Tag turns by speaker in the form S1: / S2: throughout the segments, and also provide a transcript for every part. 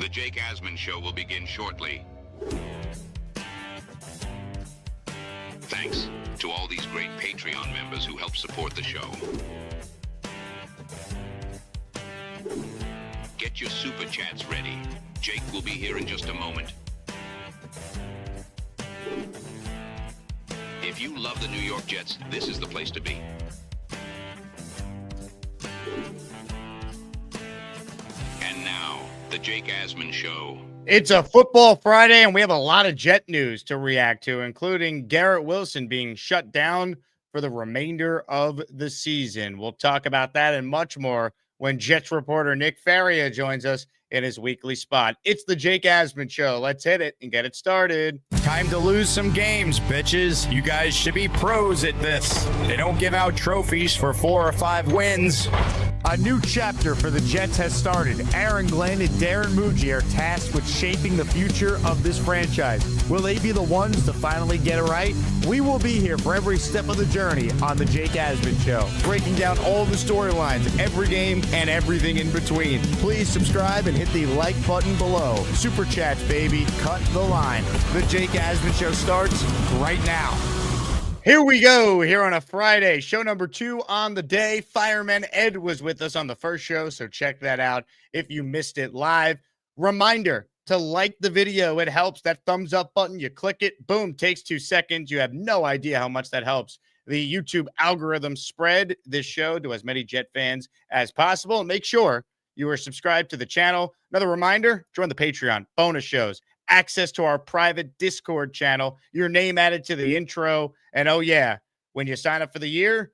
S1: The Jake Asman Show will begin shortly. Thanks to all these great Patreon members who help support the show. Get your super chats ready. Jake will be here in just a moment. If you love the New York Jets, this is the place to be. And now, the Jake Asman Show.
S2: It's a football Friday, and we have a lot of Jet news to react to, including Garrett Wilson being shut down for the remainder of the season. We'll talk about that and much more when Jets reporter Nick Faria joins us in his weekly spot. It's the Jake Asman Show. Let's hit it and get it started.
S3: Time to lose some games, bitches. You guys should be pros at this. They don't give out trophies for 4 or 5 wins.
S4: A new chapter for the Jets has started. Aaron Glenn and Darren Muji are tasked with shaping the future of this franchise. Will they be the ones to finally get it right? We will be here for every step of the journey on the Jake Asman Show, breaking down all the storylines, every game, and everything in between. Please subscribe and hit the like button below. Super Chats, baby. Cut the line. The Jake Asman Show starts right now.
S2: Here we go, here on a Friday, show number 2 on the day. Fireman Ed was with us on the first show, so check that out if you missed it live. Reminder to like the video. It helps. That thumbs up button, you click it, boom, takes 2 seconds. You have no idea how much that helps the YouTube algorithm spread this show to as many Jet fans as possible. And make sure you are subscribed to the channel. Another reminder, join the Patreon, bonus shows, access to our private Discord channel, your name added to the intro. And oh yeah, when you sign up for the year,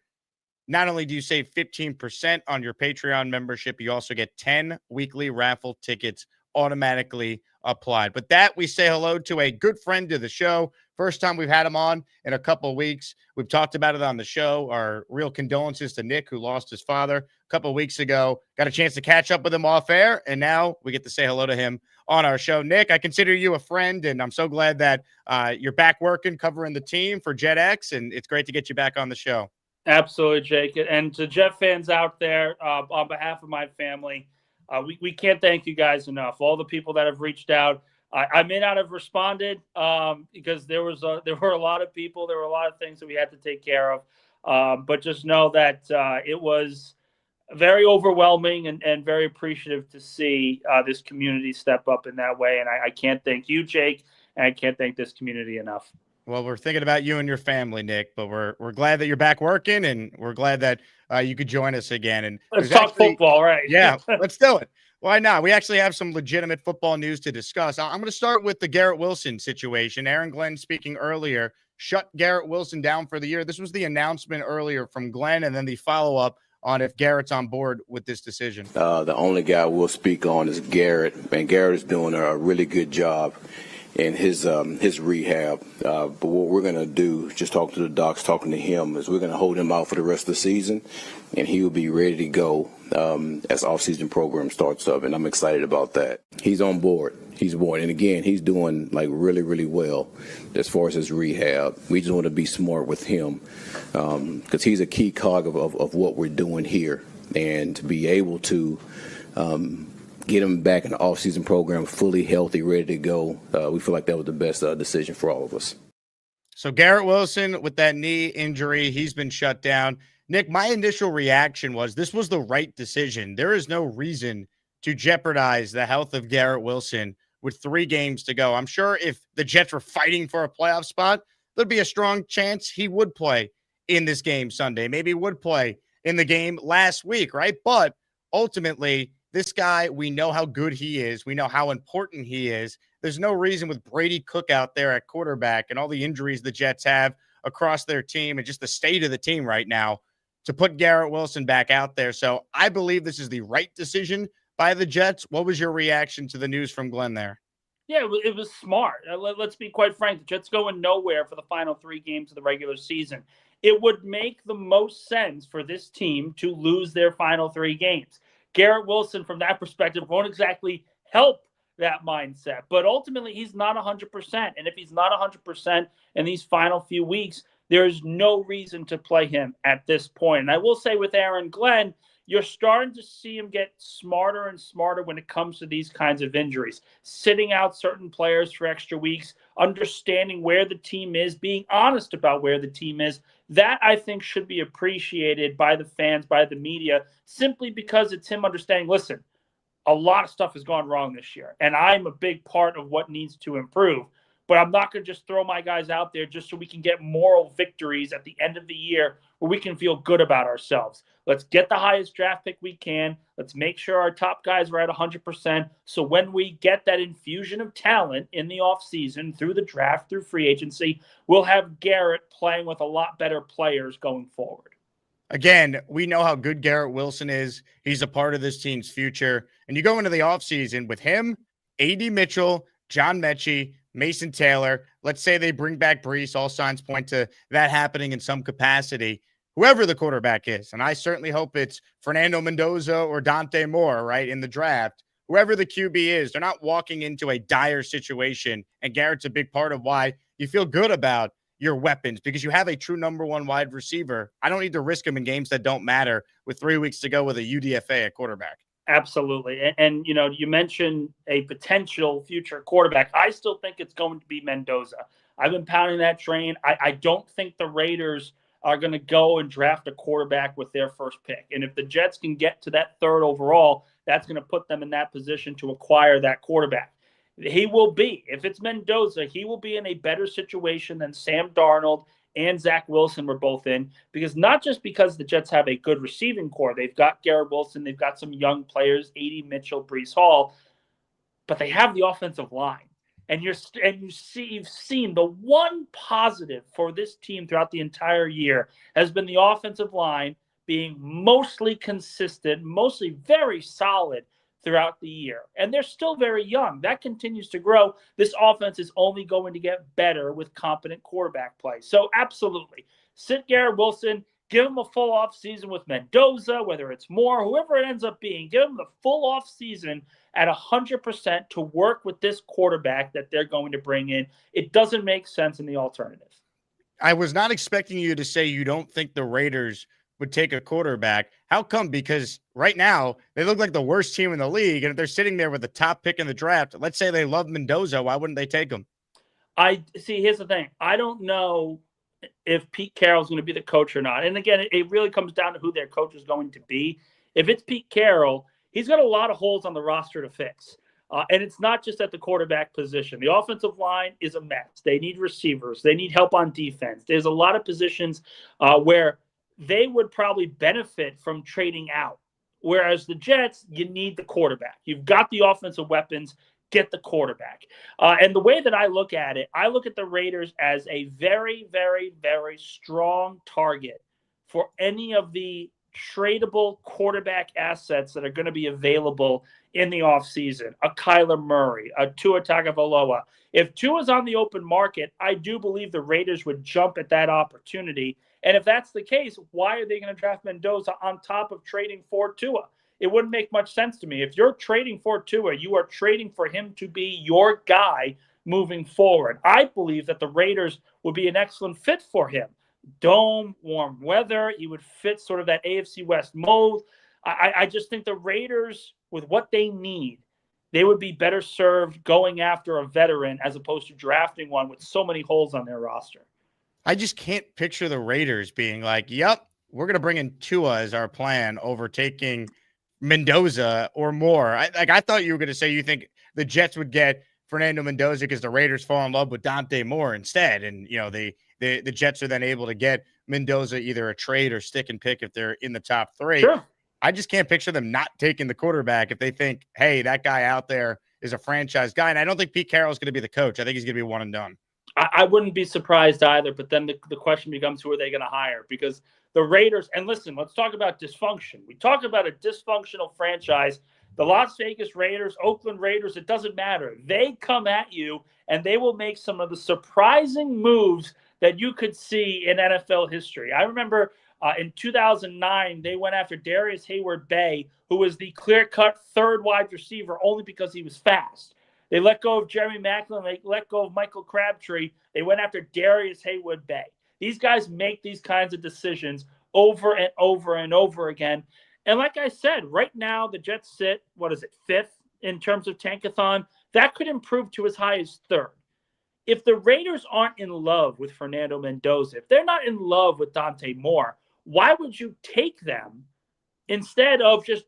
S2: not only do you save 15% on your Patreon membership, you also get 10 weekly raffle tickets automatically applied. But that, we say hello to a good friend to the show. First time we've had him on in a couple of weeks. We've talked about it on the show. Our real condolences to Nick, who lost his father a couple of weeks ago. Got a chance to catch up with him off air, and now we get to say hello to him on our show. Nick, I consider you a friend, and I'm so glad that you're back working, covering the team for JetX, and it's great to get you back on the show.
S5: Absolutely, Jake. And to Jet fans out there, on behalf of my family, we can't thank you guys enough. All the people that have reached out. I may not have responded because there were a lot of people. There were a lot of things that we had to take care of. But just know that it was very overwhelming and very appreciative to see this community step up in that way. And I can't thank you, Jake, and I can't thank this community enough.
S2: Well, we're thinking about you and your family, Nick, but we're glad that you're back working, and we're glad that you could join us again. And
S5: let's talk football, right?
S2: Yeah, let's do it. Why not? We actually have some legitimate football news to discuss. I'm going to start with the Garrett Wilson situation. Aaron Glenn, speaking earlier, shut Garrett Wilson down for the year. This was the announcement earlier from Glenn, and then the follow-up on if Garrett's on board with this decision.
S6: The only guy we'll speak on is Garrett, and Garrett is doing a really good job in his rehab. But what we're going to do, just talking to the docs, talking to him, is we're going to hold him out for the rest of the season, and he will be ready to go as off-season program starts up, and I'm excited about that. He's on board. He's bored. And again, he's doing like really, really well as far as his rehab. We just want to be smart with him because he's a key cog of what we're doing here, and to be able to get him back in the off-season program fully healthy, ready to go, we feel like that was the best decision for all of us.
S2: So Garrett Wilson with that knee injury, he's been shut down. Nick, my initial reaction was this was the right decision. There is no reason to jeopardize the health of Garrett Wilson with 3 games to go. I'm sure if the Jets were fighting for a playoff spot, there'd be a strong chance he would play in this game Sunday. Maybe would play in the game last week, right? But ultimately, this guy, we know how good he is. We know how important he is. There's no reason with Brady Cook out there at quarterback and all the injuries the Jets have across their team and just the state of the team right now to put Garrett Wilson back out there. So I believe this is the right decision by the Jets. What was your reaction to the news from Glenn there?
S5: Yeah, it was smart. Let's be quite frank. The Jets going nowhere for the final 3 games of the regular season. It would make the most sense for this team to lose their final 3 games. Garrett Wilson, from that perspective, won't exactly help that mindset. But ultimately, he's not 100%. And if he's not 100% in these final few weeks, there's no reason to play him at this point. And I will say with Aaron Glenn, you're starting to see him get smarter and smarter when it comes to these kinds of injuries, sitting out certain players for extra weeks, understanding where the team is, being honest about where the team is. That, I think, should be appreciated by the fans, by the media, simply because it's him understanding, listen, a lot of stuff has gone wrong this year, and I'm a big part of what needs to improve. But I'm not going to just throw my guys out there just so we can get moral victories at the end of the year where we can feel good about ourselves. Let's get the highest draft pick we can. Let's make sure our top guys are at 100%. So when we get that infusion of talent in the offseason, through the draft, through free agency, we'll have Garrett playing with a lot better players going forward.
S2: Again, we know how good Garrett Wilson is. He's a part of this team's future. And you go into the offseason with him, A.D. Mitchell, John Mechie, Mason Taylor. Let's say they bring back Brees. All signs point to that happening in some capacity, whoever the quarterback is. And I certainly hope it's Fernando Mendoza or Dante Moore, right, in the draft. Whoever the QB is, they're not walking into a dire situation. And Garrett's a big part of why you feel good about your weapons, because you have a true number one wide receiver. I don't need to risk him in games that don't matter with 3 weeks to go with a UDFA at quarterback.
S5: Absolutely. And, you know, you mentioned a potential future quarterback. I still think it's going to be Mendoza. I've been pounding that train. I don't think the Raiders are going to go and draft a quarterback with their first pick. And if the Jets can get to that third overall, that's going to put them in that position to acquire that quarterback. He will be, if it's Mendoza, he will be in a better situation than Sam Darnold and Zach Wilson were both in, because not just because the Jets have a good receiving core, they've got Garrett Wilson, they've got some young players, A.D. Mitchell, Brees Hall, but they have the offensive line. And you've seen the one positive for this team throughout the entire year has been the offensive line being mostly consistent, mostly very solid throughout the year. And they're still very young. That continues to grow. This offense is only going to get better with competent quarterback play. So absolutely, sit Garrett Wilson, give him a full off season with Mendoza, whether it's Moore, whoever it ends up being, give him the full off season at 100% to work with this quarterback that they're going to bring in. It doesn't make sense in the alternative.
S2: I was not expecting you to say you don't think the Raiders would take a quarterback. How come? Because right now they look like the worst team in the league. And if they're sitting there with the top pick in the draft, let's say they love Mendoza, why wouldn't they take him?
S5: Here's the thing. I don't know if Pete Carroll's going to be the coach or not. And again, it really comes down to who their coach is going to be. If it's Pete Carroll, he's got a lot of holes on the roster to fix. And it's not just at the quarterback position. The offensive line is a mess. They need receivers. They need help on defense. There's a lot of positions where they would probably benefit from trading out. Whereas the Jets, you need the quarterback. You've got the offensive weapons, get the quarterback. And the way that I look at it, I look at the Raiders as a very, very, very strong target for any of the tradable quarterback assets that are going to be available in the offseason. A Kyler Murray, a Tua Tagovailoa. If Tua's on the open market, I do believe the Raiders would jump at that opportunity. And if that's the case, why are they going to draft Mendoza on top of trading for Tua? It wouldn't make much sense to me. If you're trading for Tua, you are trading for him to be your guy moving forward. I believe that the Raiders would be an excellent fit for him. Dome, warm weather, he would fit sort of that AFC West mold. I just think the Raiders, with what they need, they would be better served going after a veteran as opposed to drafting one with so many holes on their roster.
S2: I just can't picture the Raiders being like, yep, we're going to bring in Tua as our plan over taking Mendoza or more. I thought you were going to say you think the Jets would get Fernando Mendoza because the Raiders fall in love with Dante Moore instead. And, you know, the Jets are then able to get Mendoza either a trade or stick and pick if they're in the top three.
S5: Sure.
S2: I just can't picture them not taking the quarterback if they think, hey, that guy out there is a franchise guy. And I don't think Pete Carroll is going to be the coach. I think he's going to be one and done.
S5: I wouldn't be surprised either, but then the question becomes, who are they going to hire? Because the Raiders, and listen, let's talk about dysfunction. We talk about a dysfunctional franchise. The Las Vegas Raiders, Oakland Raiders, it doesn't matter. They come at you, and they will make some of the surprising moves that you could see in NFL history. I remember in 2009, they went after Darius Hayward-Bay, who was the clear-cut third wide receiver only because he was fast. They let go of Jeremy Maclin. They let go of Michael Crabtree. They went after Darius Hayward-Bay. These guys make these kinds of decisions over and over and over again. And like I said, right now the Jets sit, fifth in terms of tankathon. That could improve to as high as third. If the Raiders aren't in love with Fernando Mendoza, if they're not in love with Dante Moore, why would you take them instead of just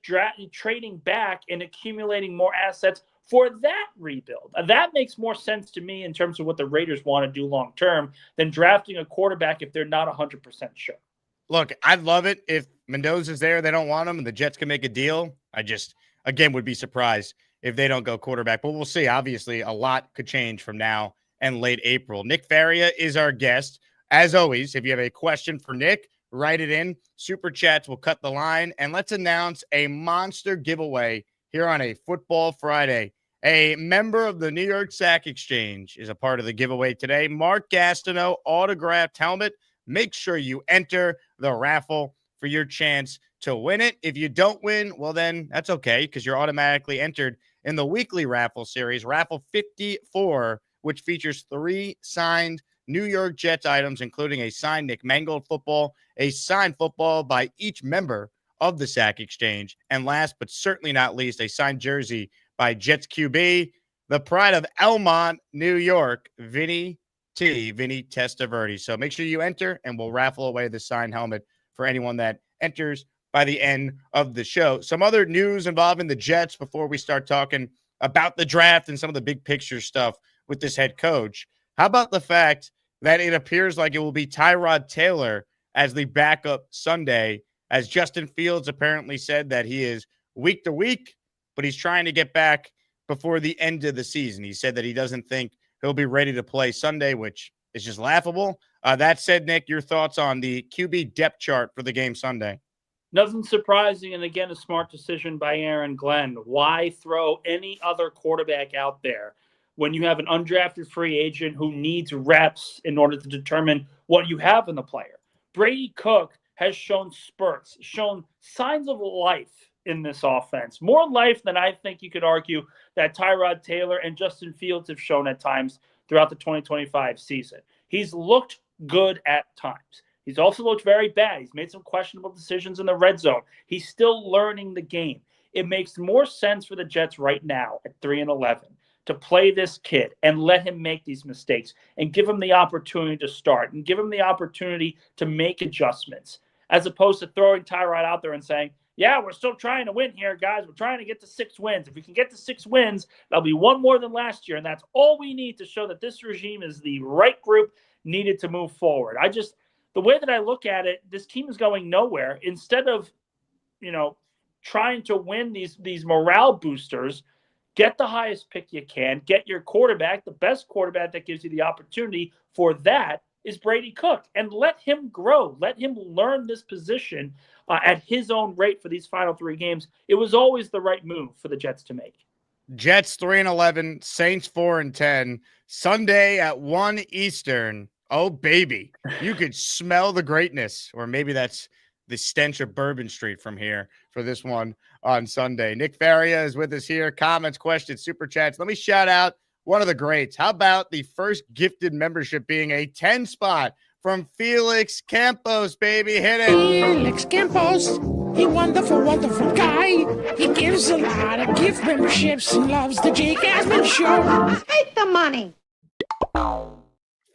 S5: trading back and accumulating more assets for that rebuild? That makes more sense to me in terms of what the Raiders want to do long term than drafting a quarterback if they're not 100% sure.
S2: Look, I'd love it if Mendoza's there, they don't want him, and the Jets can make a deal. I just, again, would be surprised if they don't go quarterback. But we'll see. Obviously, a lot could change from now and late April. Nick Faria is our guest. As always, if you have a question for Nick, write it in. Super Chats will cut the line. And let's announce a monster giveaway here on a Football Friday. A member of the New York Sack Exchange is a part of the giveaway today. Mark Gastineau autographed helmet. Make sure you enter the raffle for your chance to win it. If you don't win, well, then that's okay because you're automatically entered in the weekly raffle series, Raffle 54, which features 3 signed New York Jets items, including a signed Nick Mangold football, a signed football by each member of the Sack Exchange, and last but certainly not least, a signed jersey by Jets QB, the pride of Elmont, New York, Vinny Testaverde. So make sure you enter, and we'll raffle away the signed helmet for anyone that enters by the end of the show. Some other news involving the Jets before we start talking about the draft and some of the big picture stuff with this head coach. How about the fact that it appears like it will be Tyrod Taylor as the backup Sunday, as Justin Fields apparently said that he is week to week, but he's trying to get back before the end of the season. He said that he doesn't think he'll be ready to play Sunday, which is just laughable. That said, Nick, your thoughts on the QB depth chart for the game Sunday?
S5: Nothing surprising, and again, a smart decision by Aaron Glenn. Why throw any other quarterback out there when you have an undrafted free agent who needs reps in order to determine what you have in the player? Brady Cook has shown spurts, shown signs of life in this offense. More life than I think you could argue that Tyrod Taylor and Justin Fields have shown at times throughout the 2025 season. He's looked good at times. He's also looked very bad. He's made some questionable decisions in the red zone. He's still learning the game. It makes more sense for the Jets right now at 3-11 to play this kid and let him make these mistakes and give him the opportunity to start and give him the opportunity to make adjustments, as opposed to throwing Tyrod out there and saying, yeah, we're still trying to win here, guys. We're trying to get to 6 wins. If we can get to 6 wins, that'll be 1 more than last year. And that's all we need to show that this regime is the right group needed to move forward. The way that I look at it, this team is going nowhere. Instead of, trying to win these morale boosters, get the highest pick you can, get your quarterback, the best quarterback that gives you the opportunity for that is Brady Cook, and let him grow. Let him learn this position at his own rate for these final 3 games. It was always the right move for the Jets to make.
S2: Jets 3-11, Saints 4-10, Sunday at 1 Eastern. Oh, baby. You could smell the greatness, or maybe that's the stench of Bourbon Street from here for this one on Sunday. Nick Faria is with us here. Comments, questions, super chats. Let me shout out one of the greats. How about the first gifted membership being a 10 spot from Felix Campos, baby? Hit it.
S7: Felix Campos, he wonderful, wonderful guy. He gives a lot of gift memberships and loves the Jake Asman show.
S8: Take the money.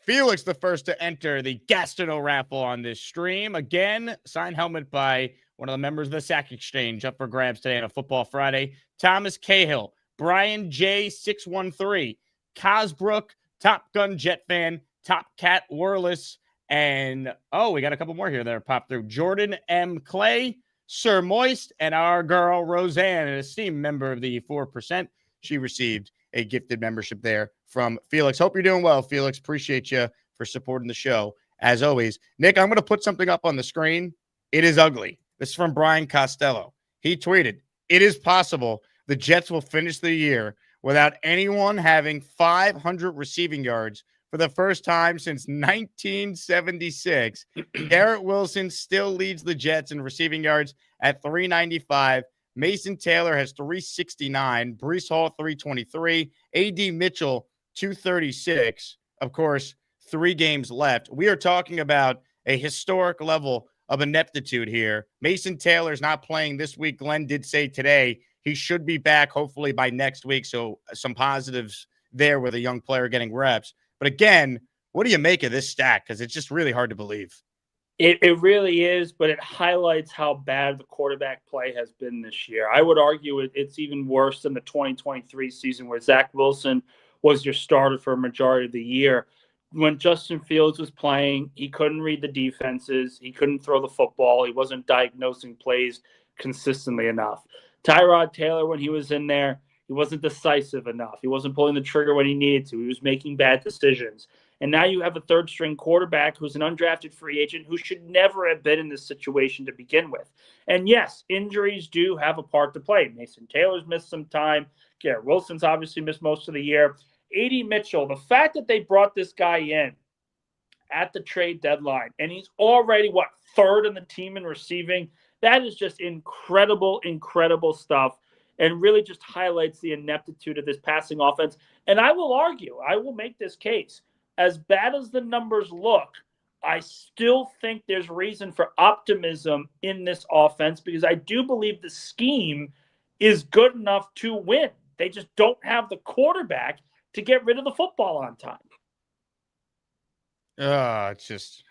S2: Felix, the first to enter the Gastineau raffle on this stream. Again, signed helmet by one of the members of the Sack Exchange up for grabs today on a Football Friday. Thomas Cahill, Brian J613, Cosbrook, Top Gun Jet Fan, Top Cat Warless, and we got a couple more here that are popped through. Jordan M. Clay, Sir Moist, and our girl Roseanne, an esteemed member of the 4%. She received a gifted membership there from Felix. Hope you're doing well, Felix. Appreciate you for supporting the show, as always. Nick, I'm going to put something up on the screen. It is ugly. This is from Brian Costello. He tweeted, "It is possible the Jets will finish the year without anyone having 500 receiving yards for the first time since 1976. Garrett Wilson still leads the Jets in receiving yards at 395. Mason Taylor has 369. Breece Hall, 323. A.D. Mitchell, 236. Of course, 3 games left. We are talking about a historic level of ineptitude here. Mason Taylor's not playing this week. Glenn did say today he should be back hopefully by next week. So some positives there with a young player getting reps. But again, what do you make of this stack? Because it's just really hard to believe.
S5: It really is, but it highlights how bad the quarterback play has been this year. I would argue it's even worse than the 2023 season where Zach Wilson was your starter for a majority of the year. When Justin Fields was playing, he couldn't read the defenses. He couldn't throw the football. He wasn't diagnosing plays consistently enough. Tyrod Taylor, when he was in there, he wasn't decisive enough. He wasn't pulling the trigger when he needed to. He was making bad decisions. And now you have a third-string quarterback who's an undrafted free agent who should never have been in this situation to begin with. And yes, injuries do have a part to play. Mason Taylor's missed some time. Garrett Wilson's obviously missed most of the year. A.D. Mitchell, the fact that they brought this guy in at the trade deadline, and he's already, third in the team in receiving, that is just incredible, incredible stuff, and really just highlights the ineptitude of this passing offense. And I will argue, I will make this case, as bad as the numbers look, I still think there's reason for optimism in this offense because I do believe the scheme is good enough to win. They just don't have the quarterback to get rid of the football on time.
S2: It's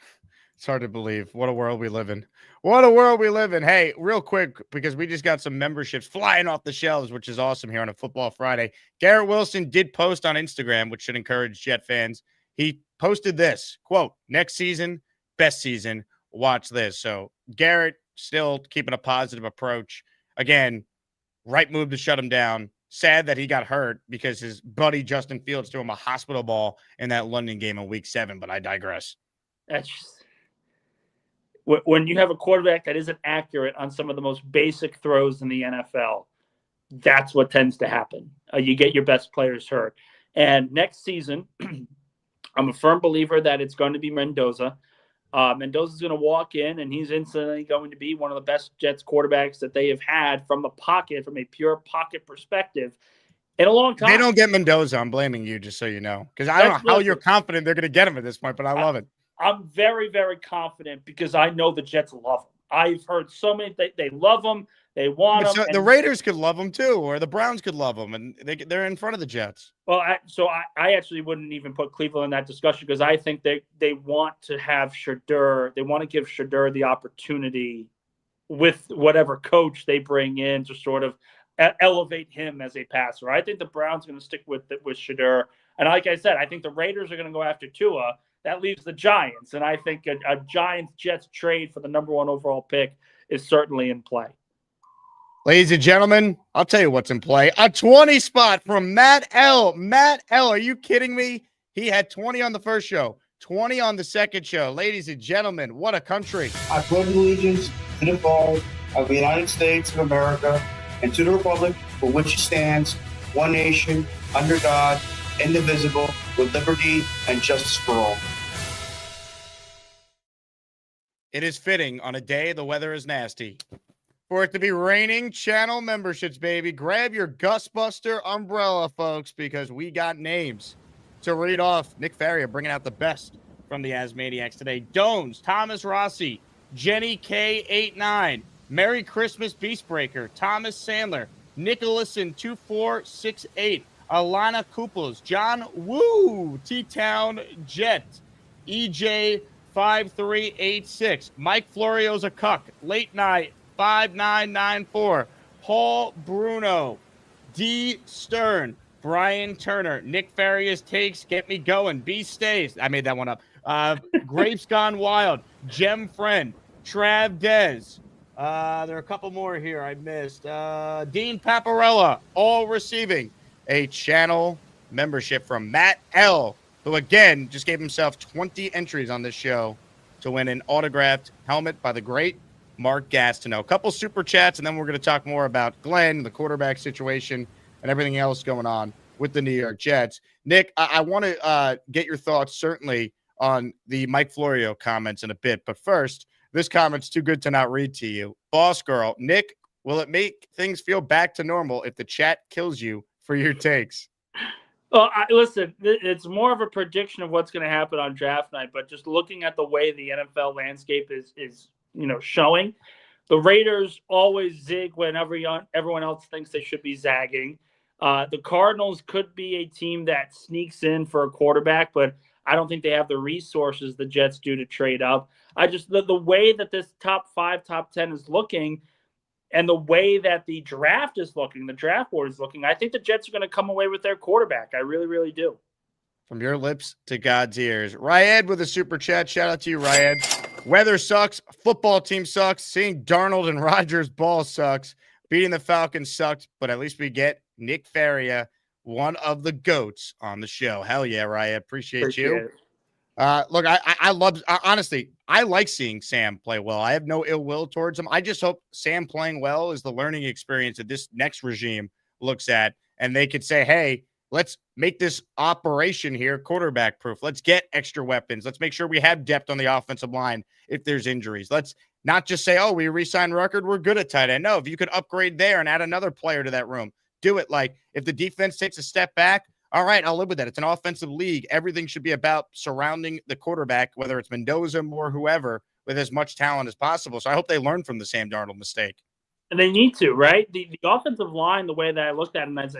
S2: hard to believe. What a world we live in. What a world we live in. Hey, real quick, because we just got some memberships flying off the shelves, which is awesome here on a Football Friday. Garrett Wilson did post on Instagram, which should encourage Jet fans. He posted this, quote, next season, best season, watch this. So Garrett still keeping a positive approach. Again, right move to shut him down. Sad that he got hurt because his buddy Justin Fields threw him a hospital ball in that London game in week 7, but I digress.
S5: That's just, when you have a quarterback that isn't accurate on some of the most basic throws in the NFL, that's what tends to happen. You get your best players hurt. And next season, I'm a firm believer that it's going to be Mendoza. Mendoza's going to walk in, and he's instantly going to be one of the best Jets quarterbacks that they have had from the pocket, from a pure pocket perspective, in a long time.
S2: They don't get Mendoza. I'm blaming you, just so you know, because I don't know how you're confident they're going to get him at this point, but I love it.
S5: I'm very, very confident because I know the Jets love him. I've heard so many they love him. They want him.
S2: The Raiders could love him too, or the Browns could love him, and they're in front of the Jets.
S5: Well, I actually wouldn't even put Cleveland in that discussion because I think they want to have Shedeur. They want to give Shedeur the opportunity with whatever coach they bring in to sort of elevate him as a passer. I think the Browns are going to stick with Shedeur. And like I said, I think the Raiders are going to go after Tua. That leaves the Giants. And I think a Giants-Jets trade for the number 1 overall pick is certainly in play.
S2: Ladies and gentlemen, I'll tell you what's in play. A 20 spot from Matt L. Matt L., are you kidding me? He had 20 on the first show, 20 on the second show. Ladies and gentlemen, what a country.
S8: I pledge allegiance to the flag of the United States of America and to the republic for which it stands, one nation, under God, indivisible, with liberty and justice for all.
S2: It is fitting on a day the weather is nasty for it to be raining channel memberships, baby. Grab your Gustbuster umbrella, folks, because we got names to read off. Nick Faria bringing out the best from the Asmaniacs today. Dones, Thomas Rossi, Jenny K89, Merry Christmas Beastbreaker, Thomas Sandler, Nicholson 2468, Alana Kuples, John Woo, T-Town Jet, EJ 5386, Mike Florio's a cuck, Late Night 5994, Paul Bruno, D Stern, Brian Turner, Nick Faria's takes get me going, B stays, I made that one up, Grapes Gone Wild, Gem Friend, Trav Dez, there are a couple more here I missed, Dean Paparella, all receiving a channel membership from Matt L., who again just gave himself 20 entries on this show to win an autographed helmet by the great Mark Gastineau. A couple super chats, and then we're going to talk more about Glenn, the quarterback situation, and everything else going on with the New York Jets. Nick, I want to get your thoughts certainly on the Mike Florio comments in a bit, but first, this comment's too good to not read to you. Boss girl, Nick, will it make things feel back to normal if the chat kills you for your takes?
S5: Well, listen, it's more of a prediction of what's going to happen on draft night, but just looking at the way the NFL landscape is showing. The Raiders always zig when everyone else thinks they should be zagging. The Cardinals could be a team that sneaks in for a quarterback, but I don't think they have the resources the Jets do to trade up. The way that this top 5, top 10 is looking, and the way that the draft is looking, the draft board is looking, I think the Jets are going to come away with their quarterback. I really, really do.
S2: From your lips to God's ears. Ryed with a super chat. Shout out to you, Ryed. Weather sucks. Football team sucks. Seeing Darnold and Rodgers ball sucks. Beating the Falcons sucks, but at least we get Nick Faria, one of the GOATs, on the show. Hell yeah, Ryed. Appreciate you. Look, I love, honestly, I like seeing Sam play well. I have no ill will towards him. I just hope Sam playing well is the learning experience that this next regime looks at, and they could say, hey, let's make this operation here quarterback proof. Let's get extra weapons. Let's make sure we have depth on the offensive line if there's injuries. Let's not just say, oh, we re-signed Ruckert, we're good at tight end. No, if you could upgrade there and add another player to that room, do it. Like, if the defense takes a step back, all right, I'll live with that. It's an offensive league. Everything should be about surrounding the quarterback, whether it's Mendoza or whoever, with as much talent as possible. So I hope they learn from the Sam Darnold mistake.
S5: And they need to, right? The offensive line, the way that I looked at them, as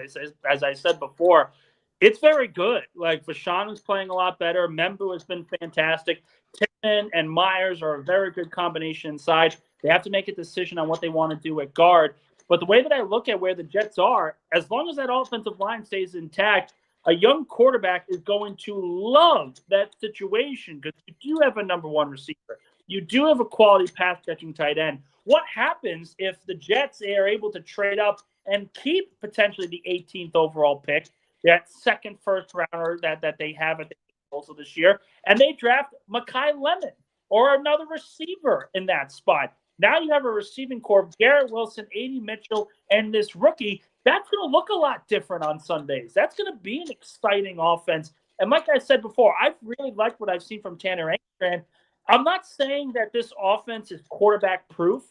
S5: I said before, it's very good. Like, Fashawn is playing a lot better. Membu has been fantastic. Tippmann and Myers are a very good combination inside. They have to make a decision on what they want to do at guard. But the way that I look at where the Jets are, as long as that offensive line stays intact, a young quarterback is going to love that situation because you do have a number one receiver. You do have a quality pass-catching tight end. What happens if the Jets are able to trade up and keep potentially the 18th overall pick, that second first-rounder that they have at the also this year, and they draft McKee Lemon or another receiver in that spot? Now you have a receiving core of Garrett Wilson, A.D. Mitchell, and this rookie. That's going to look a lot different on Sundays. That's going to be an exciting offense. And like I said before, I've really liked what I've seen from Tanner Engstrand. I'm not saying that this offense is quarterback-proof,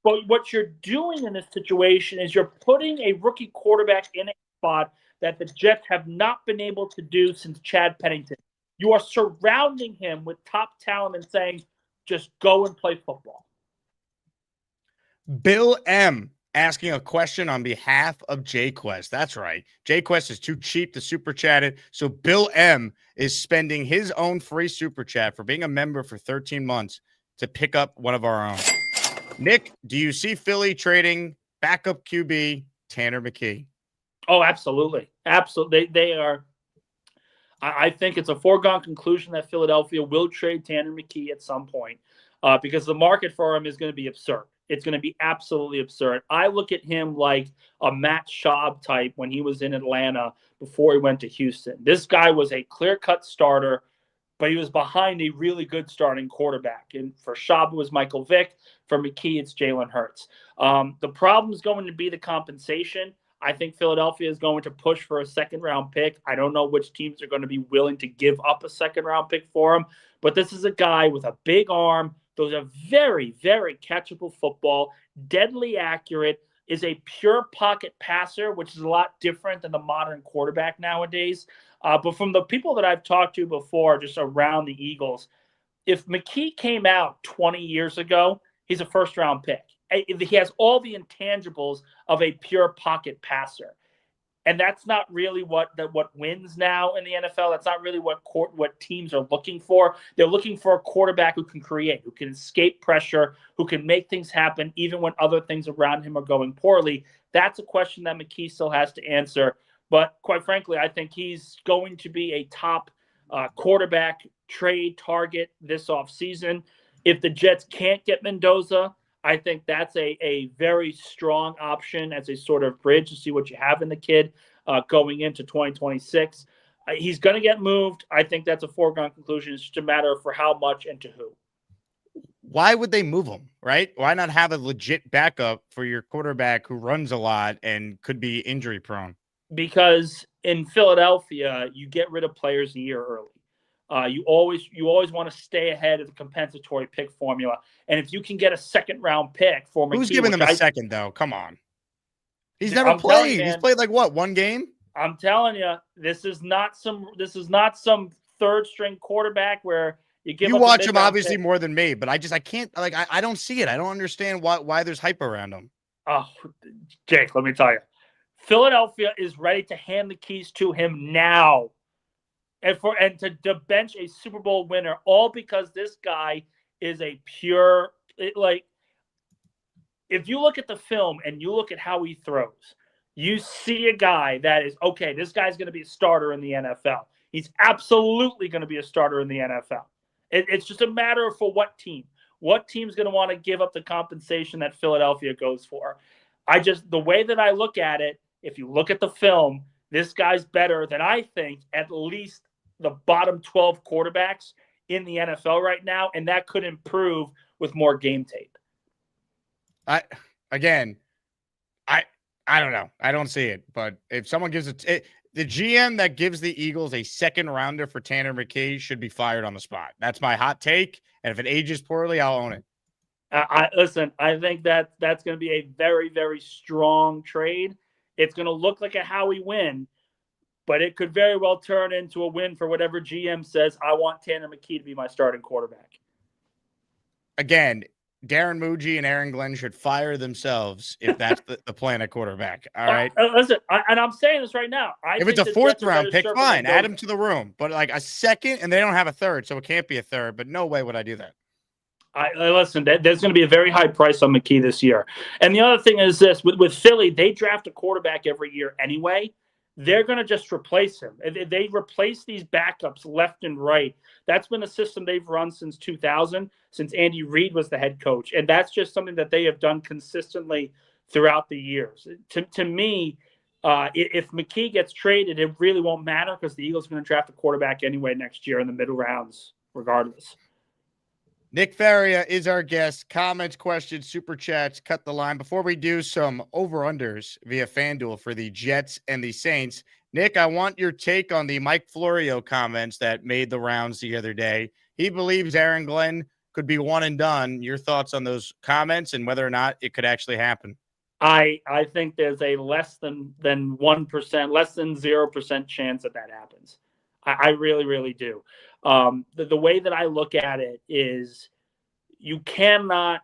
S5: but what you're doing in this situation is you're putting a rookie quarterback in a spot that the Jets have not been able to do since Chad Pennington. You are surrounding him with top talent and saying, just go and play football.
S2: Bill M. asking a question on behalf of JQuest. That's right. JQuest is too cheap to super chat it. So Bill M. is spending his own free super chat for being a member for 13 months to pick up one of our own. Nick, do you see Philly trading backup QB Tanner McKee?
S5: Oh, absolutely. Absolutely. They are. I think it's a foregone conclusion that Philadelphia will trade Tanner McKee at some point because the market for him is going to be absurd. It's going to be absolutely absurd. I look at him like a Matt Schaub type when he was in Atlanta before he went to Houston. This guy was a clear-cut starter, but he was behind a really good starting quarterback. And for Schaub, it was Michael Vick. For McKee, it's Jalen Hurts. The problem is going to be the compensation. I think Philadelphia is going to push for a second-round pick. I don't know which teams are going to be willing to give up a second-round pick for him, but this is a guy with a big arm. Those are very, very catchable football, deadly accurate, is a pure pocket passer, which is a lot different than the modern quarterback nowadays. But from the people that I've talked to before, just around the Eagles, if McKee came out 20 years ago, he's a first-round pick. He has all the intangibles of a pure pocket passer. And that's not really what wins now in the NFL. That's not really what teams are looking for. They're looking for a quarterback who can create, who can escape pressure, who can make things happen even when other things around him are going poorly. That's a question that McKee still has to answer. But quite frankly, I think he's going to be a top quarterback trade target this offseason. If the Jets can't get Mendoza, I think that's a very strong option as a sort of bridge to see what you have in the kid going into 2026. He's going to get moved. I think that's a foregone conclusion. It's just a matter of for how much and to who.
S2: Why would they move him, right? Why not have a legit backup for your quarterback who runs a lot and could be injury prone?
S5: Because in Philadelphia, you get rid of players a year early. You always want to stay ahead of the compensatory pick formula. And if you can get a second round pick for McKee,
S2: who's giving them a second though? Come on. He's never played. He's played like what, one game?
S5: I'm telling you, this is not some third string quarterback where You give
S2: You
S5: up a
S2: watch him
S5: mid-round
S2: obviously
S5: pick.
S2: more than me, but I can't, like, I don't see it. I don't understand why there's hype around him.
S5: Oh, Jake, let me tell you. Philadelphia is ready to hand the keys to him now. And to bench a Super Bowl winner, all because this guy is a pure, if you look at the film and you look at how he throws, you see a guy that is, okay, this guy's going to be a starter in the NFL. He's absolutely going to be a starter in the NFL. It's just a matter of for what team. What team's going to want to give up the compensation that Philadelphia goes for? The way that I look at it, if you look at the film, this guy's better than I think at least the bottom 12 quarterbacks in the NFL right now, and that could improve with more game tape.
S2: I don't know. I don't see it. But if someone gives the GM that gives the Eagles a second rounder for Tanner McKee should be fired on the spot. That's my hot take. And if it ages poorly, I'll own it.
S5: Listen, I think that's going to be a very, very strong trade. It's going to look like a Howie win, but it could very well turn into a win for whatever GM says, I want Tanner McKee to be my starting quarterback.
S2: Again, Darren Muji and Aaron Glenn should fire themselves if that's the plan at quarterback. All right.
S5: Listen, and I'm saying this right now.
S2: If it's a fourth round pick, fine. Add him to the room. But like a second, and they don't have a third, so it can't be a third. But no way would I do that.
S5: Listen, there's going to be a very high price on McKee this year. And the other thing is this. With Philly, they draft a quarterback every year anyway. They're going to just replace him. They replace these backups left and right. That's been a system they've run since 2000, since Andy Reid was the head coach. And that's just something that they have done consistently throughout the years. To me, if McKee gets traded, it really won't matter because the Eagles are going to draft a quarterback anyway next year in the middle rounds, regardless.
S2: Nick Faria is our guest. Comments, questions, super chats, cut the line. Before we do some over-unders via FanDuel for the Jets and the Saints, Nick, I want your take on the Mike Florio comments that made the rounds the other day. He believes Aaron Glenn could be one and done. Your thoughts on those comments and whether or not it could actually happen?
S5: I think there's a less than 1%, less than 0% chance that happens. I really, really do. The way that I look at it is you cannot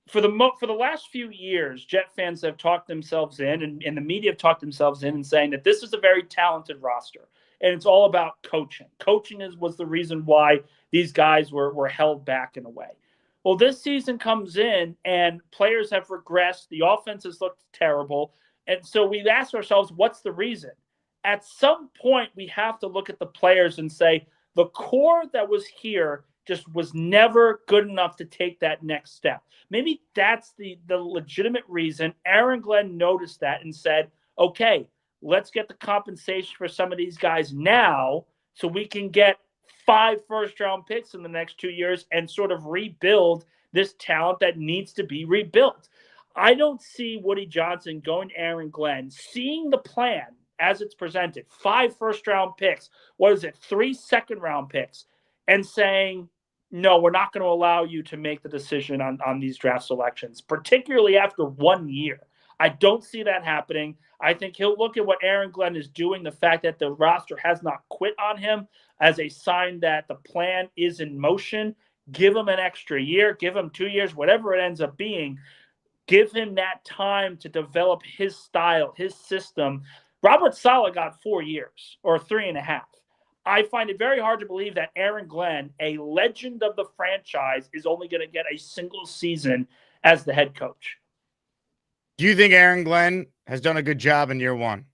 S5: for the last few years, Jet fans have talked themselves in and the media have talked themselves in and saying that this is a very talented roster and it's all about coaching. Coaching was the reason why these guys were held back in a way. Well, this season comes in and players have regressed. The offense has looked terrible. And so we ask ourselves, what's the reason? At some point, we have to look at the players and say, the core that was here just was never good enough to take that next step. Maybe that's the legitimate reason. Aaron Glenn noticed that and said, okay, let's get the compensation for some of these guys now so we can get 5 first-round picks in the next 2 years and sort of rebuild this talent that needs to be rebuilt. I don't see Woody Johnson going to Aaron Glenn, seeing the plan as it's presented, 5 first-round picks, 3 second-round picks, and saying, no, we're not going to allow you to make the decision on these draft selections, particularly after 1 year. I don't see that happening. I think he'll look at what Aaron Glenn is doing, the fact that the roster has not quit on him, as a sign that the plan is in motion. Give him an extra year, give him 2 years, whatever it ends up being. Give him that time to develop his style, his system. Robert Saleh got 4 years or 3.5. I find it very hard to believe that Aaron Glenn, a legend of the franchise, is only going to get a single season as the head coach.
S2: Do you think Aaron Glenn has done a good job in year 1?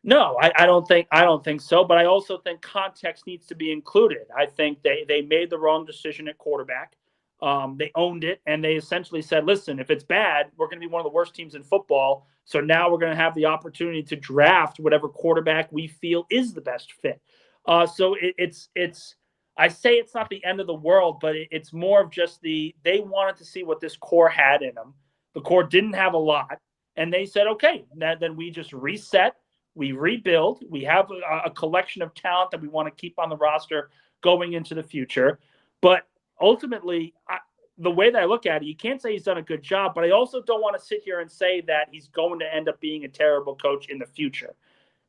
S5: No, I don't think so. But I also think context needs to be included. I think they made the wrong decision at quarterback. They owned it, and they essentially said, listen, if it's bad, we're going to be one of the worst teams in football. So now we're going to have the opportunity to draft whatever quarterback we feel is the best fit. So it's I say it's not the end of the world, but it's more of just they wanted to see what this core had in them. The core didn't have a lot, and they said, okay, then we just reset, we rebuild, we have a collection of talent that we want to keep on the roster going into the future. But ultimately, the way that I look at it, you can't say he's done a good job, but I also don't want to sit here and say that he's going to end up being a terrible coach in the future.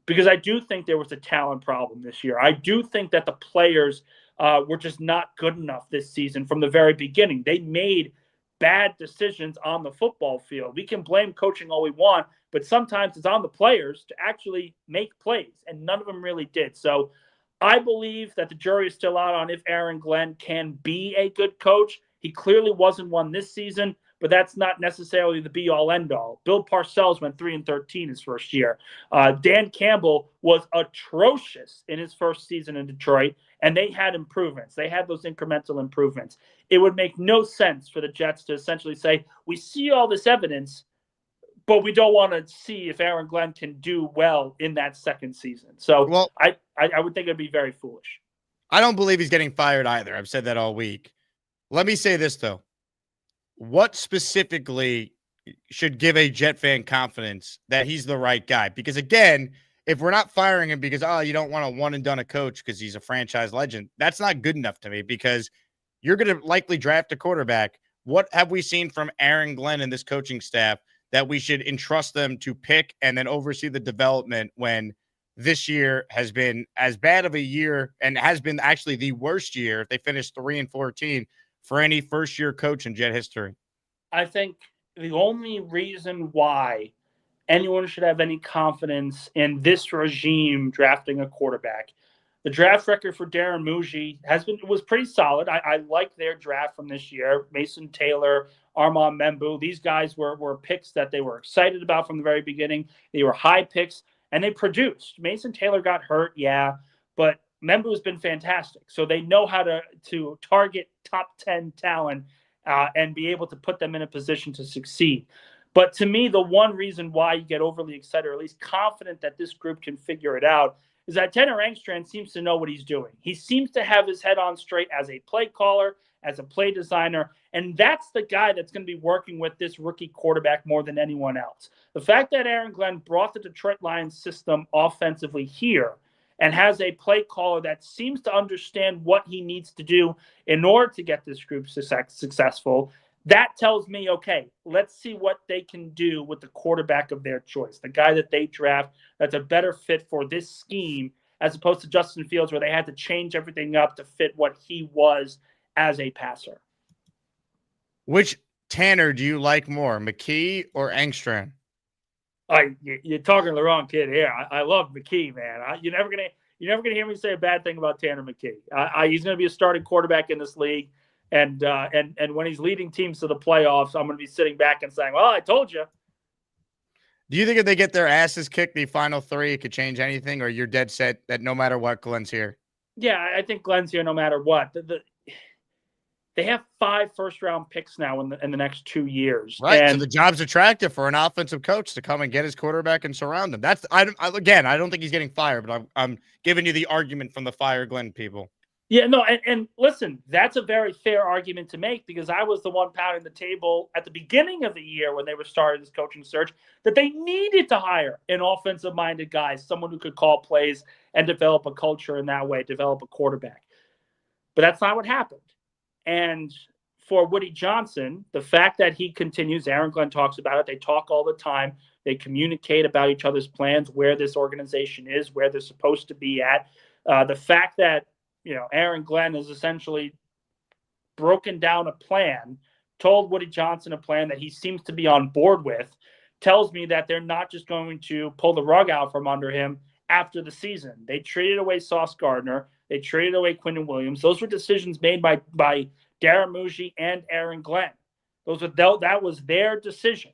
S5: because I do think there was a talent problem this year. I do think that the players were just not good enough this season from the very beginning. They made bad decisions on the football field. We can blame coaching all we want, but sometimes it's on the players to actually make plays, and none of them really did. So I believe that the jury is still out on if Aaron Glenn can be a good coach. He clearly wasn't one this season, but that's not necessarily the be-all, end-all. Bill Parcells went 3-13 his first year. Dan Campbell was atrocious in his first season in Detroit, and they had improvements. They had those incremental improvements. It would make no sense for the Jets to essentially say, we see all this evidence, but we don't want to see if Aaron Glenn can do well in that second season. So I would think it would be very foolish.
S2: I don't believe he's getting fired either. I've said that all week. Let me say this, though. What specifically should give a Jet fan confidence that he's the right guy? Because, again, if we're not firing him because, you don't want a one-and-done coach because he's a franchise legend, that's not good enough to me, because you're going to likely draft a quarterback. What have we seen from Aaron Glenn and this coaching staff that we should entrust them to pick and then oversee the development when this year has been as bad of a year and has been actually the worst year if they finished 3-14 for any first-year coach in Jet history?
S5: I think the only reason why anyone should have any confidence in this regime drafting a quarterback, the draft record for Darren Muji was pretty solid. I like their draft from this year. Mason Taylor, Armand Membu, these guys were picks that they were excited about from the very beginning. They were high picks, and they produced. Mason Taylor got hurt, but Membu has been fantastic. So they know how to target top 10 talent and be able to put them in a position to succeed. But to me, the one reason why you get overly excited, or at least confident that this group can figure it out, is that Tanner Engstrand seems to know what he's doing. He seems to have his head on straight as a play caller, as a play designer, and that's the guy that's going to be working with this rookie quarterback more than anyone else. The fact that Aaron Glenn brought the Detroit Lions system offensively here and has a play caller that seems to understand what he needs to do in order to get this group successful, that tells me, okay, let's see what they can do with the quarterback of their choice, the guy that they draft that's a better fit for this scheme, as opposed to Justin Fields, where they had to change everything up to fit what he was as a passer.
S2: Which Tanner do you like more, McKee or Engstrand?
S5: You're talking to the wrong kid here. I love McKee, man. You're never gonna hear me say a bad thing about Tanner McKee. He's gonna be a starting quarterback in this league, and when he's leading teams to the playoffs, I'm gonna be sitting back and saying, "Well, I told you."
S2: Do you think if they get their asses kicked the final three, it could change anything, or you're dead set that no matter what, Glenn's here?
S5: Yeah, I think Glenn's here no matter what. They have 5 first-round picks now in the next 2 years.
S2: Right,
S5: and
S2: so the job's attractive for an offensive coach to come and get his quarterback and surround him. I don't think he's getting fired, but I'm giving you the argument from the fire Glenn people.
S5: Yeah, no, and listen, that's a very fair argument to make, because I was the one pounding the table at the beginning of the year when they were starting this coaching search that they needed to hire an offensive-minded guy, someone who could call plays and develop a culture in that way, develop a quarterback. But that's not what happened. And for Woody Johnson, the fact that he continues, Aaron Glenn talks about it, they talk all the time, they communicate about each other's plans, where this organization is, where they're supposed to be at. The fact that, Aaron Glenn has essentially broken down a plan, told Woody Johnson a plan that he seems to be on board with, tells me that they're not just going to pull the rug out from under him after the season. They traded away Sauce Gardner. They traded away Quinnen Williams. Those were decisions made by Darren Muji and Aaron Glenn. That was their decision.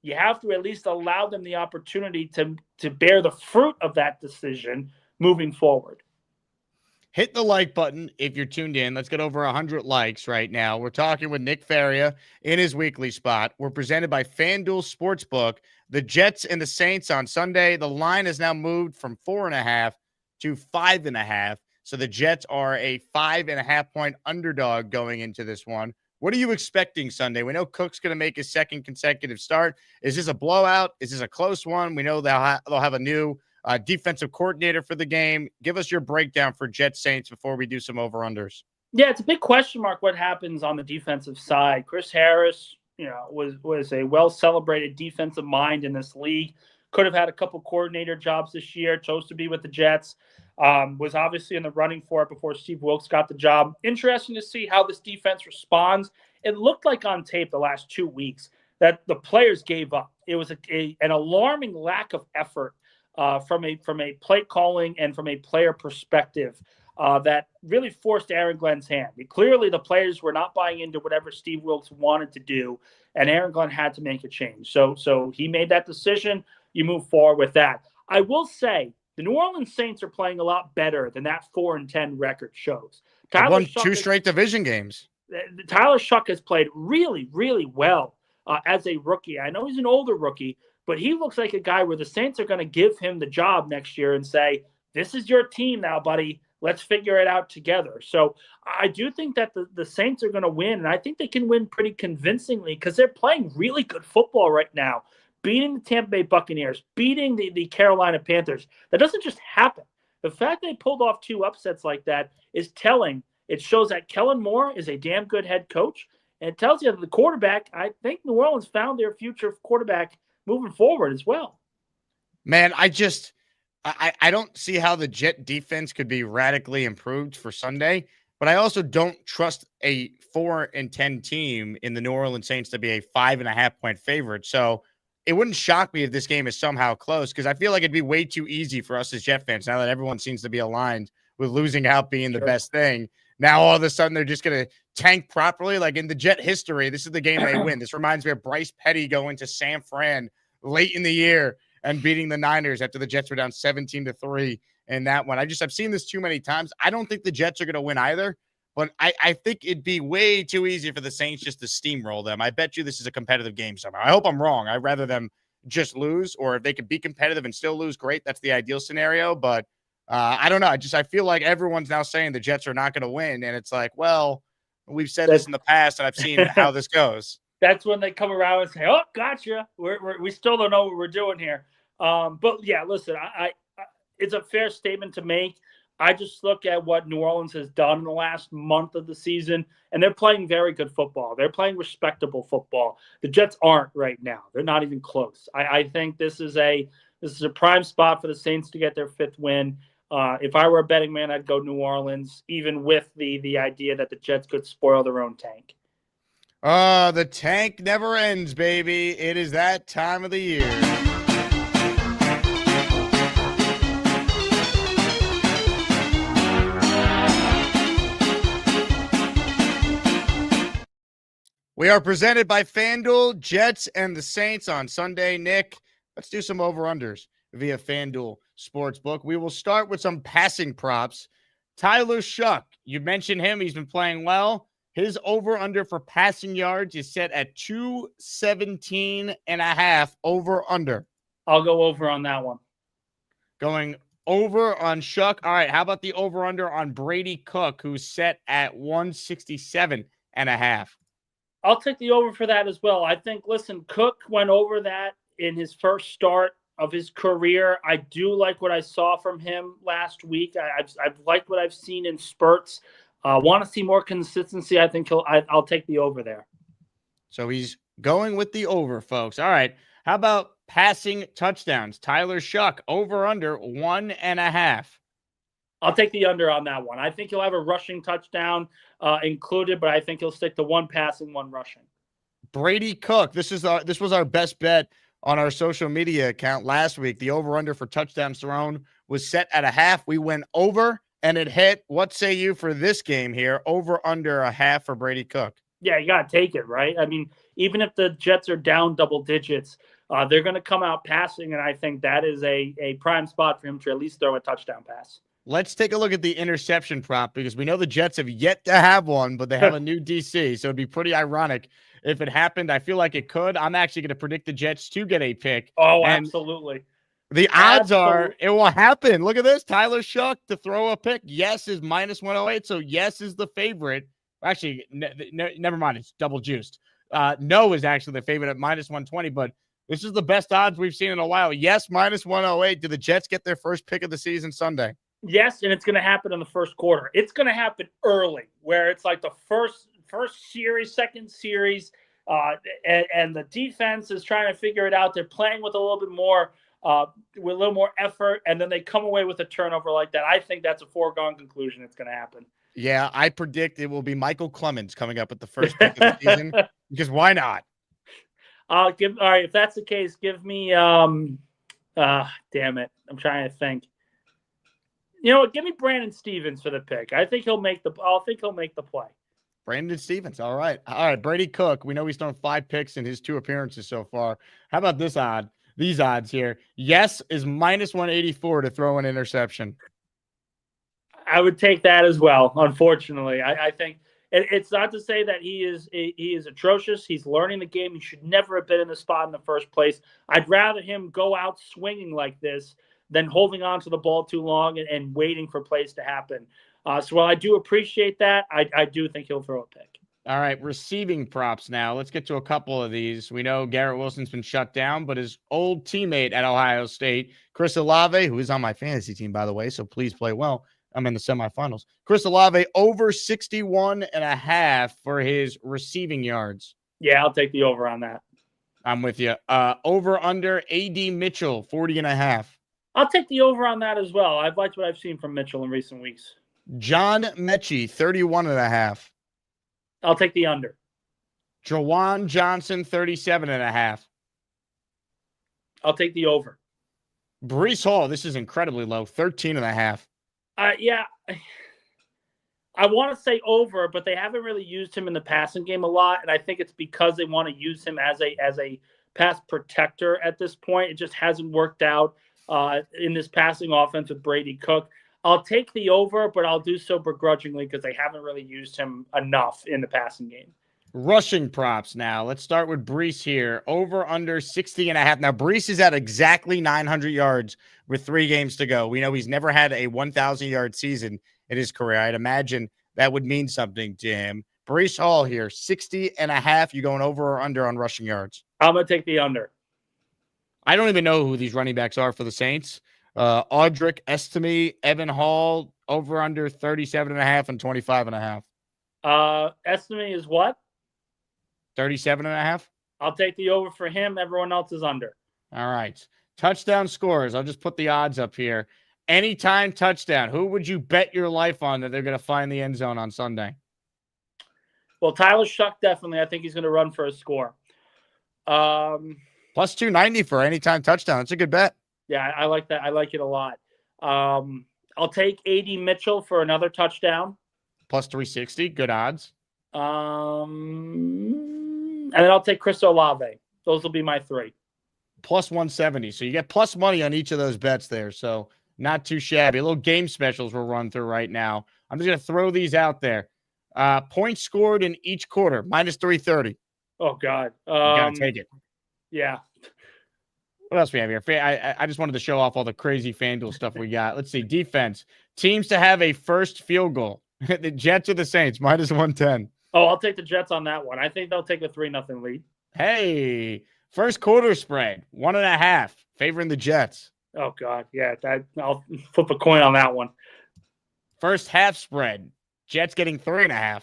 S5: You have to at least allow them the opportunity to bear the fruit of that decision moving forward.
S2: Hit the like button if you're tuned in. Let's get over 100 likes right now. We're talking with Nick Faria in his weekly spot. We're presented by FanDuel Sportsbook. The Jets and the Saints on Sunday. The line has now moved from 4.5 to 5.5. So the Jets are a 5.5-point underdog going into this one. What are you expecting Sunday? We know Cook's going to make his second consecutive start. Is this a blowout? Is this a close one? We know they'll have a new defensive coordinator for the game. Give us your breakdown for Jets Saints before we do some over-unders.
S5: Yeah, it's a big question mark what happens on the defensive side. Chris Harris, was a well-celebrated defensive mind in this league. could have had a couple coordinator jobs this year, chose to be with the Jets, was obviously in the running for it before Steve Wilkes got the job. Interesting to see how this defense responds. It looked like on tape the last 2 weeks that the players gave up. It was an alarming lack of effort from a play calling and from a player perspective that really forced Aaron Glenn's hand. Clearly, the players were not buying into whatever Steve Wilkes wanted to do, and Aaron Glenn had to make a change. So he made that decision. You move forward with that. I will say the New Orleans Saints are playing a lot better than that 4-10 record shows.
S2: They won 2 straight division games.
S5: Tyler Shuck has played really, really well as a rookie. I know he's an older rookie, but he looks like a guy where the Saints are going to give him the job next year and say, this is your team now, buddy. Let's figure it out together. So I do think that the Saints are going to win, and I think they can win pretty convincingly because they're playing really good football right now, beating the Tampa Bay Buccaneers, beating the Carolina Panthers. That doesn't just happen. The fact they pulled off 2 upsets like that is telling. It shows that Kellen Moore is a damn good head coach, and it tells you that the quarterback, I think New Orleans found their future quarterback moving forward as well.
S2: Man, I don't see how the Jet defense could be radically improved for Sunday, but I also don't trust a 4-10 team in the New Orleans Saints to be a 5.5-point favorite. So it wouldn't shock me if this game is somehow close because I feel like it'd be way too easy for us as Jet fans now that everyone seems to be aligned with losing out being the best thing. Now all of a sudden they're just going to tank properly. Like in the Jet history, this is the game they win. This reminds me of Bryce Petty going to San Fran late in the year and beating the Niners after the Jets were down 17-3 in that one. I've seen this too many times. I don't think the Jets are going to win either, but I think it'd be way too easy for the Saints just to steamroll them. I bet you this is a competitive game somehow. I hope I'm wrong. I'd rather them just lose, or if they could be competitive and still lose, great. That's the ideal scenario, but I don't know. I feel like everyone's now saying the Jets are not going to win, and it's like, well, we've said this in the past, and I've seen how this goes.
S5: That's when they come around and say, "Oh, gotcha. We still don't know what we're doing here." But yeah, listen, I it's a fair statement to make. I just look at what New Orleans has done in the last month of the season, and they're playing very good football. They're playing respectable football. The Jets aren't right now. They're not even close. I think this is a prime spot for the Saints to get their 5th win. If I were a betting man, I'd go New Orleans, even with the idea that the Jets could spoil their own tank.
S2: The tank never ends, baby. It is that time of the year. We are presented by FanDuel, Jets, and the Saints on Sunday. Nick, let's do some over-unders via FanDuel Sportsbook. We will start with some passing props. Tyler Shuck, you mentioned him. He's been playing well. His over-under for passing yards is set at 217.5 over-under.
S5: I'll go over on that one.
S2: Going over on Shuck. All right, how about the over-under on Brady Cook, who's set at 167.5?
S5: I'll take the over for that as well. I think, listen, Cook went over that in his first start of his career. I do like what I saw from him last week. I've liked what I've seen in spurts. Want to see more consistency. I think I'll take the over there.
S2: So he's going with the over, folks. All right. How about passing touchdowns? Tyler Shuck, over under 1.5.
S5: I'll take the under on that one. I think he'll have a rushing touchdown included, but I think he'll stick to 1 passing, 1 rushing.
S2: Brady Cook. This was our best bet on our social media account last week. The over-under for touchdowns thrown was set at 0.5. We went over, and it hit. What say you for this game here? Over under 0.5 for Brady Cook.
S5: Yeah, you got to take it, right? I mean, even if the Jets are down double digits, they're going to come out passing, and I think that is a prime spot for him to at least throw a touchdown pass.
S2: Let's take a look at the interception prop because we know the Jets have yet to have one, but they have a new DC, so it'd be pretty ironic if it happened. I feel like it could. I'm actually going to predict the Jets to get a pick.
S5: Oh, absolutely.
S2: The odds are it will happen. Look at this. Tyler Shuck to throw a pick. Yes is minus 108, so yes is the favorite. Actually, never mind. It's double juiced. No is actually the favorite at minus 120, but this is the best odds we've seen in a while. Yes, minus 108. Do the Jets get their first pick of the season Sunday?
S5: Yes, and it's going to happen in the first quarter. It's going to happen early, where it's like the first series, second series, and the defense is trying to figure it out. They're playing with a little bit more with a little more effort, and then they come away with a turnover like that, I think that's a foregone conclusion. It's going to happen.
S2: Yeah, I predict it will be Michael Clemens coming up at the first pick of the season because why not?
S5: All right, if that's the case, give me damn it. I'm trying to think. You know what? Give me Brandon Stevens for the pick. I think he'll make the play.
S2: Brandon Stevens. All right. Brady Cook. We know he's thrown 5 picks in his 2 appearances so far. How about this odd? These odds here. Yes is -184 to throw an interception.
S5: I would take that as well. Unfortunately, I think it's not to say that he is atrocious. He's learning the game. He should never have been in the spot in the first place. I'd rather him go out swinging like this than holding on to the ball too long and waiting for plays to happen. So while I do appreciate that, I do think he'll throw a pick.
S2: All right, receiving props now. Let's get to a couple of these. We know Garrett Wilson's been shut down, but his old teammate at Ohio State, Chris Olave, who is on my fantasy team, by the way, so please play well. I'm in the semifinals. Chris Olave over 61.5 for his receiving yards.
S5: Yeah, I'll take the over on that.
S2: I'm with you. Over under AD Mitchell, 40.5.
S5: I'll take the over on that as well. I've liked what I've seen from Mitchell in recent weeks.
S2: John Mechie, 31.5.
S5: I'll take the under.
S2: Jawan Johnson, 37.5.
S5: I'll take the over.
S2: Breece Hall, this is incredibly low, 13.5.
S5: Yeah, I want to say over, but they haven't really used him in the passing game a lot, and I think it's because they want to use him as a pass protector at this point. It just hasn't worked out in this passing offense with Brady Cook. I'll take the over, but I'll do so begrudgingly because they haven't really used him enough in the passing game.
S2: Rushing props now. Let's start with Breece here. Over under 60.5. Now, Breece is at exactly 900 yards with 3 games to go. We know he's never had a 1,000-yard season in his career. I'd imagine that would mean something to him. Breece Hall here, 60.5. You going over or under on rushing yards?
S5: I'm going to take the under.
S2: I don't even know who these running backs are for the Saints. Audric Estime, Evan Hall, over under 37.5 and 25.5.
S5: Estime is what?
S2: 37.5.
S5: I'll take the over for him. Everyone else is under.
S2: All right. Touchdown scores. I'll just put the odds up here. Anytime touchdown. Who would you bet your life on that they're going to find the end zone on Sunday?
S5: Well, Tyler Shuck, definitely. I think he's going to run for a score.
S2: Plus 290 for anytime touchdown. That's a good bet.
S5: Yeah, I like that. I like it a lot. I'll take AD Mitchell for another touchdown.
S2: Plus 360. Good odds.
S5: And then I'll take Chris Olave. Those will be my 3.
S2: Plus 170. So you get plus money on each of those bets there. So not too shabby. A little game specials we'll run through right now. I'm just going to throw these out there. Points scored in each quarter, minus 330.
S5: Oh, God.
S2: You got to take it.
S5: Yeah.
S2: What else we have here? I just wanted to show off all the crazy FanDuel stuff we got. Let's see. Defense. Teams to have a first field goal. The Jets or the Saints, minus 110.
S5: Oh, I'll take the Jets on that one. I think they'll take a 3-0 lead.
S2: Hey, first quarter spread, 1.5, favoring the Jets.
S5: Oh, God. Yeah, I'll flip a coin on that one.
S2: First half spread, Jets getting 3.5.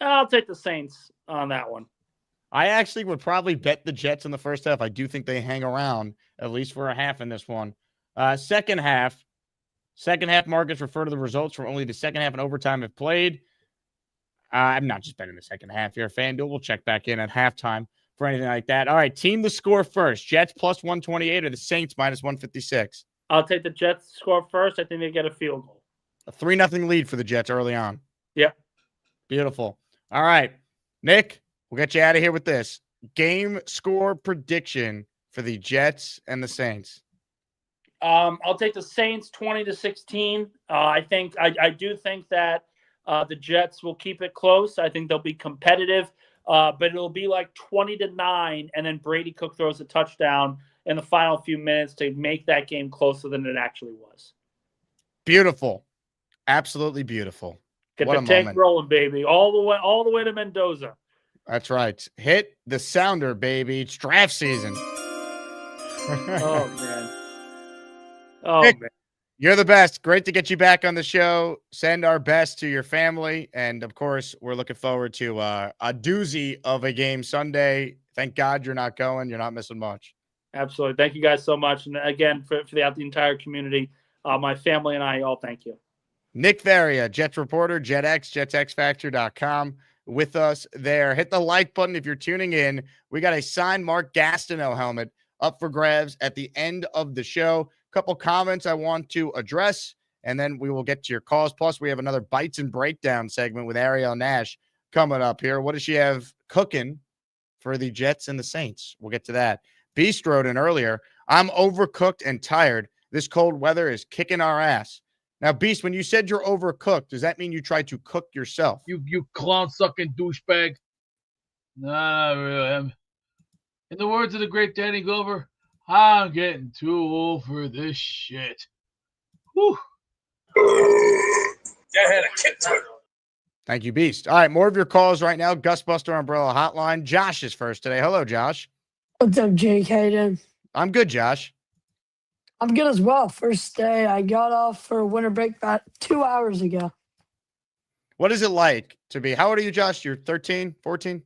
S5: I'll take the Saints on that one.
S2: I actually would probably bet the Jets in the first half. I do think they hang around, at least for a half in this one. Second half markets refer to the results from only the second half and overtime have played. I'm not just betting the second half here. FanDuel will check back in at halftime for anything like that. All right, team to score first. Jets plus 128 or the Saints minus 156.
S5: I'll take the Jets score first. I think they get a field goal.
S2: A 3-0 lead for the Jets early on.
S5: Yep.
S2: Beautiful. All right, Nick, we'll get you out of here with this. Game score prediction for the Jets and the Saints.
S5: I'll take the Saints 20-16. I do think that the Jets will keep it close. I think they'll be competitive, but it'll be like 20-9, and then Brady Cook throws a touchdown in the final few minutes to make that game closer than it actually was.
S2: Beautiful. Absolutely beautiful.
S5: Get
S2: what
S5: the tank rolling, baby. All the way to Mendoza.
S2: That's right. Hit the sounder, baby. It's draft season.
S5: Oh, man. Oh,
S2: Nick,
S5: man.
S2: You're the best. Great to get you back on the show. Send our best to your family. And, of course, we're looking forward to a doozy of a game Sunday. Thank God you're not going. You're not missing much.
S5: Absolutely. Thank you guys so much. And again, for the entire community, my family and I all thank you.
S2: Nick Faria, Jets reporter, JetX, JetsXFactor.com, with us there. Hit the like button if you're tuning in. We got a signed Mark Gastineau helmet up for grabs at the end of the show. A couple comments I want to address, and then we will get to your calls. Plus, we have another Bites and Breakdown segment with Arielle Nash coming up here. What does she have cooking for the Jets and the Saints? We'll get to that. Beast wrote in earlier, I'm overcooked and tired. This cold weather is kicking our ass. Now, Beast, when you said you're overcooked, does that mean you tried to cook yourself?
S9: You clown-sucking douchebag. Nah, really. In the words of the great Danny Glover, I'm getting too old for this shit. Whew.
S10: That had a kick to it.
S2: Thank you, Beast. All right, more of your calls right now. Gusbuster Umbrella Hotline. Josh is first today. Hello, Josh.
S11: What's up, Jake? How you doing?
S2: I'm good, Josh.
S11: I'm good as well. First day, I got off for winter break about 2 hours ago.
S2: What is it like to be, how old are you, Josh? You're 13, 14?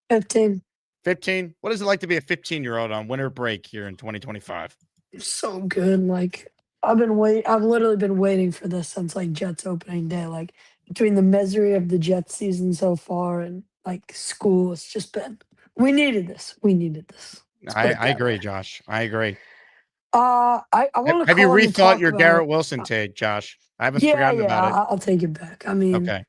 S11: 15.
S2: 15? What is it like to be a 15-year-old on winter break here in 2025?
S11: So good. Like, I've literally been waiting for this since like Jets opening day. Like, between the misery of the Jets season so far and like school, it's just been, we needed this.
S2: I agree, Josh. I agree.
S11: I want to.
S2: Have you rethought your Garrett Wilson take, Josh? I haven't forgotten about it.
S11: I'll take it back. I mean,
S2: okay.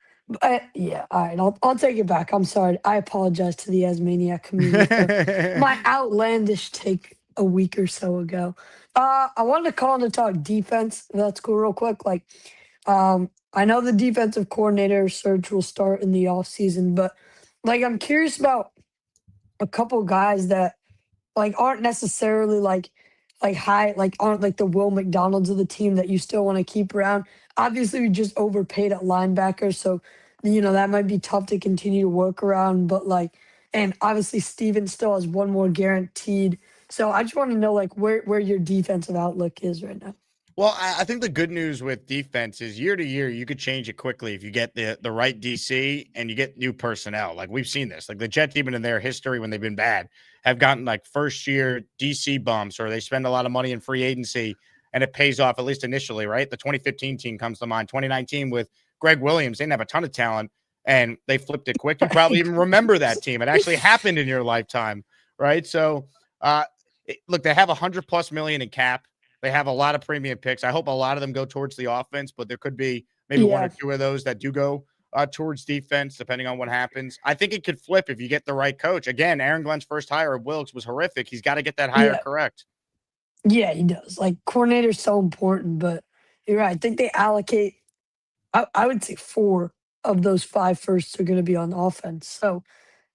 S11: Yeah, all right. I'll take it back. I'm sorry. I apologize to the Asmaniac community for my outlandish take a week or so ago. I wanted to call in to talk defense. If that's cool, real quick. Like, I know the defensive coordinator search will start in the offseason, but like, I'm curious about a couple guys that like aren't necessarily like high, like aren't like the Will McDonalds of the team that you still want to keep around. Obviously, we just overpaid at linebacker, so that might be tough to continue to work around. But like, and obviously Steven still has one more guaranteed. So I just want to know like where your defensive outlook is right now.
S2: Well, I think the good news with defense is year to year, you could change it quickly if you get the right DC and you get new personnel. Like we've seen this, like the Jets, even in their history when they've been bad, have gotten like first year DC bumps, or they spend a lot of money in free agency and it pays off, at least initially, right? The 2015 team comes to mind. 2019 with Greg Williams, they didn't have a ton of talent and they flipped it quick. You probably even remember that team. It actually happened in your lifetime, right? So look, they have $100+ million in cap. They have a lot of premium picks. I hope a lot of them go towards the offense, but there could be maybe one or two of those that do go towards defense, depending on what happens. I think it could flip if you get the right coach. Again, Aaron Glenn's first hire of Wilkes was horrific. He's got to get that hire correct.
S11: Yeah, he does. Like, coordinator's so important, but you're right. I think they allocate, I would say 4 of those 5 firsts are going to be on offense. So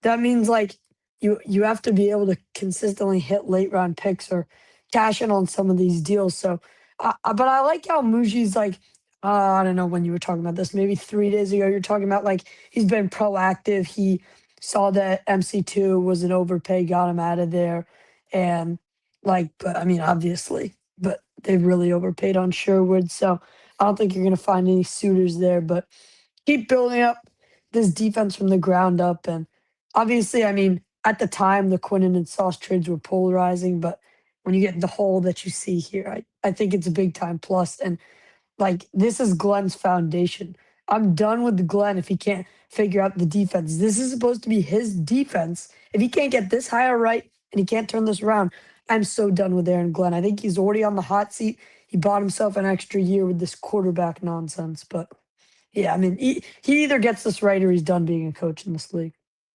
S11: that means, like, you have to be able to consistently hit late-round picks or cash in on some of these deals. So, but I like how Muji's like, I don't know when you were talking about this, maybe 3 days ago, you're talking about like he's been proactive. He saw that MC2 was an overpay, got him out of there. And like, but I mean, obviously, but they really overpaid on Sherwood. So I don't think you're going to find any suitors there, but keep building up this defense from the ground up. And obviously, I mean, at the time, the Quinnen and Sauce trades were polarizing, but when you get the hole that you see here, I think it's a big time plus. And like, this is Glenn's foundation. I'm done with Glenn if he can't figure out the defense. This is supposed to be his defense. If he can't get this higher right and he can't turn this around, I'm so done with Aaron Glenn. I think he's already on the hot seat. He bought himself an extra year with this quarterback nonsense. But yeah, I mean, he either gets this right or he's done being a coach in this league.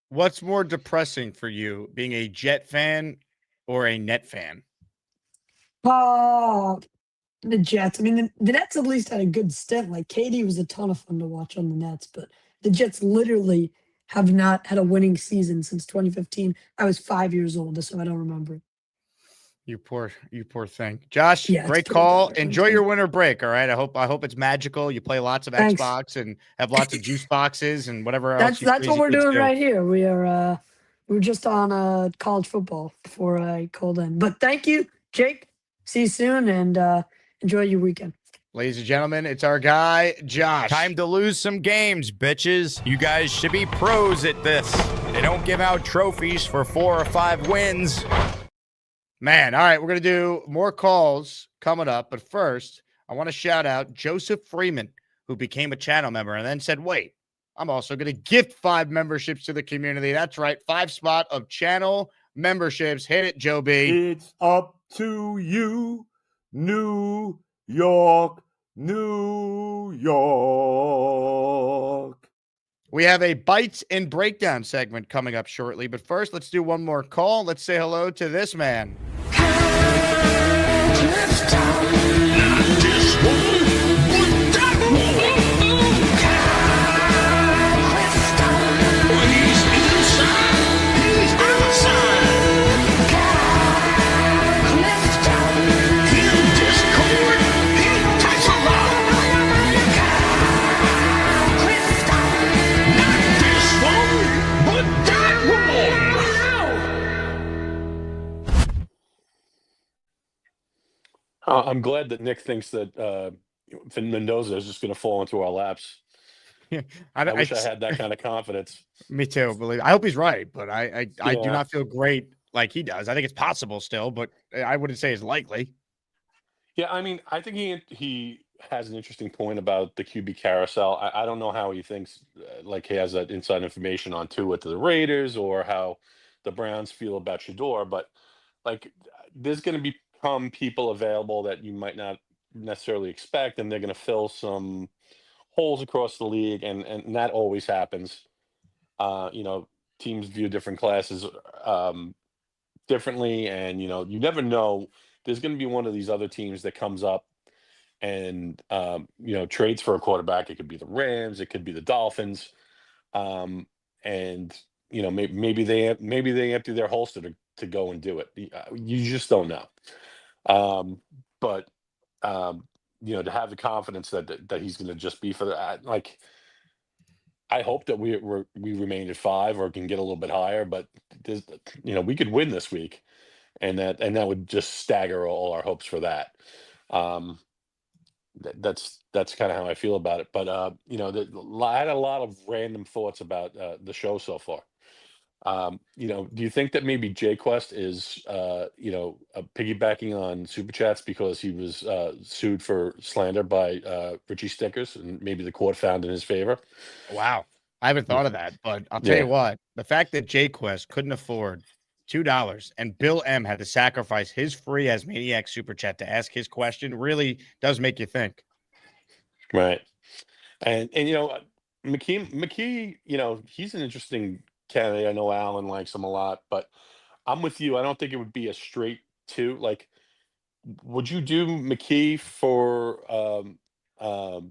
S2: What's more depressing for you, being a Jet fan or a Net fan?
S11: Oh, the Jets. I mean, the Nets at least had a good stint. Like, KD was a ton of fun to watch on the Nets, but the Jets literally have not had a winning season since 2015. I was 5 years old, so I don't remember it.
S2: You poor thing. Josh, great call. Enjoy your winter break, all right? I hope it's magical. You play lots of Xbox and have lots of juice boxes and whatever else.
S11: That's what we're doing right here. We're just on college football before I called in. But thank you, Jake. See you soon, and enjoy your weekend.
S2: Ladies and gentlemen, it's our guy, Josh.
S3: Time to lose some games, bitches. You guys should be pros at this. They don't give out trophies for 4 or 5 wins.
S2: Man, all right, we're going to do more calls coming up. But first, I want to shout out Joseph Freeman, who became a channel member and then said, wait, I'm also going to gift 5 memberships to the community. That's right, 5 spot of channel memberships. Hit it, Joe B.
S10: It's up to you, New York, New York.
S2: We have a Bites and Breakdown segment coming up shortly. But first, let's do one more call. Let's say hello to this man.
S12: I'm glad that Nick thinks that Mendoza is just going to fall into our laps. I wish I had that kind of confidence.
S2: Me too. I hope he's right, but I do not feel great like he does. I think it's possible still, but I wouldn't say it's likely.
S12: Yeah, I mean, I think he has an interesting point about the QB carousel. I don't know how he thinks like he has that inside information on Tua to the Raiders or how the Browns feel about Shador, but like there's going to become people available that you might not necessarily expect, and they're going to fill some holes across the league, and that always happens. Teams view different classes differently, and you never know. There's going to be one of these other teams that comes up and trades for a quarterback. It could be the Rams, it could be the Dolphins, and maybe they empty their holster to go and do it. You just don't know. But to have the confidence that he's going to just be for that, like, I hope that we remain at 5 or can get a little bit higher. But we could win this week, and that would just stagger all our hopes for that. That's kind of how I feel about it. But I had a lot of random thoughts about the show so far. Do you think that maybe JQuest is piggybacking on SuperChats because he was sued for slander by Richie Stickers, and maybe the court found in his favor?
S2: Wow. I haven't thought of that, but I'll tell you what, the fact that JQuest couldn't afford $2 and Bill M had to sacrifice his free as Maniac Super Chat to ask his question really does make you think.
S12: Right. And McKee, he's an interesting candidate. I know Alan likes him a lot, but I'm with you. I don't think it would be a straight 2. Like, would you do McKee for a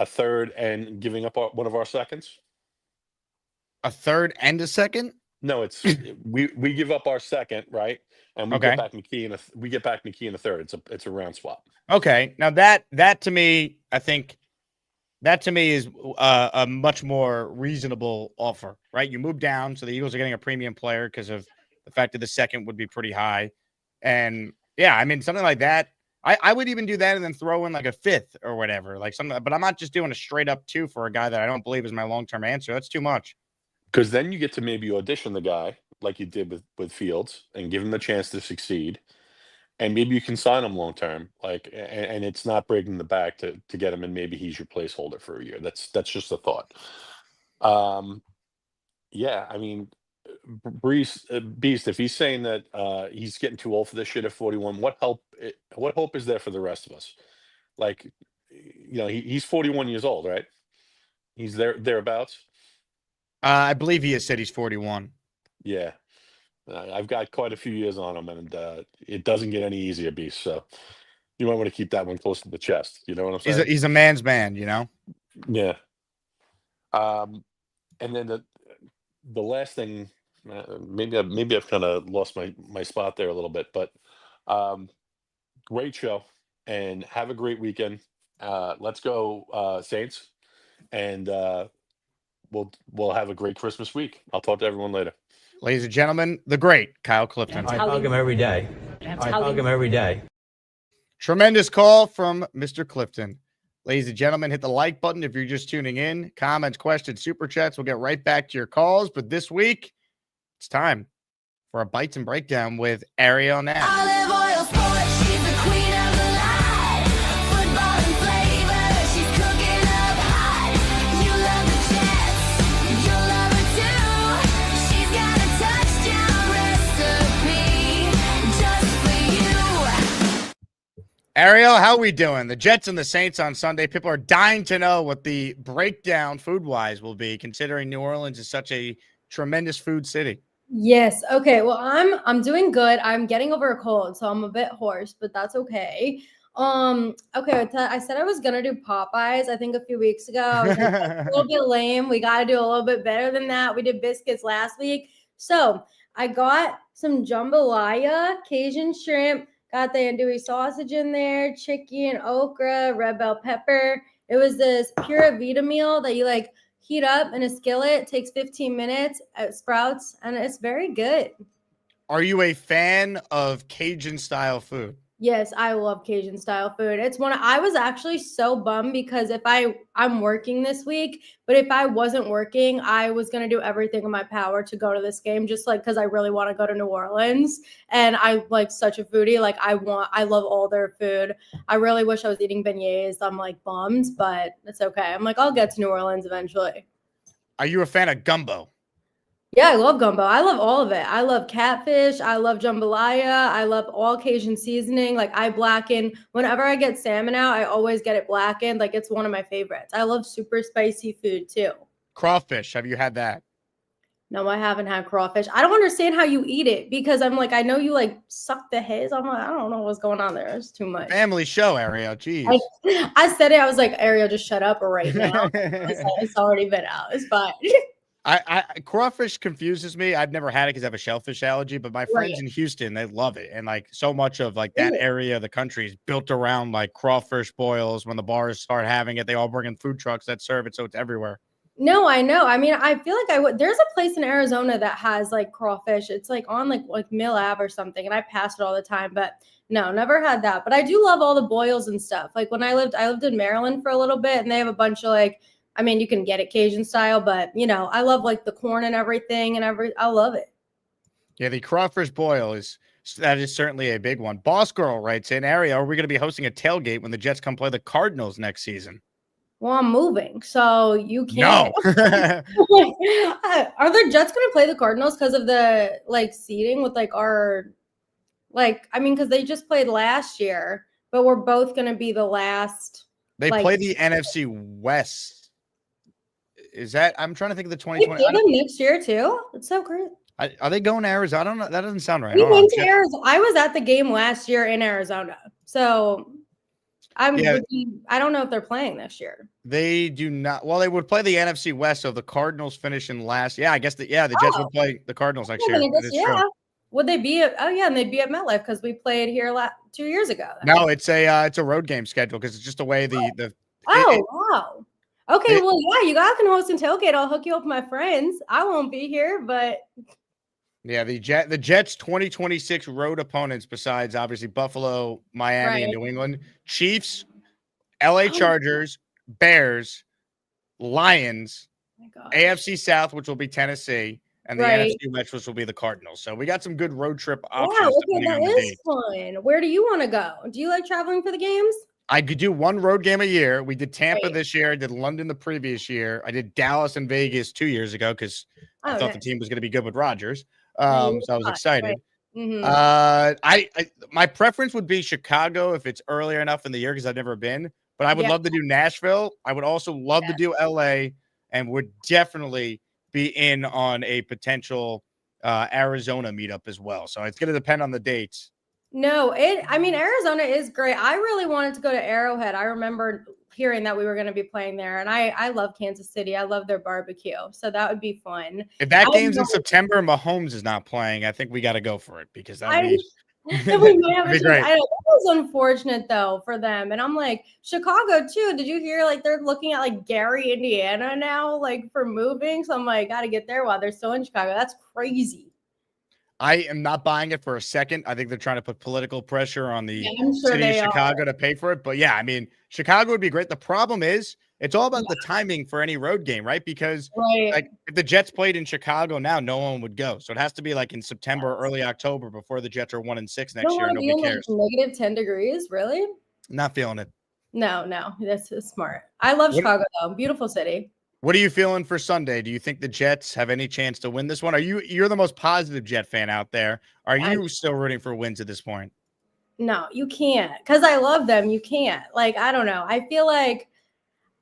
S12: third and giving up one of our seconds?
S2: A third and a second?
S12: No, it's we give up our second, right? And we get back McKee in a third. It's a round swap.
S2: Okay. Now that to me, I think that to me is a much more reasonable offer, right? You move down, so the Eagles are getting a premium player because of the fact that the second would be pretty high. And yeah, I mean, something like that. I would even do that and then throw in like a 5th or whatever, like something. But I'm not just doing a straight up 2 for a guy that I don't believe is my long-term answer. That's too much.
S12: Because then you get to maybe audition the guy like you did with Fields and give him a chance to succeed. And maybe you can sign him long term, like, and it's not breaking the back to get him, and maybe he's your placeholder for a year. That's just a thought. Yeah, I mean, Beast, if he's saying that he's getting too old for this shit at 41, what hope is there for the rest of us? Like, he's 41 years old, right? He's thereabouts.
S2: I believe he has said he's 41.
S12: Yeah. I've got quite a few years on him, and it doesn't get any easier, Beast. So you might want to keep that one close to the chest. You know what I'm saying?
S2: He's a man's man,
S12: Yeah. And then the last thing, maybe I've kind of lost my spot there a little bit, but great show, and have a great weekend. Let's go Saints, and we'll have a great Christmas week. I'll talk to everyone later.
S2: Ladies and gentlemen, the great Kyle Clifton.
S13: I hug him every day. I hug him every day.
S2: Tremendous call from Mr. Clifton. Ladies and gentlemen, hit the like button if you're just tuning in. Comments, questions, super chats. We'll get right back to your calls. But this week, it's time for a Bites and Breakdown with Arielle Nash.
S14: Olive oil sports, she's the queen of the line. Football and flavor, she's cooking up hot. You love the Jets, you'll love her too. She's got a touchdown recipe just for you.
S2: Arielle, how we doing? The Jets and the Saints on Sunday. People are dying to know what the breakdown food-wise will be, considering New Orleans is such a tremendous food city.
S15: Yes. Okay. Well, I'm doing good. I'm getting over a cold, so I'm a bit hoarse, but that's okay. Okay. I said I was gonna do Popeyes. I think a few weeks ago. I was like, that's a little bit lame. We got to do a little bit better than that. We did biscuits last week, so I got some jambalaya, Cajun shrimp. Got the andouille sausage in there, chicken, okra, red bell pepper. It was this Pura Vida meal that you like heat up in a skillet. It takes 15 minutes at Sprouts, and it's very good.
S2: Are you a fan of Cajun style food?
S15: Yes, I love Cajun style food. It's I was actually so bummed because I'm working this week, but if I wasn't working, I was going to do everything in my power to go to this game, just like because I really want to go to New Orleans, and I like such a foodie. Like I love all their food. I really wish I was eating beignets. I'm like bummed, but it's okay. I'm like, I'll get to New Orleans eventually.
S2: Are you a fan of gumbo?
S15: Yeah, I love gumbo. I love all of it. I love catfish. I love jambalaya. I love all Cajun seasoning. Like I blacken whenever I get salmon out, I always get it blackened. Like it's one of my favorites. I love super spicy food too.
S2: Crawfish. Have you had that?
S15: No, I haven't had crawfish. I don't understand how you eat it because I'm like, I know you like suck the heads. I'm like, I don't know what's going on there. It's too much.
S2: Family show, Arielle. Jeez.
S15: I said it. I was like, Arielle, just shut up right now. It's already been out. It's fine.
S2: Crawfish confuses me. I've never had it because I have a shellfish allergy, but my friends in Houston, they love it. And like so much of like that area of the country is built around like crawfish boils. When the bars start having it, they all bring in food trucks that serve it. So it's everywhere.
S15: No, I know. I mean, I feel like there's a place in Arizona that has like crawfish. It's like on like Mill Ave or something. And I pass it all the time, but no, never had that. But I do love all the boils and stuff. Like when I lived in Maryland for a little bit, and they have a bunch of like, I mean, you can get it Cajun style, but you know, I love like the corn and everything I love it.
S2: Yeah, the crawfish boil is certainly a big one. Boss Girl writes in, Arielle, are we going to be hosting a tailgate when the Jets come play the Cardinals next season?
S15: Well, I'm moving, so you can't.
S2: No.
S15: Are the Jets going to play the Cardinals because of the like seating with like our because they just played last year, but we're both going to be the last.
S2: They play the NFC West. Is that? I'm trying to think of the 2020.
S15: They play them next year too. It's so great.
S2: Are they going to Arizona? I don't know. That doesn't sound right.
S15: We went to Arizona. I was at the game last year in Arizona, so I don't know if they're playing this year.
S2: They do not. Well, they would play the NFC West, so the Cardinals finishing last. Yeah, I guess the Jets would play the Cardinals next year.
S15: True. Would they be at? Oh yeah, and they'd be at MetLife because we played here 2 years ago.
S2: No, it's a road game schedule because it's just the way the.
S15: Wow. Okay, well, yeah, you guys can host a tailgate. I'll hook you up with my friends. I won't be here, but
S2: yeah, the Jets 2026 road opponents, besides obviously Buffalo, Miami, and New England, Chiefs, LA Chargers, Bears, Lions, AFC South, which will be Tennessee, and the NFC West, which will be the Cardinals. So we got some good road trip options.
S15: Wow, okay, that is fun. Where do you want to go? Do you like traveling for the games?
S2: I could do one road game a year. We did Tampa this year. I did London the previous year. I did Dallas and Vegas 2 years ago because I thought the team was going to be good with Rodgers. So I was excited. My preference would be Chicago if it's earlier enough in the year because I've never been. But I would love to do Nashville. I would also love to do LA, and would definitely be in on a potential Arizona meetup as well. So it's going to depend on the dates.
S15: No, Arizona is great. I really wanted to go to Arrowhead. I remember hearing that we were going to be playing there, and I love Kansas City. I love their barbecue, so that would be fun.
S2: If that game's in September and Mahomes is not playing, I think we got to go for it because that'd be great.
S15: That was unfortunate though for them, and I'm like Chicago too. Did you hear like they're looking at like Gary, Indiana now, like for moving? So I'm like, got to get there while they're still in Chicago. That's crazy.
S2: I am not buying it for a second. I think they're trying to put political pressure on the
S15: city
S2: of Chicago to pay for it. But yeah, I mean, Chicago would be great. The problem is it's all about the timing for any road game, right? Because
S15: Right.
S2: like if the Jets played in Chicago now, no one would go. So it has to be like in September or early October before the Jets are 1-6
S15: You
S2: next
S15: don't
S2: year.
S15: want to be
S2: Nobody
S15: in like
S2: cares.
S15: negative 10 degrees, really?
S2: Not feeling it.
S15: No, that's smart. I love
S2: What-
S15: Chicago though. Beautiful city.
S2: What are you feeling for Sunday? Do you think the Jets have any chance to win this one? You're the most positive Jet fan out there. Are you still rooting for wins at this point?
S15: No, you can't. Because I love them. You can't. Like, I don't know. I feel like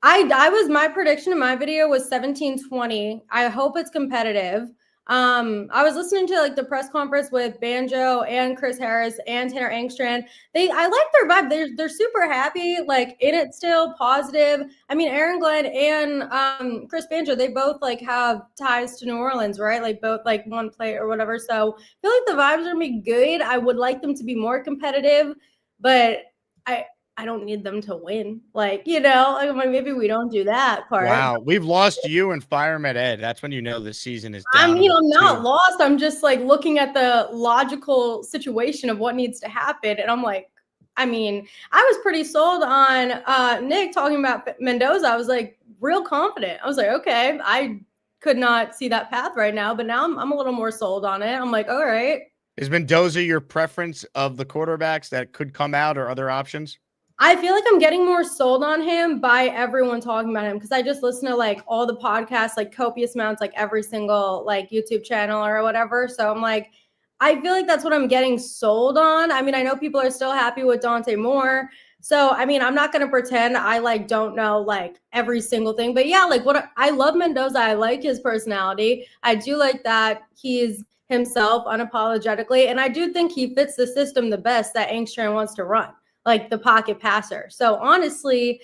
S15: my prediction in my video was 17-20. I hope it's competitive. I was listening to like the press conference with Banjo and Chris Harris and Tanner Angstrand. I like their vibe. They're super happy, like in it still, positive. I mean, Aaron Glenn and Chris Banjo, they both like have ties to New Orleans, right? Like both like one play or whatever. So I feel like the vibes are gonna be good. I would like them to be more competitive, but I don't need them to win. Like, like maybe we don't do that part.
S2: Wow, we've lost you and Fireman Ed. That's when you know the season is
S15: I
S2: down.
S15: mean, I'm not lost. I'm just like looking at the logical situation of what needs to happen. And I'm like, I mean, I was pretty sold on Nick talking about Mendoza. I was like real confident. I was like, okay, I could not see that path right now, but now I'm a little more sold on it. I'm like, all right.
S2: Is Mendoza your preference of the quarterbacks that could come out or other options?
S15: I feel like I'm getting more sold on him by everyone talking about him because I just listen to like all the podcasts, like copious amounts, like every single like YouTube channel or whatever. So I'm like, I feel like that's what I'm getting sold on. I mean, I know people are still happy with Dante Moore. So, I mean, I'm not going to pretend I like don't know like every single thing, but yeah, like I love Mendoza. I like his personality. I do like that he's himself unapologetically. And I do think he fits the system the best that Angstrom wants to run, like the pocket passer. So honestly,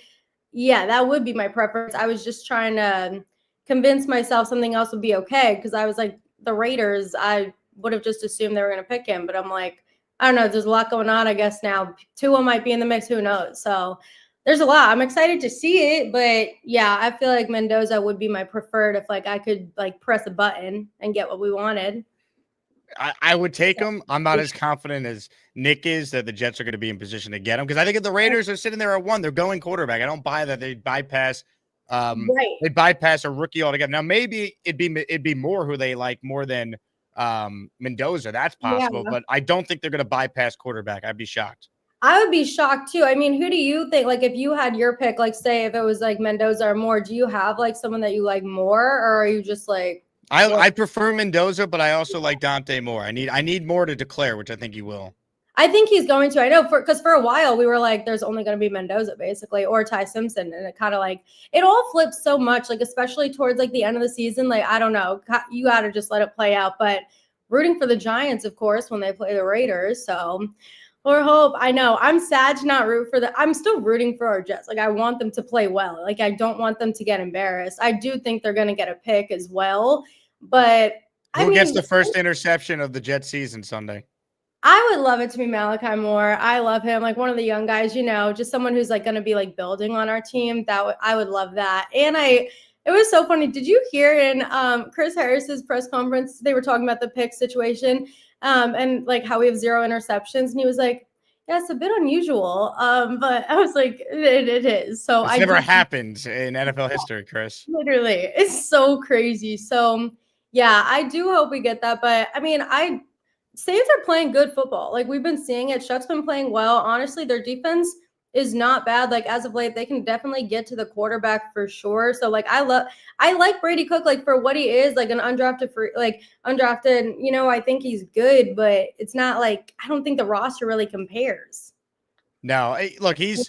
S15: yeah, that would be my preference. I was just trying to convince myself something else would be okay because I was like, the Raiders, I would have just assumed they were going to pick him. But I'm like, I don't know. There's a lot going on, I guess, now. Tua might be in the mix. Who knows? So there's a lot. I'm excited to see it. But yeah, I feel like Mendoza would be my preferred if like I could like press a button and get what we wanted.
S2: I would take him. I'm not as confident as Nick is that the Jets are going to be in position to get him because I think if the Raiders are sitting there at 1, they're going quarterback. I don't buy that they bypass they bypass a rookie altogether. Now maybe it'd be Moore who they like more than Mendoza. That's possible, but I don't think they're going to bypass quarterback. I'd be shocked.
S15: I would be shocked too. I mean, who do you think, like if you had your pick, like say if it was like Mendoza or Moore, do you have like someone that you like more, or are you just like
S2: I prefer Mendoza, but I also like Dante Moore. I need more to declare, which I think he will.
S15: I think he's going to. I know because for a while we were like, there's only going to be Mendoza basically or Ty Simpson, and it kind of like it all flips so much, like especially towards like the end of the season. Like I don't know, you got to just let it play out. But rooting for the Giants, of course, when they play the Raiders. So or hope. I know I'm sad to not root for the. I'm still rooting for our Jets. Like I want them to play well. Like I don't want them to get embarrassed. I do think they're going to get a pick as well. But
S2: who gets the first interception of the Jets season Sunday?
S15: I would love it to be Malachi Moore. I love him, like one of the young guys, just someone who's like going to be like building on our team. I would love that. And it was so funny. Did you hear in Chris Harris's press conference, they were talking about the pick situation and like how we have 0 interceptions. And he was like, yeah, it's a bit unusual. But I was like, it is. So
S2: it's never happened in NFL history, Chris.
S15: Literally. It's so crazy. So yeah, I do hope we get that. But I mean, Saints are playing good football. Like we've been seeing it. Chuck's been playing well. Honestly, their defense is not bad. Like as of late, they can definitely get to the quarterback for sure. So like I like Brady Cook like for what he is, like an undrafted. I think he's good, but it's not like I don't think the roster really compares.
S2: No, look, he's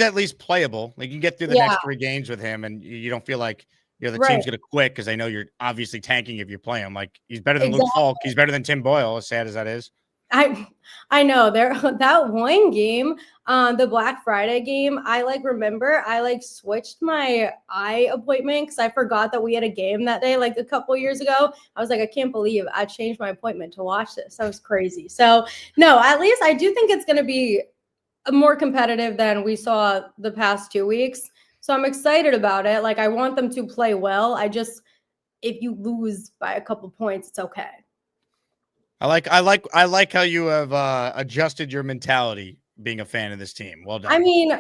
S2: at least playable. Like you can get through the next 3 games with him, and you don't feel like the team's going to quit because they know you're obviously tanking if you play him. Like he's better than Luke Falk. He's better than Tim Boyle, as sad as that is.
S15: I know that one game, the Black Friday game. I switched my eye appointment because I forgot that we had a game that day, like a couple years ago. I was like, I can't believe I changed my appointment to watch this. That was crazy. So no, at least I do think it's going to be more competitive than we saw the past 2 weeks. So I'm excited about it. Like I want them to play well. If you lose by a couple points, it's okay.
S2: I like how you have adjusted your mentality being a fan of this team. Well done.
S15: I mean,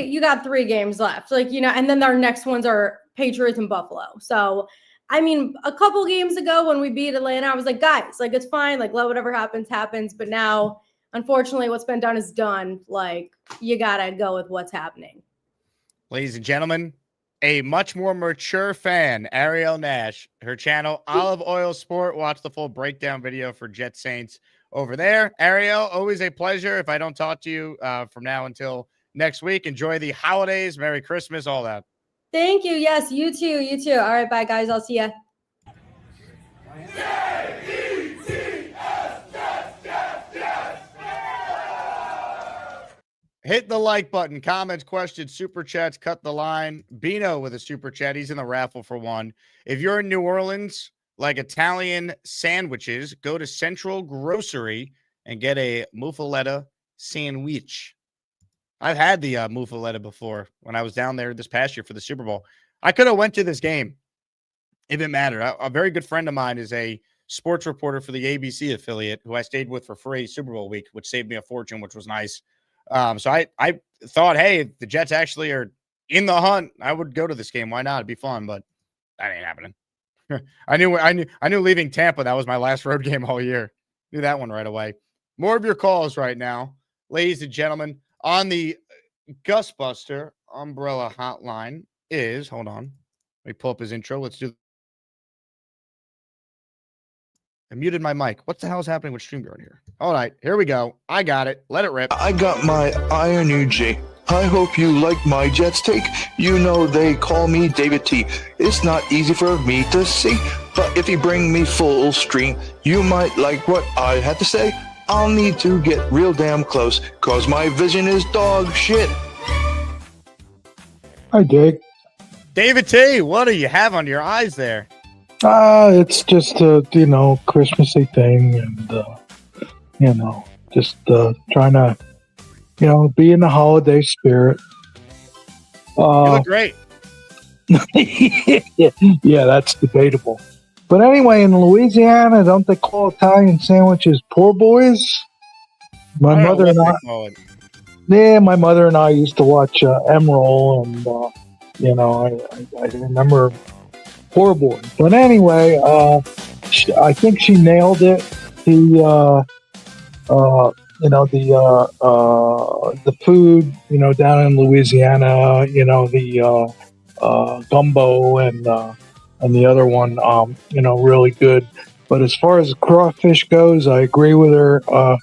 S15: you got 3 games left. Like, and then our next ones are Patriots and Buffalo. So, I mean, a couple games ago when we beat Atlanta, I was like, guys, like, it's fine. Like, let whatever happens, happens. But now, unfortunately, what's been done is done. Like, you got to go with what's happening.
S2: Ladies and gentlemen, a much more mature fan, Arielle Nash, her channel, Olive Oil Sport. Watch the full breakdown video for Jet Saints over there. Arielle, always a pleasure. If I don't talk to you from now until next week, enjoy the holidays. Merry Christmas, all that.
S15: Thank you. Yes, you too. You too. All right, bye, guys. I'll see ya.
S2: Hit the like button, comments, questions, super chats, cut the line. Bino with a super chat. He's in the raffle for one. If you're in New Orleans, like Italian sandwiches, go to Central Grocery and get a muffaletta sandwich. I've had the muffaletta before when I was down there this past year for the Super Bowl. I could have went to this game if it mattered. A very good friend of mine is a sports reporter for the ABC affiliate who I stayed with for free Super Bowl week, which saved me a fortune, which was nice. So I thought, hey, if the Jets actually are in the hunt, I would go to this game. Why not? It'd be fun, but that ain't happening. I knew leaving Tampa, that was my last road game all year. Knew that one right away. More of your calls right now, ladies and gentlemen, on the Gusbuster umbrella hotline is, hold on, let me pull up his intro. Let's do. I muted my mic. What the hell is happening with StreamYard here? All right, here we go. I got it. Let it rip.
S16: I got my Iron UG. I hope you like my Jets take. You know they call me David T. It's not easy for me to see, but if you bring me full stream, you might like what I had to say. I'll need to get real damn close, cause my vision is dog shit.
S17: Hi, Jake.
S2: David T, what do you have on your eyes there?
S17: It's just a, Christmassy thing and, just trying to, be in the holiday spirit.
S2: You look great.
S17: Yeah, that's debatable. But anyway, in Louisiana, don't they call Italian sandwiches poor boys? My mother and I used to watch Emerald, and I remember poor boy. But anyway, I think she nailed it. The food, down in Louisiana, the gumbo and the other one, really good. But as far as crawfish goes, I agree with her. I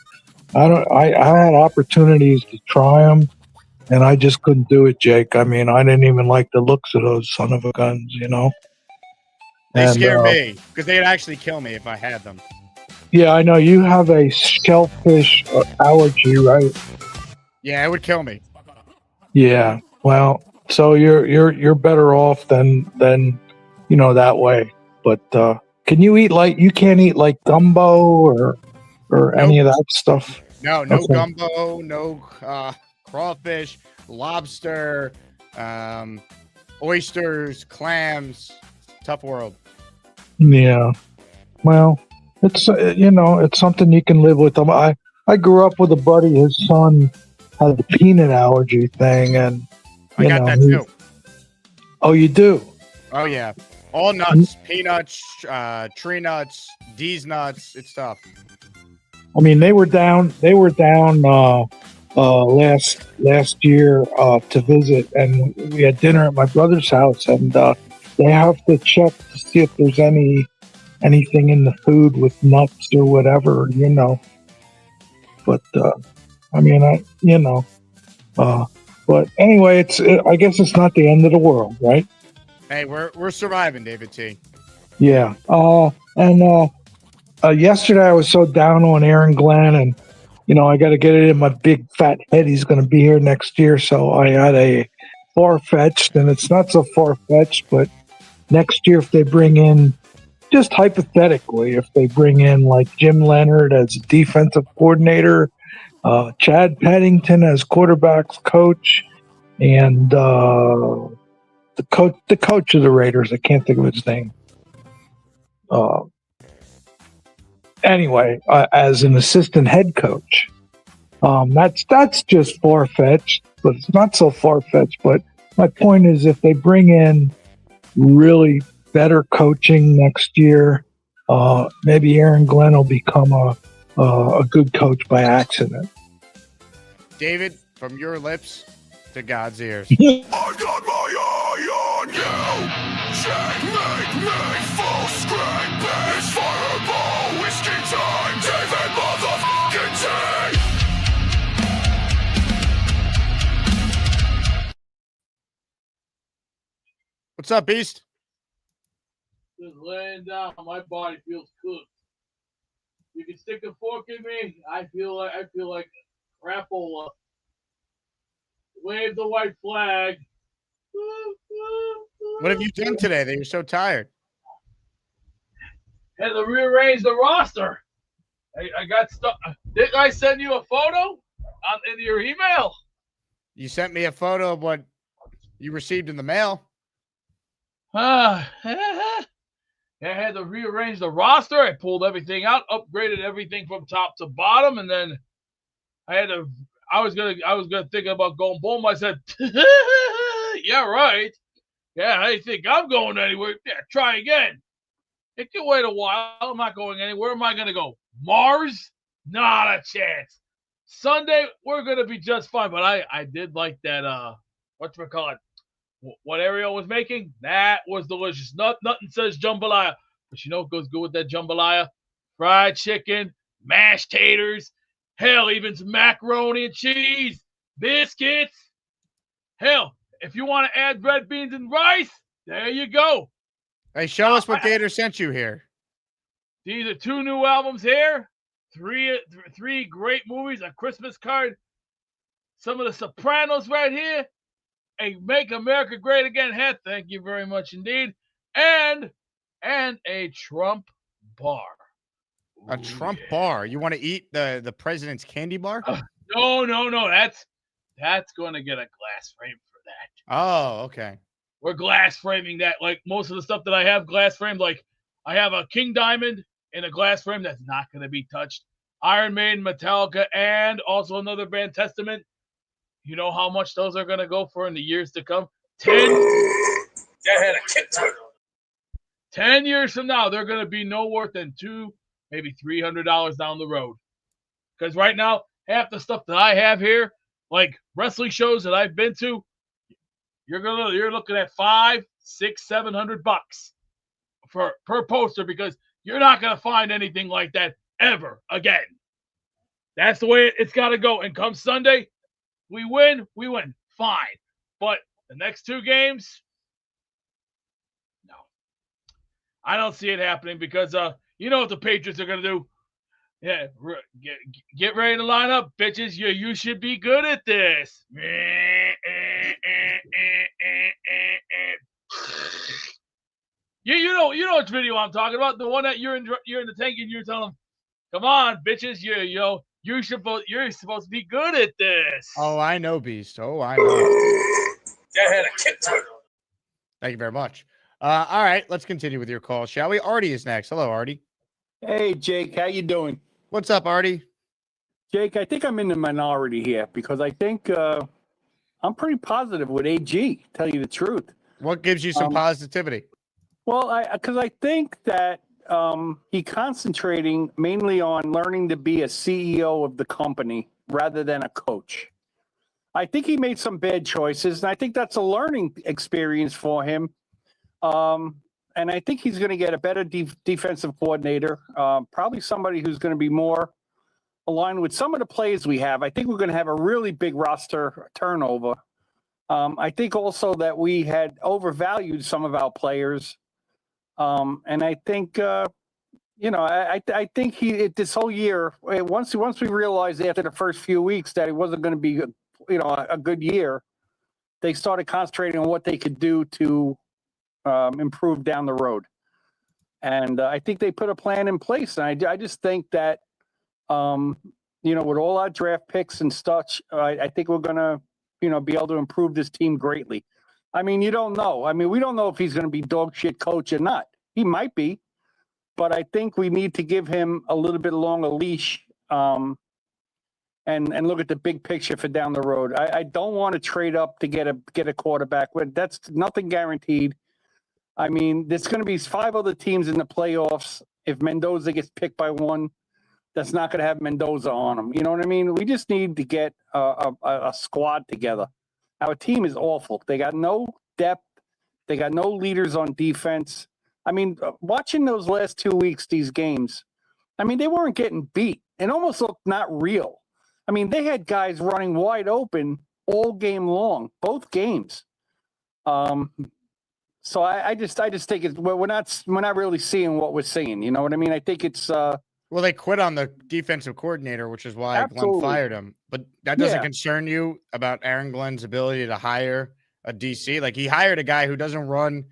S17: had opportunities to try them, and I just couldn't do it, Jake. I mean, I didn't even like the looks of those son of a guns,
S2: They scare me because they'd actually kill me if I had them.
S17: Yeah, I know you have a shellfish allergy, right?
S2: Yeah, it would kill me.
S17: Yeah. Well, so you're better off than that way. But can you eat you can't eat like gumbo or any of that stuff?
S2: No gumbo, no crawfish, lobster, oysters, clams. Tough world.
S17: Yeah. Well, it's it's something you can live with. I grew up with a buddy. His son had the peanut allergy thing, and
S2: I got that too.
S17: Oh, you do?
S2: Oh yeah, all nuts, peanuts, tree nuts, D's nuts. It's tough.
S17: I mean, they were down last year to visit, and we had dinner at my brother's house, and they have to check to see if there's anything in the food with nuts or whatever, But I mean, but anyway, I guess it's not the end of the world, right?
S2: Hey, we're surviving, David T.
S17: Yeah. And yesterday I was so down on Aaron Glenn, and I got to get it in my big fat head. He's going to be here next year, so I had a far-fetched, and it's not so far-fetched, but next year if they bring in, just hypothetically, if they bring in like Jim Leonard as defensive coordinator, Chad Pennington as quarterbacks coach, and the coach of the Raiders, I can't think of his name. Anyway, as an assistant head coach, That's just far fetched, but it's not so far fetched. But my point is, if they bring in really better coaching next year, maybe Aaron Glenn will become a good coach by accident.
S2: David, from your lips to God's ears.
S14: I got my eye on you. Checkmate me full screen. It's fireball whiskey time. David motherfucking T.
S2: What's up, Beast?
S9: Just laying down. My body feels cooked. You can stick a fork in me. I feel like crapola. Wave the white flag.
S2: What have you done today that you're so tired?
S9: Had to rearrange the roster. I got stuck. Didn't I send you a photo in your email?
S2: You sent me a photo of what you received in the mail.
S9: I had to rearrange the roster. I pulled everything out, upgraded everything from top to bottom, and then I was gonna think about going boom. I said, yeah, right. Yeah, I think I'm going anywhere. Yeah, try again. It can wait a while. I'm not going anywhere. Where am I gonna go? Mars? Not a chance. Sunday, we're gonna be just fine. But I did like that whatchamacallit, what Arielle was making. That was delicious. Nothing says jambalaya. But you know what goes good with that jambalaya? Fried chicken, mashed taters, hell, even some macaroni and cheese, biscuits. Hell, if you want to add red beans and rice, there you go.
S2: Hey, show us what Gator sent you here.
S9: These are 2 new albums here, three great movies, a Christmas card, some of the Sopranos right here, a Make America Great Again hat. Thank you very much indeed. And a Trump bar.
S2: A Trump bar? You want to eat the president's candy bar?
S9: No. That's going to get a glass frame for that.
S2: Oh, okay.
S9: We're glass framing that. Like most of the stuff that I have glass framed, like I have a King Diamond in a glass frame that's not going to be touched. Iron Maiden, Metallica, and also another band, Testament. You know how much those are going to go for in the years to come? 10 years from now, they're going to be no worth than $200, maybe $300 down the road. Because right now, half the stuff that I have here, like wrestling shows that I've been to, you're looking at $500, $600, $700 per poster, because you're not going to find anything like that ever again. That's the way it's got to go. And come Sunday, we win, fine. But the next 2 games, no. I don't see it happening because you know what the Patriots are going to do. Yeah, get ready to line up, bitches. You should be good at this. You know which video I'm talking about. The one that you're in the tank and you're telling them, "Come on, bitches, you're supposed to be good at this."
S2: Oh, I know, Beast. Oh, I know. Thank you very much. All right, let's continue with your call, shall we? Artie is next. Hello, Artie.
S18: Hey, Jake, how you doing?
S2: What's up, Artie?
S18: Jake, I think I'm in the minority here because I think I'm pretty positive with AG, tell you the truth.
S2: What gives you some positivity?
S18: Well, because I think that he's concentrating mainly on learning to be a CEO of the company rather than a coach. I think he made some bad choices, and I think that's a learning experience for him. And I think he's going to get a better defensive coordinator, probably somebody who's going to be more aligned with some of the players we have. I think we're going to have a really big roster turnover. I think also that we had overvalued some of our players. And I think, I think this whole year, once we realized after the first few weeks that it wasn't going to be, a good year, they started concentrating on what they could do to improve down the road. And I think they put a plan in place. And I just think that, with all our draft picks and such, I think we're going to, be able to improve this team greatly. I mean, you don't know. I mean, we don't know if he's going to be dog shit coach or not. He might be, but I think we need to give him a little bit longer leash. And and look at the big picture for down the road. I don't want to trade up to get a quarterback. But that's nothing guaranteed. I mean, there's going to be 5 other teams in the playoffs. If Mendoza gets picked by one, that's not going to have Mendoza on them. You know what I mean? We just need to get a squad together. Our team is awful. They got no depth. They got no leaders on defense. I mean, watching those last 2 weeks, these games, I mean, they weren't getting beat. It almost looked not real. I mean, they had guys running wide open all game long, both games. So I just think we're not really seeing what we're seeing. You know what I mean? I think it's
S2: well, they quit on the defensive coordinator, which is why Glenn fired him. But that doesn't concern you about Aaron Glenn's ability to hire a DC. Like, he hired a guy who doesn't run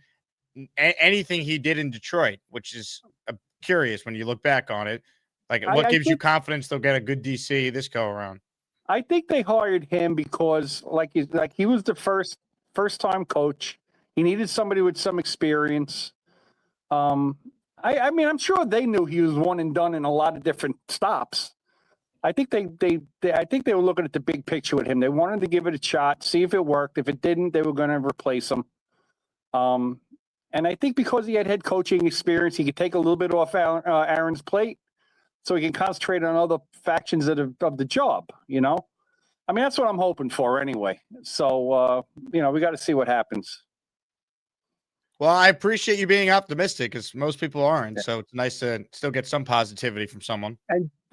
S2: anything he did in Detroit, which is curious when you look back on it. Like, what gives you confidence they'll get a good DC this go around?
S18: I think they hired him because he was the first time coach. He needed somebody with some experience. I mean, I'm sure they knew he was one and done in a lot of different stops. I think they were looking at the big picture with him. They wanted to give it a shot, see if it worked. If it didn't, they were going to replace him. And I think because he had head coaching experience, he could take a little bit off Aaron's plate, so he can concentrate on other factions of the job. You know, I mean, that's what I'm hoping for anyway. So we got to see what happens.
S2: Well, I appreciate you being optimistic, because most people aren't. So it's nice to still get some positivity from someone.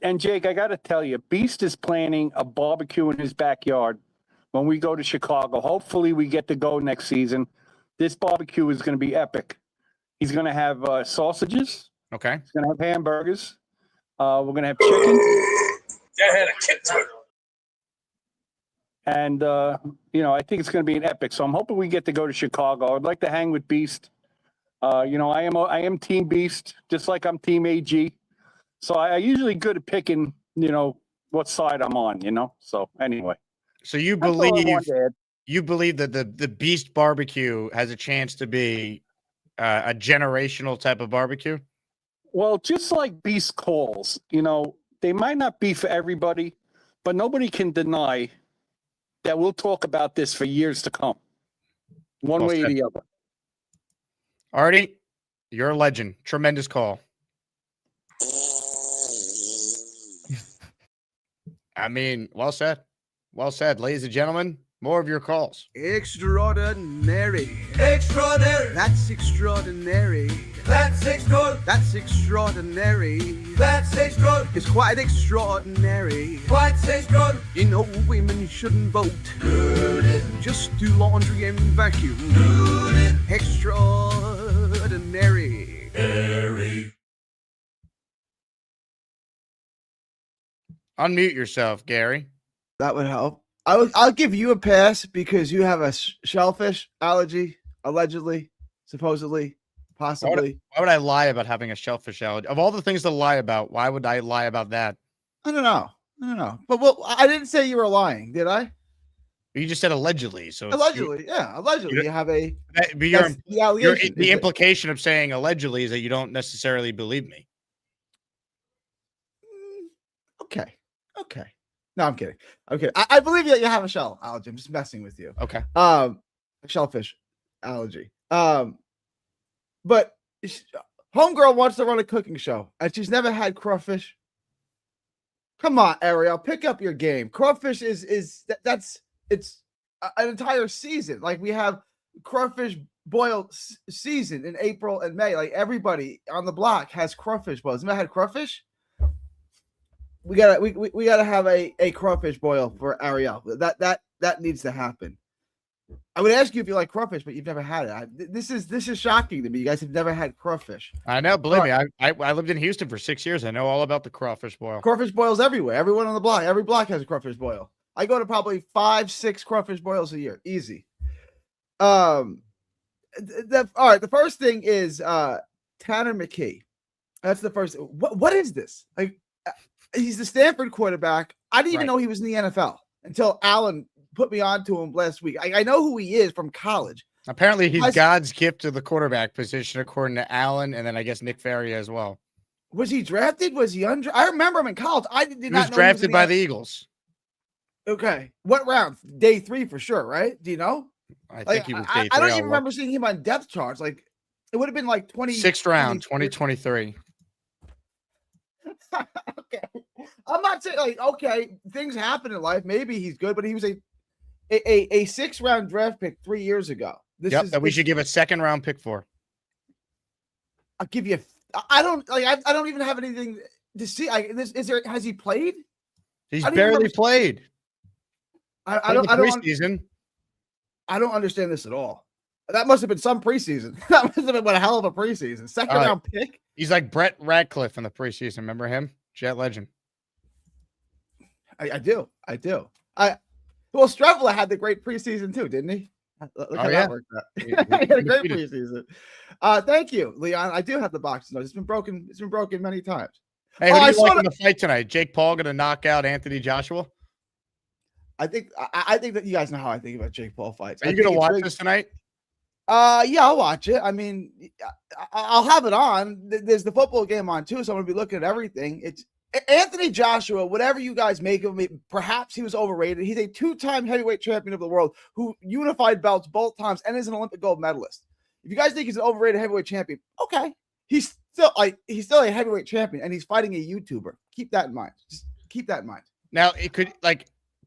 S18: And Jake, I got to tell you, Beast is planning a barbecue in his backyard when we go to Chicago. Hopefully we get to go next season. This barbecue is going to be epic. He's going to have sausages.
S2: Okay.
S18: He's going to have hamburgers. We're going to have chicken. And, I think it's going to be an epic. So I'm hoping we get to go to Chicago. I'd like to hang with Beast. I am Team Beast, just like I'm Team AG. So I usually good at picking, what side I'm on, So anyway.
S2: So you believe that the Beast barbecue has a chance to be a generational type of barbecue?
S18: Well, just like Beast calls, they might not be for everybody, but nobody can deny that we'll talk about this for years to come, one way or the other.
S2: Artie, you're a legend. Tremendous call. I mean, well said. Well said, ladies and gentlemen. More of your calls.
S19: Extraordinary. Extraordinary. That's extraordinary. That's extraordinary. That's extraordinary. That's extraordinary. It's quite extraordinary. Quite extraordinary. Women shouldn't vote. Just do laundry and vacuum. Extraordinary.
S2: Unmute yourself, Gary.
S19: That would help. I'll give you a pass because you have a shellfish allergy, allegedly, supposedly, possibly.
S2: Why would I lie about having a shellfish allergy? Of all the things to lie about, why would I lie about that?
S19: I don't know. But I didn't say you were lying, did I?
S2: You just said allegedly. So
S19: allegedly, allegedly, you have a.
S2: The implication of saying allegedly is that you don't necessarily believe me.
S19: Okay. No, I'm kidding. I believe that you have a shell allergy. I'm just messing with you.
S2: Okay.
S19: Shellfish allergy. But homegirl wants to run a cooking show, and she's never had crawfish. Come on, Arielle, pick up your game. Crawfish it's an entire season. Like, we have crawfish boil season in April and May. Like, everybody on the block has crawfish boils. Never had crawfish? We gotta have a crawfish boil for Arielle. That needs to happen. I would ask you if you like crawfish, but you've never had it. This is shocking to me. You guys have never had crawfish.
S2: I know. Believe me, I lived in Houston for 6 years. I know all about the crawfish boil.
S19: Crawfish boils everywhere. Everyone on the block, every block has a crawfish boil. I go to probably 5-6 crawfish boils a year, easy. All right. The first thing is Tanner McKee. That's the first. What is this? Like, he's the Stanford quarterback. I didn't even know he was in the NFL until Alan put me on to him last week. I know who he is from college.
S2: Apparently, he's God's gift to the quarterback position, according to Alan, and then I guess Nick Faria as well.
S19: Was he drafted? Was he I remember him in college. I did not know
S2: he was drafted by the Eagles.
S19: Okay. What round? Day 3 for sure, right? Do you know?
S2: I think he was day 3.
S19: I don't
S2: I'll
S19: even remember seeing him on depth charts. Like it would have been like 20.
S2: 6th round, 2023.
S19: Okay. I'm not saying like okay, things happen in life. Maybe he's good, but he was a 6th round draft pick 3 years ago.
S2: That we should give a 2nd round pick for.
S19: I'll give you. I don't like. I don't even have anything to see. Has he played?
S2: He's barely played.
S19: I don't understand this at all. That must have been some preseason. That must have been a hell of a preseason. 2nd round pick.
S2: He's like Brett Radcliffe in the preseason. Remember him? Jet legend.
S19: I do. Well, Strevla had the great preseason too, didn't he? Look how that worked out. He had a great preseason. Thank you, Leon. I do have the box notes. It's been broken many times.
S2: Hey, who do you like in the fight tonight? Jake Paul going to knock out Anthony Joshua?
S19: I think that you guys know how I think about Jake Paul fights.
S2: Are you going to watch this tonight?
S19: Yeah, I'll watch it. I mean, I'll have it on. There's the football game on too, so I'm gonna be looking at everything. It's Anthony Joshua. Whatever you guys make of him, perhaps he was overrated. He's a 2-time heavyweight champion of the world who unified belts both times and is an Olympic gold medalist. If you guys think he's an overrated heavyweight champion, okay, he's still a heavyweight champion, and he's fighting a YouTuber. Keep that in mind. Just keep that in mind.
S2: Now,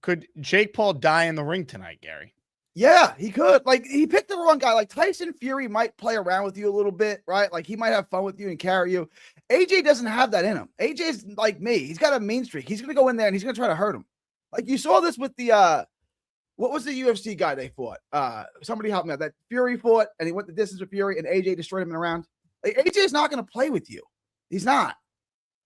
S2: could Jake Paul die in the ring tonight, Gary?
S19: Yeah, he could. Like, he picked the wrong guy. Like, Tyson Fury might play around with you a little bit, right? Like, he might have fun with you and carry you. AJ doesn't have that in him. AJ's like me. He's got a mean streak. He's going to go in there and he's going to try to hurt him. Like, you saw this with the, what was the UFC guy they fought? Somebody help me out. That Fury fought, and he went the distance with Fury, and AJ destroyed him in a round. Like, AJ's not going to play with you. He's not.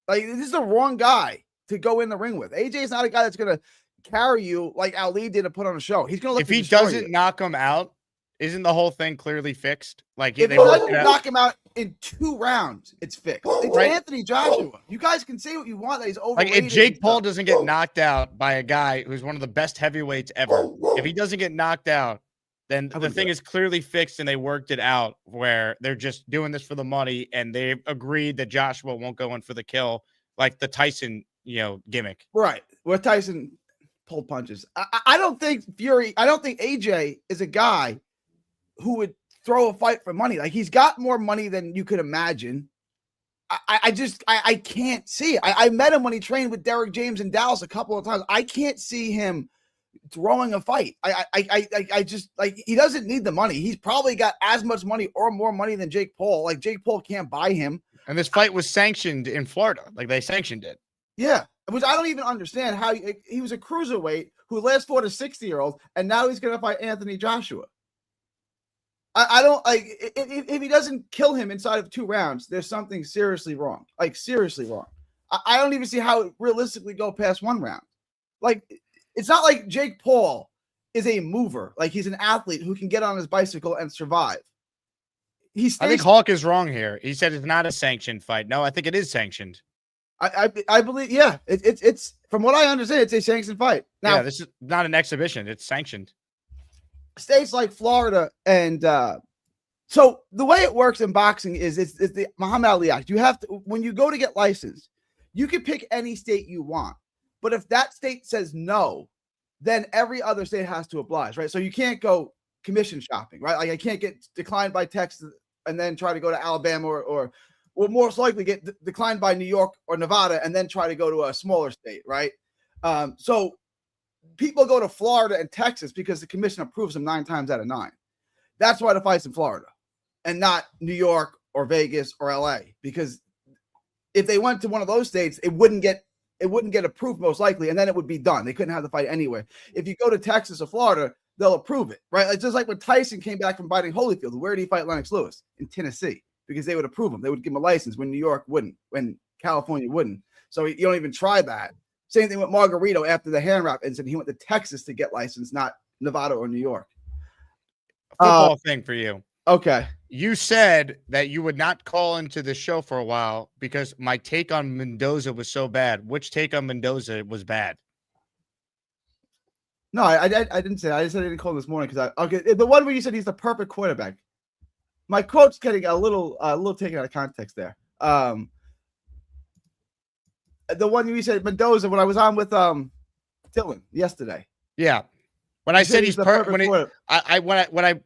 S19: Like, this is the wrong guy to go in the ring with. AJ's not a guy that's going to carry you like Ali did to put on a show. He's gonna look.
S2: If he doesn't knock him out, isn't the whole thing clearly fixed? Like
S19: if
S2: they
S19: he doesn't knock him out in 2 rounds, it's fixed. It's
S2: right.
S19: Anthony Joshua. You guys can say what you want that he's overrated.
S2: Like if Jake Paul doesn't get knocked out by a guy who's one of the best heavyweights ever, if he doesn't get knocked out, then the thing is clearly fixed and they worked it out where they're just doing this for the money and they've agreed that Joshua won't go in for the kill, like the Tyson, gimmick.
S19: Right. Where Tyson pulled punches. I don't think AJ is a guy who would throw a fight for money. Like, he's got more money than you could imagine. I can't see it. I met him when he trained with Derek James in Dallas a couple of times. I can't see him throwing a fight. I just like, he doesn't need the money. He's probably got as much money or more money than Jake Paul. Like, Jake Paul can't buy him.
S2: And this fight was sanctioned in Florida. Like, they sanctioned it.
S19: Yeah. Which I don't even understand how he was a cruiserweight who last fought a 60-year-old, and now he's going to fight Anthony Joshua. I don't like if he doesn't kill him inside of 2 rounds, there's something seriously wrong. Like, seriously wrong. I don't even see how it realistically go past 1 round. Like, it's not like Jake Paul is a mover. Like, he's an athlete who can get on his bicycle and survive.
S2: I think Hawk is wrong here. He said it's not a sanctioned fight. No, I think it is sanctioned.
S19: I believe, yeah, it's from what I understand, it's a sanctioned fight. Now,
S2: yeah, this is not an exhibition; it's sanctioned.
S19: States like Florida and so the way it works in boxing is it's the Muhammad Ali Act. You have to, when you go to get licensed, you can pick any state you want, but if that state says no, then every other state has to oblige, right? So you can't go commission shopping, right? Like, I can't get declined by Texas and then try to go to Alabama or will most likely get declined by New York or Nevada and then try to go to a smaller state, right? So people go to Florida and Texas because the commission approves them 9 times out of 9. That's why the fight's in Florida and not New York or Vegas or LA, because if they went to one of those states, it wouldn't get approved most likely, and then it would be done. They couldn't have the fight anyway. If you go to Texas or Florida, they'll approve it, right? It's just like when Tyson came back from fighting Holyfield. Where did he fight Lennox Lewis? In Tennessee. Because they would approve him. They would give him a license when New York wouldn't, when California wouldn't. So you don't even try that. Same thing with Margarito after the hand wrap incident. He went to Texas to get licensed, not Nevada or New York.
S2: Football thing for you.
S19: Okay.
S2: You said that you would not call into the show for a while because my take on Mendoza was so bad. Which take on Mendoza was bad?
S19: No, I didn't say that. I just said I didn't call him this morning because the one where you said he's the perfect quarterback. My quote's getting a little taken out of context there. The one you said Mendoza when I was on with Dylan yesterday.
S2: Yeah. When I
S19: He
S2: said he's
S19: the
S2: perfect,
S19: perfect
S2: what I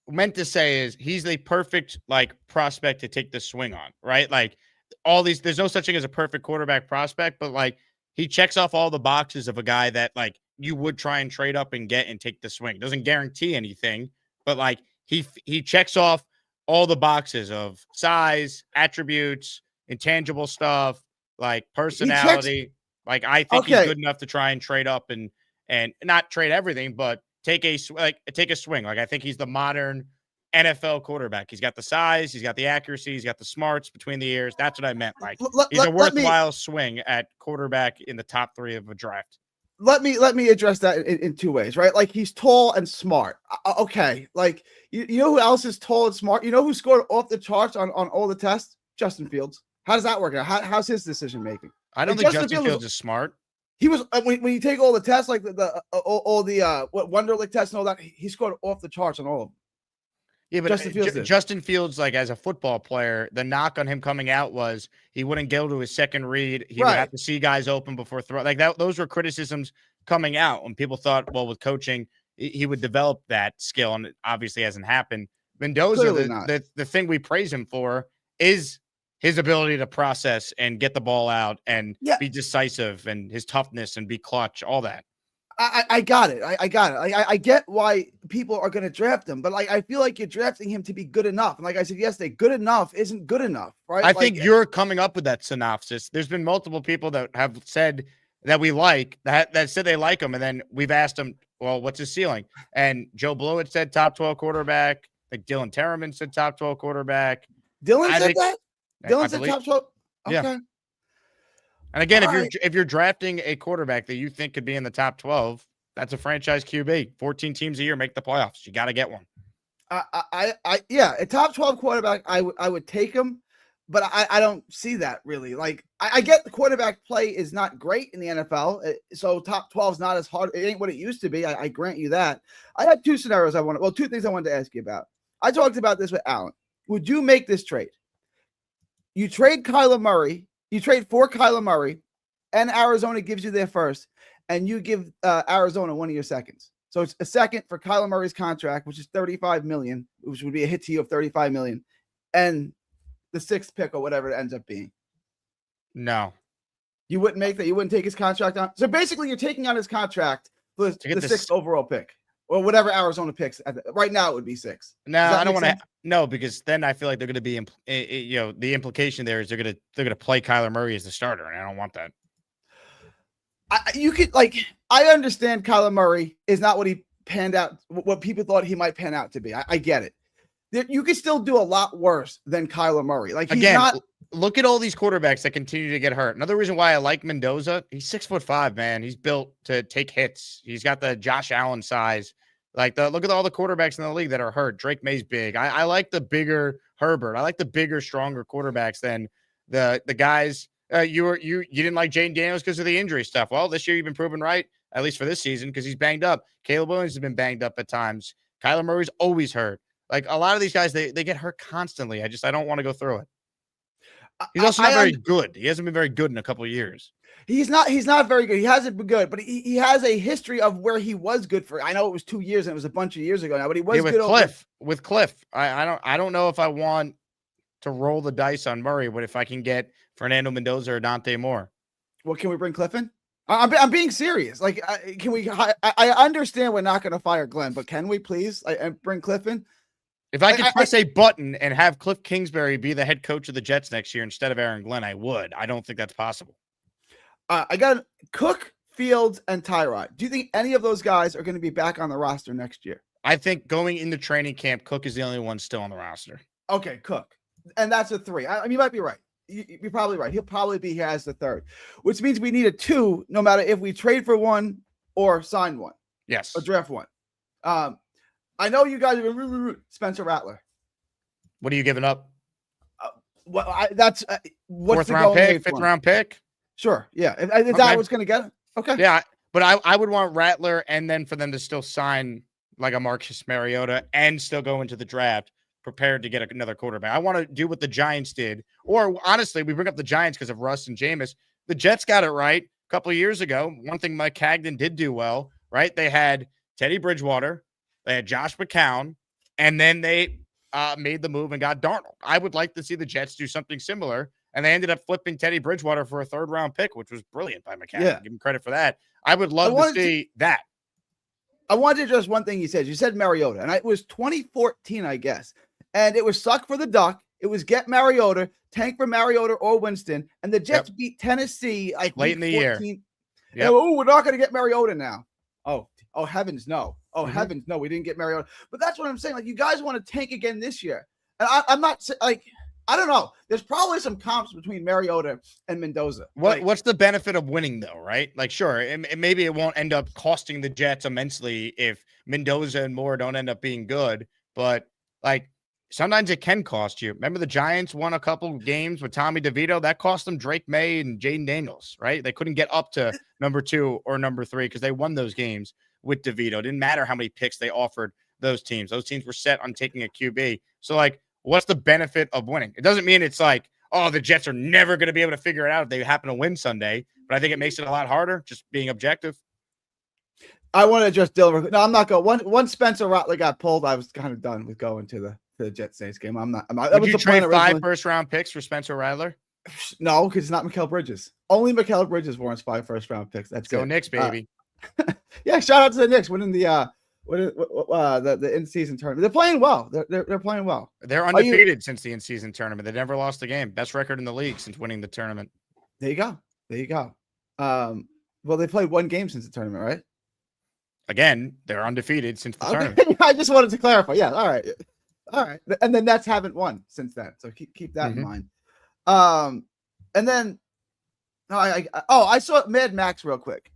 S2: meant to say is he's the perfect like prospect to take the swing on, right? Like all these, there's no such thing as a perfect quarterback prospect, but like he checks off all the boxes of a guy that like you would try and trade up and get and take the swing. Doesn't guarantee anything, but like he checks off all the boxes of size, attributes, intangible stuff, like personality. Like I think he's good enough to try and trade up and not trade everything, but take a swing. Like I think he's the modern NFL quarterback. He's got the size, he's got the accuracy, he's got the smarts between the ears. That's what I meant. Like he's a worthwhile swing at quarterback in the top 3 of a draft.
S19: Let me address that in 2 ways, right? Like he's tall and smart. Okay, like you know who else is tall and smart? You know who scored off the charts on all the tests? Justin Fields. How does that work out? How's his decision making?
S2: I don't think Justin Fields is smart.
S19: He was when you take all the tests, like all the Wonderlic tests and all that, he scored off the charts on all of them.
S2: Yeah, but Justin Fields, like as a football player, the knock on him coming out was he wouldn't go to his second read. He would have to see guys open before throw. Like that, those were criticisms coming out when people thought, well, with coaching, he would develop that skill, and it obviously hasn't happened. Mendoza, the thing we praise him for is his ability to process and get the ball out and be decisive, and his toughness and be clutch, all that.
S19: I got it. I got it. I get why people are going to draft him, but like I feel like you're drafting him to be good enough. And like I said yesterday, good enough isn't good enough, right?
S2: I think you're coming up with that synopsis. There's been multiple people that have said that we like that said they like him, and then we've asked them, well, what's his ceiling? And Joe Blewett said top 12 quarterback. Like Dylan Terraman said top 12 quarterback.
S19: Dylan said that. Dylan said top 12. Okay.
S2: Yeah. And again, if you're drafting a quarterback that you think could be in the top 12, that's a franchise QB. 14 teams a year make the playoffs. You got to get one.
S19: A top 12 quarterback, I would take him, but I don't see that really. Like I get the quarterback play is not great in the NFL, so top 12 is not as hard. It ain't what it used to be. I grant you that. I had 2 scenarios 2 things I wanted to ask you about. I talked about this with Alan. Would you make this trade? You trade Kyler Murray. You trade for Kyler Murray, and Arizona gives you their first, and you give Arizona one of your seconds. So it's a second for Kyler Murray's contract, which is $35 million, which would be a hit to you of $35 million, and the 6th pick or whatever it ends up being.
S2: No,
S19: you wouldn't make that. You wouldn't take his contract on. So basically, you're taking on his contract for the 6th overall pick, or whatever Arizona picks. Right now, it would be 6.
S2: No, I don't want to. No, because then I feel like they're going to be, the implication there is they're going to play Kyler Murray as the starter, and I don't want that.
S19: I understand Kyler Murray is not what he panned out, what people thought he might pan out to be. I get it. You could still do a lot worse than Kyler Murray. Like
S2: again, look at all these quarterbacks that continue to get hurt. Another reason why I like Mendoza, he's 6'5", man. He's built to take hits. He's got the Josh Allen size. Look at all the quarterbacks in the league that are hurt. Drake May's big. I like the bigger Herbert. I like the bigger, stronger quarterbacks than the guys. You didn't like Jaden Daniels because of the injury stuff. Well, this year you've been proven right, at least for this season, because he's banged up. Caleb Williams has been banged up at times. Kyler Murray's always hurt. Like a lot of these guys, they get hurt constantly. I don't want to go through it. He's also not very good. He hasn't been very good in a couple of years.
S19: He's not very good. He hasn't been good, but he has a history of where he was good for. I know it was 2 years and it was a bunch of years ago now, but he was good
S2: with Cliff. I don't know if I want to roll the dice on Murray, but if I can get Fernando Mendoza or Dante Moore.
S19: Well, can we bring Cliff in? I'm being serious. Like, can we? I understand we're not going to fire Glenn, but can we please bring Cliff in?
S2: If I could press a button and have Cliff Kingsbury be the head coach of the Jets next year instead of Aaron Glenn, I would. I don't think that's possible.
S19: I got Cook, Fields, and Tyrod. Do you think any of those guys are going to be back on the roster next year?
S2: I think going into training camp, Cook is the only one still on the roster.
S19: Okay, Cook. And that's a 3. I mean, you might be right. You're probably right. He'll probably be here as the 3rd, which means we need a 2 no matter if we trade for one or sign one.
S2: Yes.
S19: Or draft one. I know you guys are Spencer Rattler.
S2: What are you giving up?
S19: That's what's
S2: 4th round pick, 5th round pick.
S19: Sure. Yeah. Is that what's going to get it? Okay.
S2: Yeah. But I would want Rattler, and then for them to still sign like a Marcus Mariota and still go into the draft prepared to get another quarterback. I want to do what the Giants did. Or honestly, we bring up the Giants because of Russ and Jameis. The Jets got it right a couple of years ago, one thing Mike Cagdon did do well, right? They had Teddy Bridgewater, they had Josh McCown, and then they made the move and got Darnold. I would like to see the Jets do something similar, and they ended up flipping Teddy Bridgewater for a third-round pick, which was brilliant by McCown.
S19: Yeah.
S2: Give him credit for that. I would love to see that.
S19: I wanted to address one thing you said. You said Mariota, and it was 2014, I guess. And it was suck for the duck. It was get Mariota, tank for Mariota or Winston, and the Jets beat Tennessee like
S2: late in the year.
S19: Yep. Oh, we're not going to get Mariota now. Oh heavens no. Oh heavens no, we didn't get Mariota. But that's what I'm saying. Like, you guys want to tank again this year, and I'm not like, I don't know. There's probably some comps between Mariota and Mendoza.
S2: What's the benefit of winning, though, right? Like, sure, maybe it won't end up costing the Jets immensely if Mendoza and Moore don't end up being good, but like sometimes it can cost you. Remember the Giants won a couple games with Tommy DeVito? That cost them Drake May and Jaden Daniels, right? They couldn't get up to number 2 or number 3 because they won those games with DeVito. It didn't matter how many picks they offered those teams. Those teams were set on taking a QB. So, like, what's the benefit of winning? It doesn't mean it's like, oh, the Jets are never going to be able to figure it out if they happen to win Sunday. But I think it makes it a lot harder, just being objective.
S19: I want to just Dylan. No, I'm not going. Once Spencer Rattler got pulled, I was kind of done with going to the Jets Saints game. I'm not.
S2: Would you trade 5 first-round picks for Spencer Rattler?
S19: No, because it's not Mikal Bridges. Only Mikal Bridges warrants 5 first-round picks. That's
S2: Go Knicks, baby.
S19: Yeah, shout out to the Knicks winning the in-season tournament. They're playing well. They're playing well.
S2: They're undefeated since the in-season tournament. They never lost a game. Best record in the league since winning the tournament.
S19: There you go. Well, they played 1 game since the tournament, right?
S2: Again, they're undefeated since the tournament.
S19: I just wanted to clarify. Yeah, all right. And then Nets haven't won since then, so keep that in mind. And then I saw Mad Max real quick.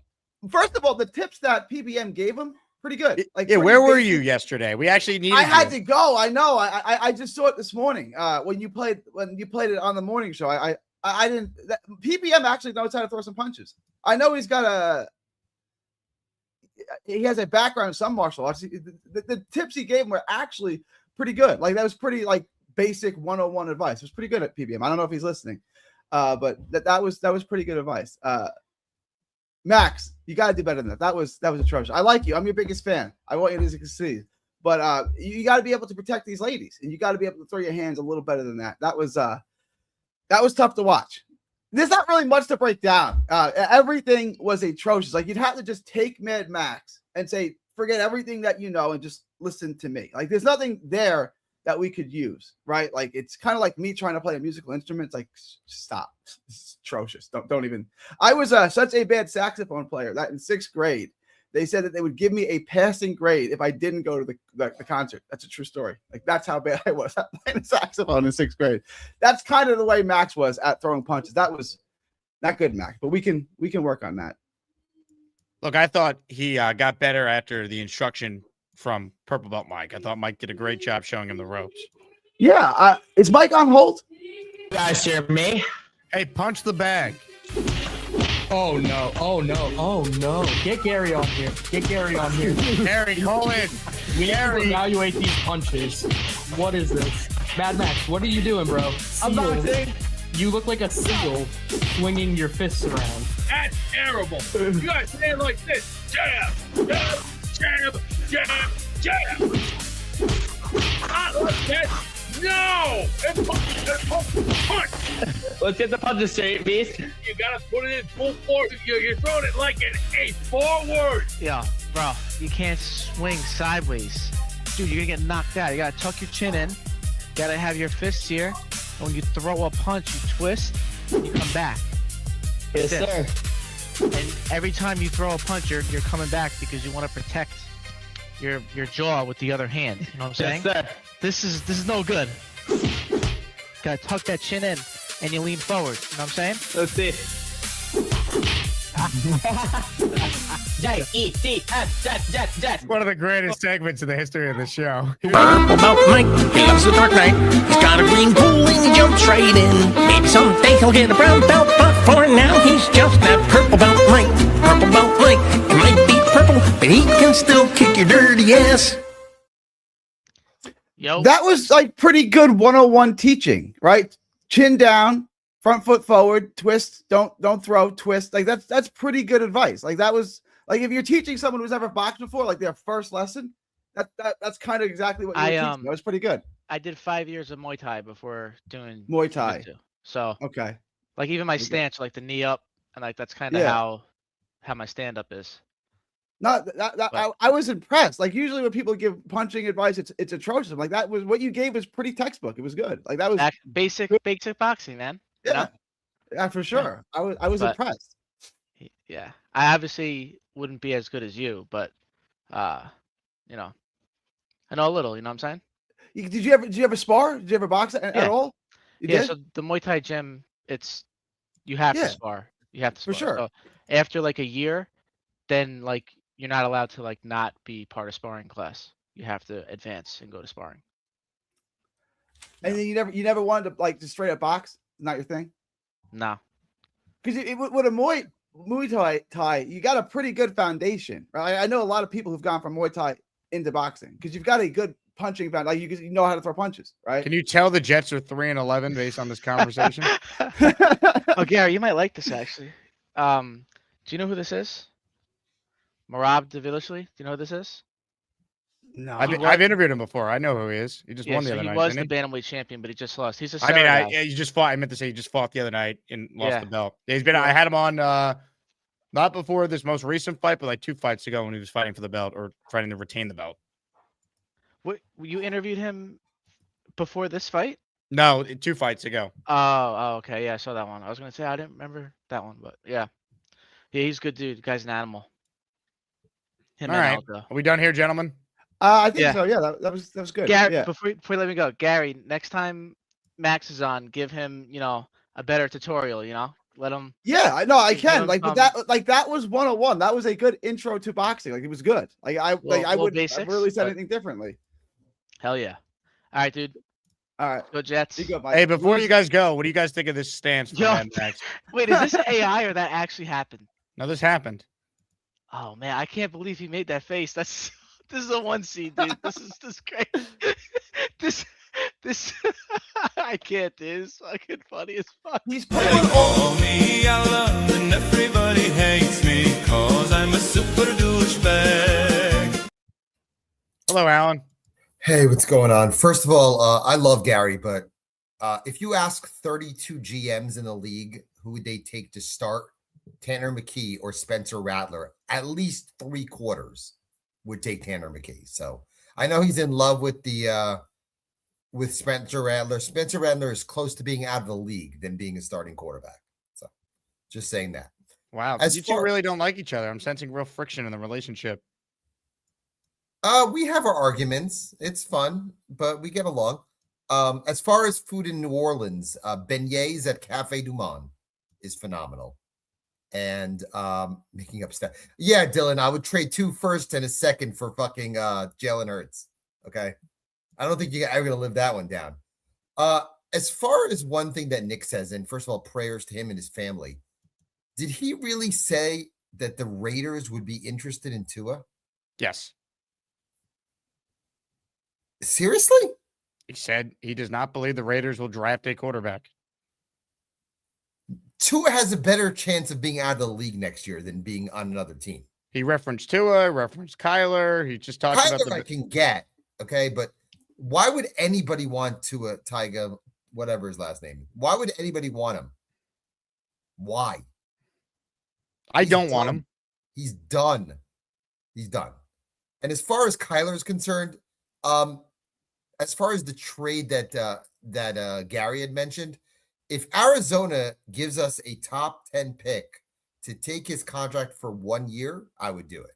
S19: First of all, the tips that PBM gave him, pretty good. Like,
S2: where were you yesterday? We actually needed.
S19: I had to go. I know. I just saw it this morning. When you played it on the morning show. I didn't. PBM actually knows how to throw some punches. I know he has a background in some martial arts. The tips he gave him were actually pretty good. Like, that was pretty like basic 101 advice. It was pretty good at PBM. I don't know if he's listening, but that was pretty good advice. Max, you got to do better than that. That was atrocious. I like you. I'm your biggest fan. I want you to succeed. But you got to be able to protect these ladies, and you got to be able to throw your hands a little better than that. That was tough to watch. There's not really much to break down. Everything was atrocious. Like, you'd have to just take Mad Max and say, forget everything that you know and just listen to me. Like, there's nothing there that we could use, right? Like, it's kind of like me trying to play a musical instrument. It's like, stop. It's atrocious. Don't even. I was such a bad saxophone player that in 6th grade, they said that they would give me a passing grade if I didn't go to the concert. That's a true story. Like, that's how bad I was at playing the saxophone in 6th grade. That's kind of the way Max was at throwing punches. That was not good, Max, but we can work on that.
S2: Look, I thought he got better after the instruction from Purple Belt Mike. I thought Mike did a great job showing him the ropes.
S19: Yeah. Is Mike on hold?
S13: You guys hear me?
S2: Hey, punch the bag.
S20: Oh no. Get Gary on here.
S2: Gary, call in.
S20: We need to evaluate these punches. What is this? Mad Max, what are you doing, bro?
S9: I'm not saying.
S20: You look like a seal swinging your fists around.
S9: That's terrible. You guys stand like this. Jab, jab, jab, jab, jab. Not like that. No! Punch!
S13: Let's get the punches straight, Beast.
S9: You gotta put it in full force. You're throwing it like an 8 forward.
S21: Yeah, bro, you can't swing sideways. Dude, you're gonna get knocked out. You gotta tuck your chin in. You gotta have your fists here. And when you throw a punch, you twist, and you come back.
S13: Yes, sir.
S21: And every time you throw a punch, you're coming back because you want to protect your jaw with the other hand. You know what I'm saying?
S13: Yes, sir.
S21: This is no good. Gotta tuck that chin in and you lean forward. You know what I'm saying?
S13: Let's see. Jet.
S2: One of the greatest segments in the history of the show.
S7: Purple Belt Mike, he loves the Dark Knight. He's got a green pool and he jumps right in. Maybe someday he'll get a brown belt, but for now he's just that Purple Belt Mike. Purple Belt Mike, he might be purple, but he can still kick your dirty ass.
S21: Yo.
S19: That was like pretty good 101 teaching, right? Chin down, front foot forward, twist, don't throw, twist. Like that's pretty good advice. Like that was like if you're teaching someone who's never boxed before, like their first lesson, that's kind of exactly what you were teaching. That was pretty good.
S21: I did 5 years of Muay Thai before doing
S19: Muay Thai.
S21: jiu-jitsu. So
S19: Okay.
S21: like even my
S19: Okay.
S21: stance, like the knee up, and like that's kind of
S19: Yeah.
S21: how my stand up is.
S19: Not that I was impressed. Like usually when people give punching advice, it's atrocious. Like that was what you gave was pretty textbook. It was good. Like that was
S21: Basic boxing, man. You
S19: yeah,
S21: know?
S19: yeah, for sure. I was
S21: But-
S19: impressed.
S21: Yeah. I obviously wouldn't be as good as you, but you know, I know a little, you know what I'm saying?
S19: Did you ever spar? Did you ever box at
S21: Yeah.
S19: all? You
S21: Yeah,
S19: did?
S21: so the Muay Thai gym, you have
S19: Yeah.
S21: to spar. You have to
S19: For
S21: spar.
S19: sure.
S21: So after like a year, then like you're not allowed to like not be part of sparring class. You have to advance and go to sparring.
S19: And then you never wanted to like just straight up box? Not your thing?
S21: No.
S19: Because with a Muay Thai, you got a pretty good foundation, right? I know a lot of people who've gone from Muay Thai into boxing because you've got a good punching foundation. Like you know how to throw punches, right?
S2: Can you tell the Jets are 3-11 based on this conversation?
S21: Oh, Gary, you might like this actually. Do you know who this is? Marab Davilishvili. Do you know who this is?
S19: No.
S2: I've interviewed him before. I know who he is. He just won the other
S21: he
S2: night.
S21: was
S2: didn't
S21: the
S2: he?
S21: bantamweight champion, but he just lost. He's a
S2: I mean,
S21: Sarah guy.
S2: he just fought. I meant to say he just fought the other night and lost
S21: Yeah.
S2: the belt. He's been. I had him on not before this most recent fight, but like 2 fights ago when he was fighting for the belt or fighting to retain the belt.
S21: What, you interviewed him before this fight?
S2: No, 2 fights ago.
S21: Oh, okay. Yeah, I saw that one. I was gonna say I didn't remember that one, but yeah. Yeah, he's a good dude. The guy's an animal. Him
S2: All
S21: and
S2: right.
S21: Aldo.
S2: Are we done here, gentlemen?
S19: I think
S21: Yeah.
S19: so. Yeah, that was good.
S21: Gary,
S19: yeah.
S21: before you let me go, Gary, next time Max is on, give him, a better tutorial, Let him
S19: Yeah, I know I
S21: give
S19: can.
S21: him
S19: Like, but that was 101. That was a good intro to boxing. Like, it was good. Like, I
S21: little
S19: wouldn't have
S21: basics,
S19: really said
S21: but-
S19: anything differently.
S21: Hell yeah. All right, dude.
S19: All right.
S21: Go Jets.
S19: You go, Mike.
S2: Hey, before you guys go, what do you guys think of this stance from
S21: Yo,
S2: Mad Max?
S21: Wait, is this AI or that actually happened?
S2: No, this happened.
S21: Oh man, I can't believe he made that face. This is a 1 seed, dude. This great. this I can't, dude. It's fucking funny as fuck.
S19: He's
S1: Call me Alan and everybody hates me cause I'm a super douchebag.
S2: Hello, Alan.
S22: Hey, what's going on? First of all, I love Gary, but if you ask 32 GMs in the league who would they take to start, Tanner McKee or Spencer Rattler, at least 3/4 would take Tanner McKee. So I know he's in love with with Spencer Rattler. Spencer Rattler is close to being out of the league than being a starting quarterback. So just saying that.
S2: Wow.
S22: As
S2: You two
S22: far-
S2: really don't like each other. I'm sensing real friction in the relationship.
S22: We have our arguments. It's fun, but we get along. As far as food in New Orleans, beignets at Cafe Du Monde is phenomenal. And making up stuff. Yeah, Dylan, I would trade 2 firsts and a second for fucking Jalen Hurts. Okay. I don't think you're ever gonna live that one down. As far as one thing that Nick says, and first of all, prayers to him and his family. Did he really say that the Raiders would be interested in Tua?
S2: Yes.
S22: Seriously?
S2: He said he does not believe the Raiders will draft a quarterback.
S22: Tua has a better chance of being out of the league next year than being on another team.
S2: He referenced Tua, referenced Kyler. He just talked about
S22: Kyler I can get, okay, but why would anybody want Tua Tyga, whatever his last name? Why would anybody want him? Why?
S2: I don't want him.
S22: He's done. He's done. And as far as Kyler is concerned, as far as the trade that Gary had mentioned, if Arizona gives us a top 10 pick to take his contract for 1 year, I would do it.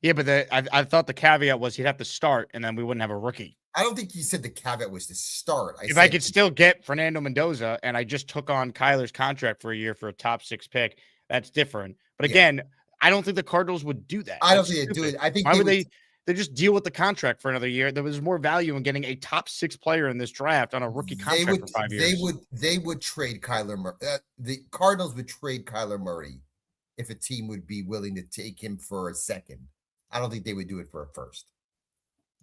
S2: Yeah, but I thought the caveat was he'd have to start, and then we wouldn't have a rookie.
S22: I don't think you said the caveat was to start.
S2: If I could still get Fernando Mendoza, and I just took on Kyler's contract for a year for a top 6 pick, that's different. But again, I don't think the Cardinals would do that.
S22: I don't
S2: That's
S22: think they'd do
S2: stupid.
S22: it. I think
S2: why
S22: they
S2: would
S22: would-
S2: they just deal with the contract for another year? There was more value in getting a top 6 player in this draft on a rookie contract for 5 years.
S22: They would trade Kyler Murray. The Cardinals would trade Kyler Murray if a team would be willing to take him for a second. I don't think they would do it for a first.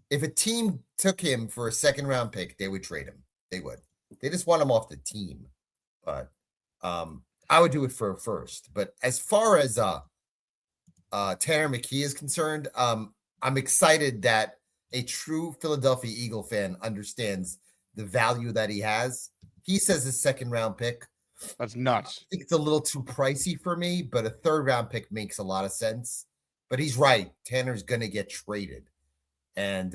S22: If a team took him for a second round pick, they would trade him. They would. They just want him off the team. but I would do it for a first. But as far as Tanner McKee is concerned, I'm excited that a true Philadelphia Eagle fan understands the value that he has. He says his second round pick.
S2: That's nuts.
S22: I think it's a little too pricey for me, but a third round pick makes a lot of sense. But he's right. Tanner's going to get traded. And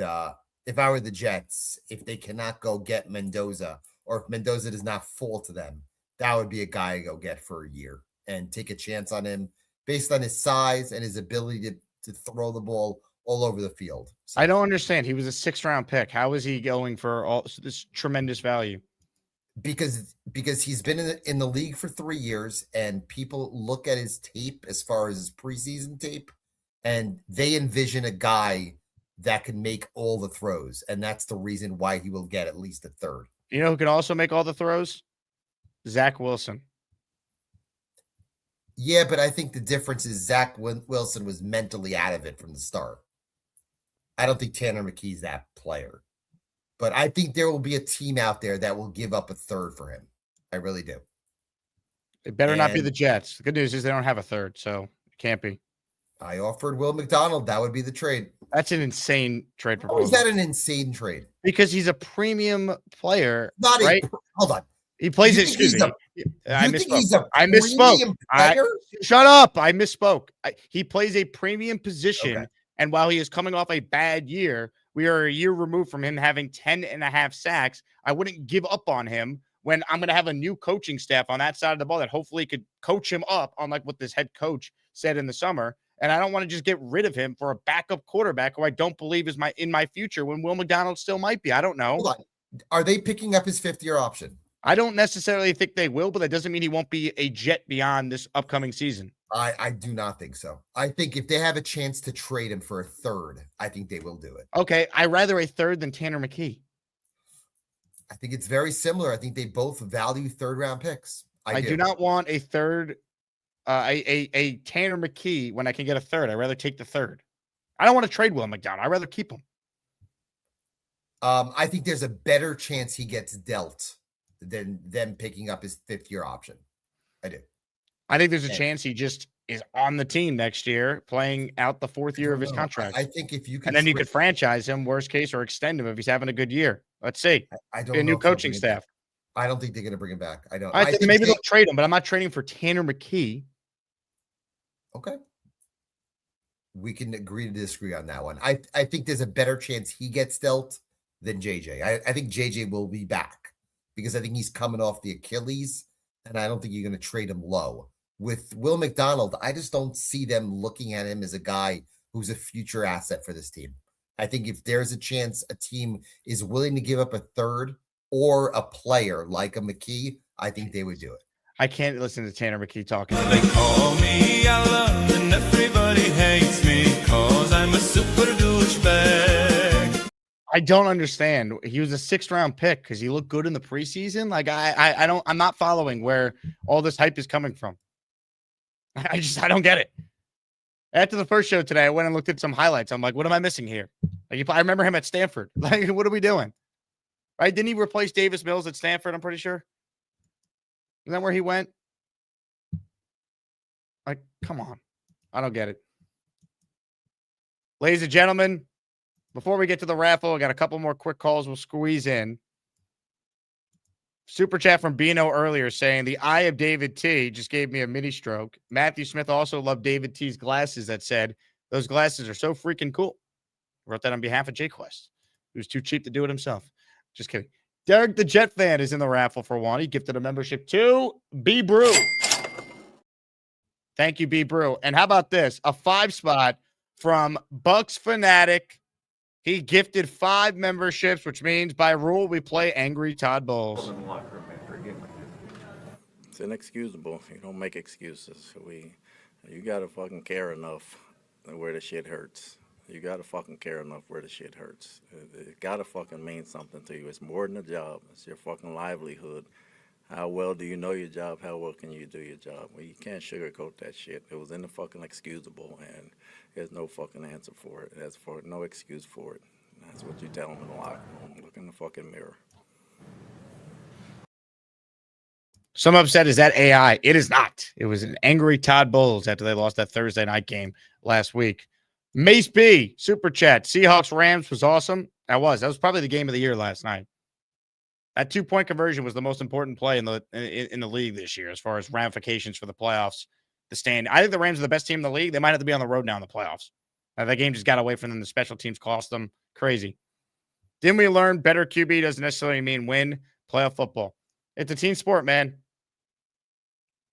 S22: if I were the Jets, if they cannot go get Mendoza, or if Mendoza does not fall to them, that would be a guy to go get for a year and take a chance on him based on his size and his ability to throw the ball all over the field.
S2: I don't understand. He was a 6th round pick. How is he going for all this tremendous value?
S22: Because he's been in the league for 3 years, and people look at his tape as far as his preseason tape, and they envision a guy that can make all the throws, and that's the reason why he will get at least a third.
S2: You know who can also make all the throws? Zach Wilson.
S22: Yeah, but I think the difference is Zach Wilson was mentally out of it from the start. I don't think Tanner McKee's that player. But I think there will be a team out there that will give up a third for him. I really do.
S2: It better not be the Jets. The good news is they don't have a third, so it can't be.
S22: I offered Will McDonald. That would be the trade.
S2: That's an insane trade proposal.
S22: How is that an insane trade?
S2: Because he's a premium player.
S22: Not
S2: right?
S22: Hold on.
S2: He plays it. Excuse me. I misspoke. Shut up. I misspoke. He plays a premium position. Okay. And while he is coming off a bad year, we are a year removed from him having 10.5 sacks. I wouldn't give up on him when I'm going to have a new coaching staff on that side of the ball that hopefully could coach him up, unlike what this head coach said in the summer. And I don't want to just get rid of him for a backup quarterback who I don't believe is in my future when Will McDonald still might be. I don't know.
S22: Hold on. Are they picking up his 5th-year option?
S2: I don't necessarily think they will, but that doesn't mean he won't be a Jet beyond this upcoming season.
S22: I do not think so. I think if they have a chance to trade him for a third, I think they will do it.
S2: Okay, I'd rather a third than Tanner McKee.
S22: I think it's very similar. I think they both value 3rd-round picks.
S2: I do not want a third, a Tanner McKee when I can get a third. I'd rather take the third. I don't want to trade Will McDonald. I'd rather keep him.
S22: I think there's a better chance he gets dealt than them picking up his 5th-year option. I do.
S2: I think there's a chance he just is on the team next year, playing out the 4th year of his contract.
S22: I think if you can,
S2: and then you could franchise him, worst case, or extend him if he's having a good year. Let's see.
S22: I don't
S2: a new coaching staff.
S22: I don't think they're going to bring him back. I don't.
S2: I think maybe they'll trade him, but I'm not trading for Tanner McKee.
S22: Okay. We can agree to disagree on that one. I think there's a better chance he gets dealt than JJ. I think JJ will be back because I think he's coming off the Achilles, and I don't think you're going to trade him low. With Will McDonald, I just don't see them looking at him as a guy who's a future asset for this team. I think if there's a chance a team is willing to give up a third or a player like a McKee, I think they would do it.
S2: I can't listen to Tanner McKee talking.
S1: They call me Alan and everybody hates me cause I'm a super douchebag.
S2: I don't understand. He was a 6th-round pick because he looked good in the preseason. Like I'm not following where all this hype is coming from. I don't get it. After the first show today, I went and looked at some highlights. I'm like, what am I missing here? Like, I remember him at Stanford. Like, what are we doing? Right? Didn't he replace Davis Mills at Stanford? I'm pretty sure. Isn't that where he went? Like, come on. I don't get it. Ladies and gentlemen, before we get to the raffle, I got a couple more quick calls we'll squeeze in. Super chat from Bino earlier saying the eye of David T just gave me a mini stroke. Matthew Smith also loved David T's glasses that said, those glasses are so freaking cool. Wrote that on behalf of Jay Quest. He was too cheap to do it himself. Just kidding. Derek the Jet fan is in the raffle for one. He gifted a membership to B Brew. Thank you, B Brew. And how about this? A 5-spot from Bucks Fanatic. He gifted 5 memberships, which means by rule we play Angry Todd Bowles.
S4: It's inexcusable. You don't make excuses. You gotta fucking care enough where the shit hurts. You gotta fucking care enough where the shit hurts. It gotta fucking mean something to you. It's more than a job. It's your fucking livelihood. How well do you know your job? How well can you do your job? Well, you can't sugarcoat that shit. It was in the fucking excusable, and there's no fucking answer for it. There's no excuse for it. That's what you tell them in the locker room. Look in the fucking mirror.
S2: Some upset is that AI. It is not. It was an angry Todd Bowles after they lost that Thursday night game last week. Mace B, Super Chat. Seahawks Rams was awesome. That was probably the game of the year last night. That 2-point conversion was the most important play in the league this year as far as ramifications for the playoffs. I think the Rams are the best team in the league. They might have to be on the road now in the playoffs. That game just got away from them. The special teams cost them. Crazy. Didn't we learn better QB doesn't necessarily mean win playoff football? It's a team sport, man.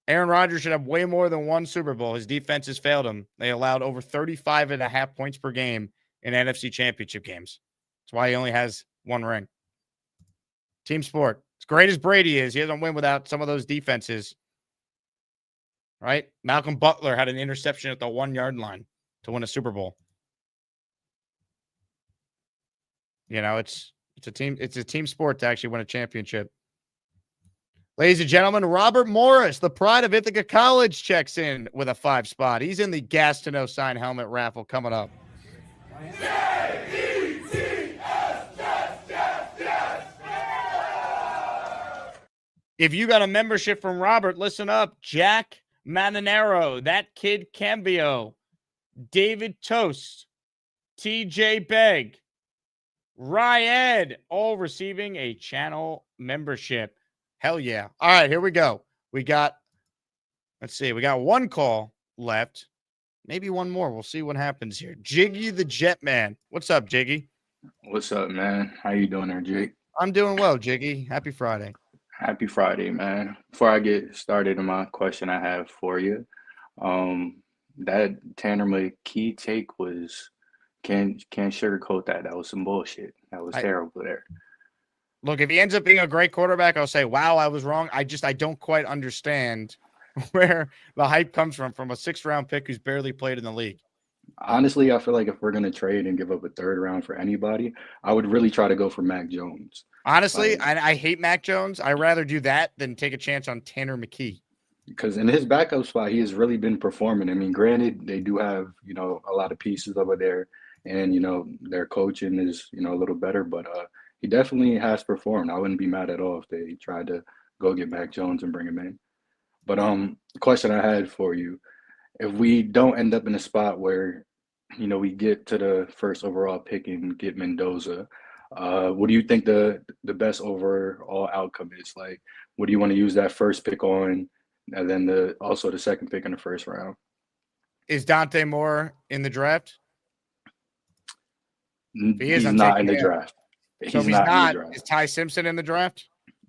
S2: Aaron Rodgers should have way more than one Super Bowl. His defenses failed him. They allowed over 35.5 points per game in NFC championship games. That's why he only has one ring. Team sport. As great as Brady is, he doesn't win without some of those defenses. Right? Malcolm Butler had an interception at the 1-yard line to win a Super Bowl. You know, it's a team sport to actually win a championship. Ladies and gentlemen, Robert Morris, the pride of Ithaca College, checks in with a 5 spot. He's in the Gas to No Sign helmet raffle coming up. If you got a membership from Robert, listen up. Jack Mananero, That Kid Cambio, David Toast, TJ Begg, Ryed, all receiving a channel membership. Hell yeah. All right, here we go. We got one call left. Maybe one more. We'll see what happens here. Jiggy the Jet Man. What's up, Jiggy?
S6: What's up, man? How you doing there, Jake?
S2: I'm doing well, Jiggy. Happy Friday.
S6: Happy Friday, man. Before I get started on my question I have for you, that Tanner McKee take was can't sugarcoat that. That was some bullshit. That was terrible there.
S2: Look, if he ends up being a great quarterback, I'll say, wow, I was wrong. I don't quite understand where the hype comes from a 6th-round pick who's barely played in the league.
S6: Honestly, I feel like if we're going to trade and give up a 3rd round for anybody, I would really try to go for Mac Jones.
S2: Honestly, I hate Mac Jones. I'd rather do that than take a chance on Tanner McKee.
S6: Because in his backup spot, he has really been performing. I mean, granted, they do have, a lot of pieces over there. And, their coaching is, a little better. But he definitely has performed. I wouldn't be mad at all if they tried to go get Mac Jones and bring him in. But the question I had for you, if we don't end up in a spot where, we get to the 1st overall pick and get Mendoza, what do you think the best overall outcome is? Like, what do you want to use that 1st pick on, and then also the 2nd pick in the 1st round?
S2: Is Dante Moore in the draft?
S6: He's not in the draft.
S2: So if he's not, is Ty Simpson in the draft?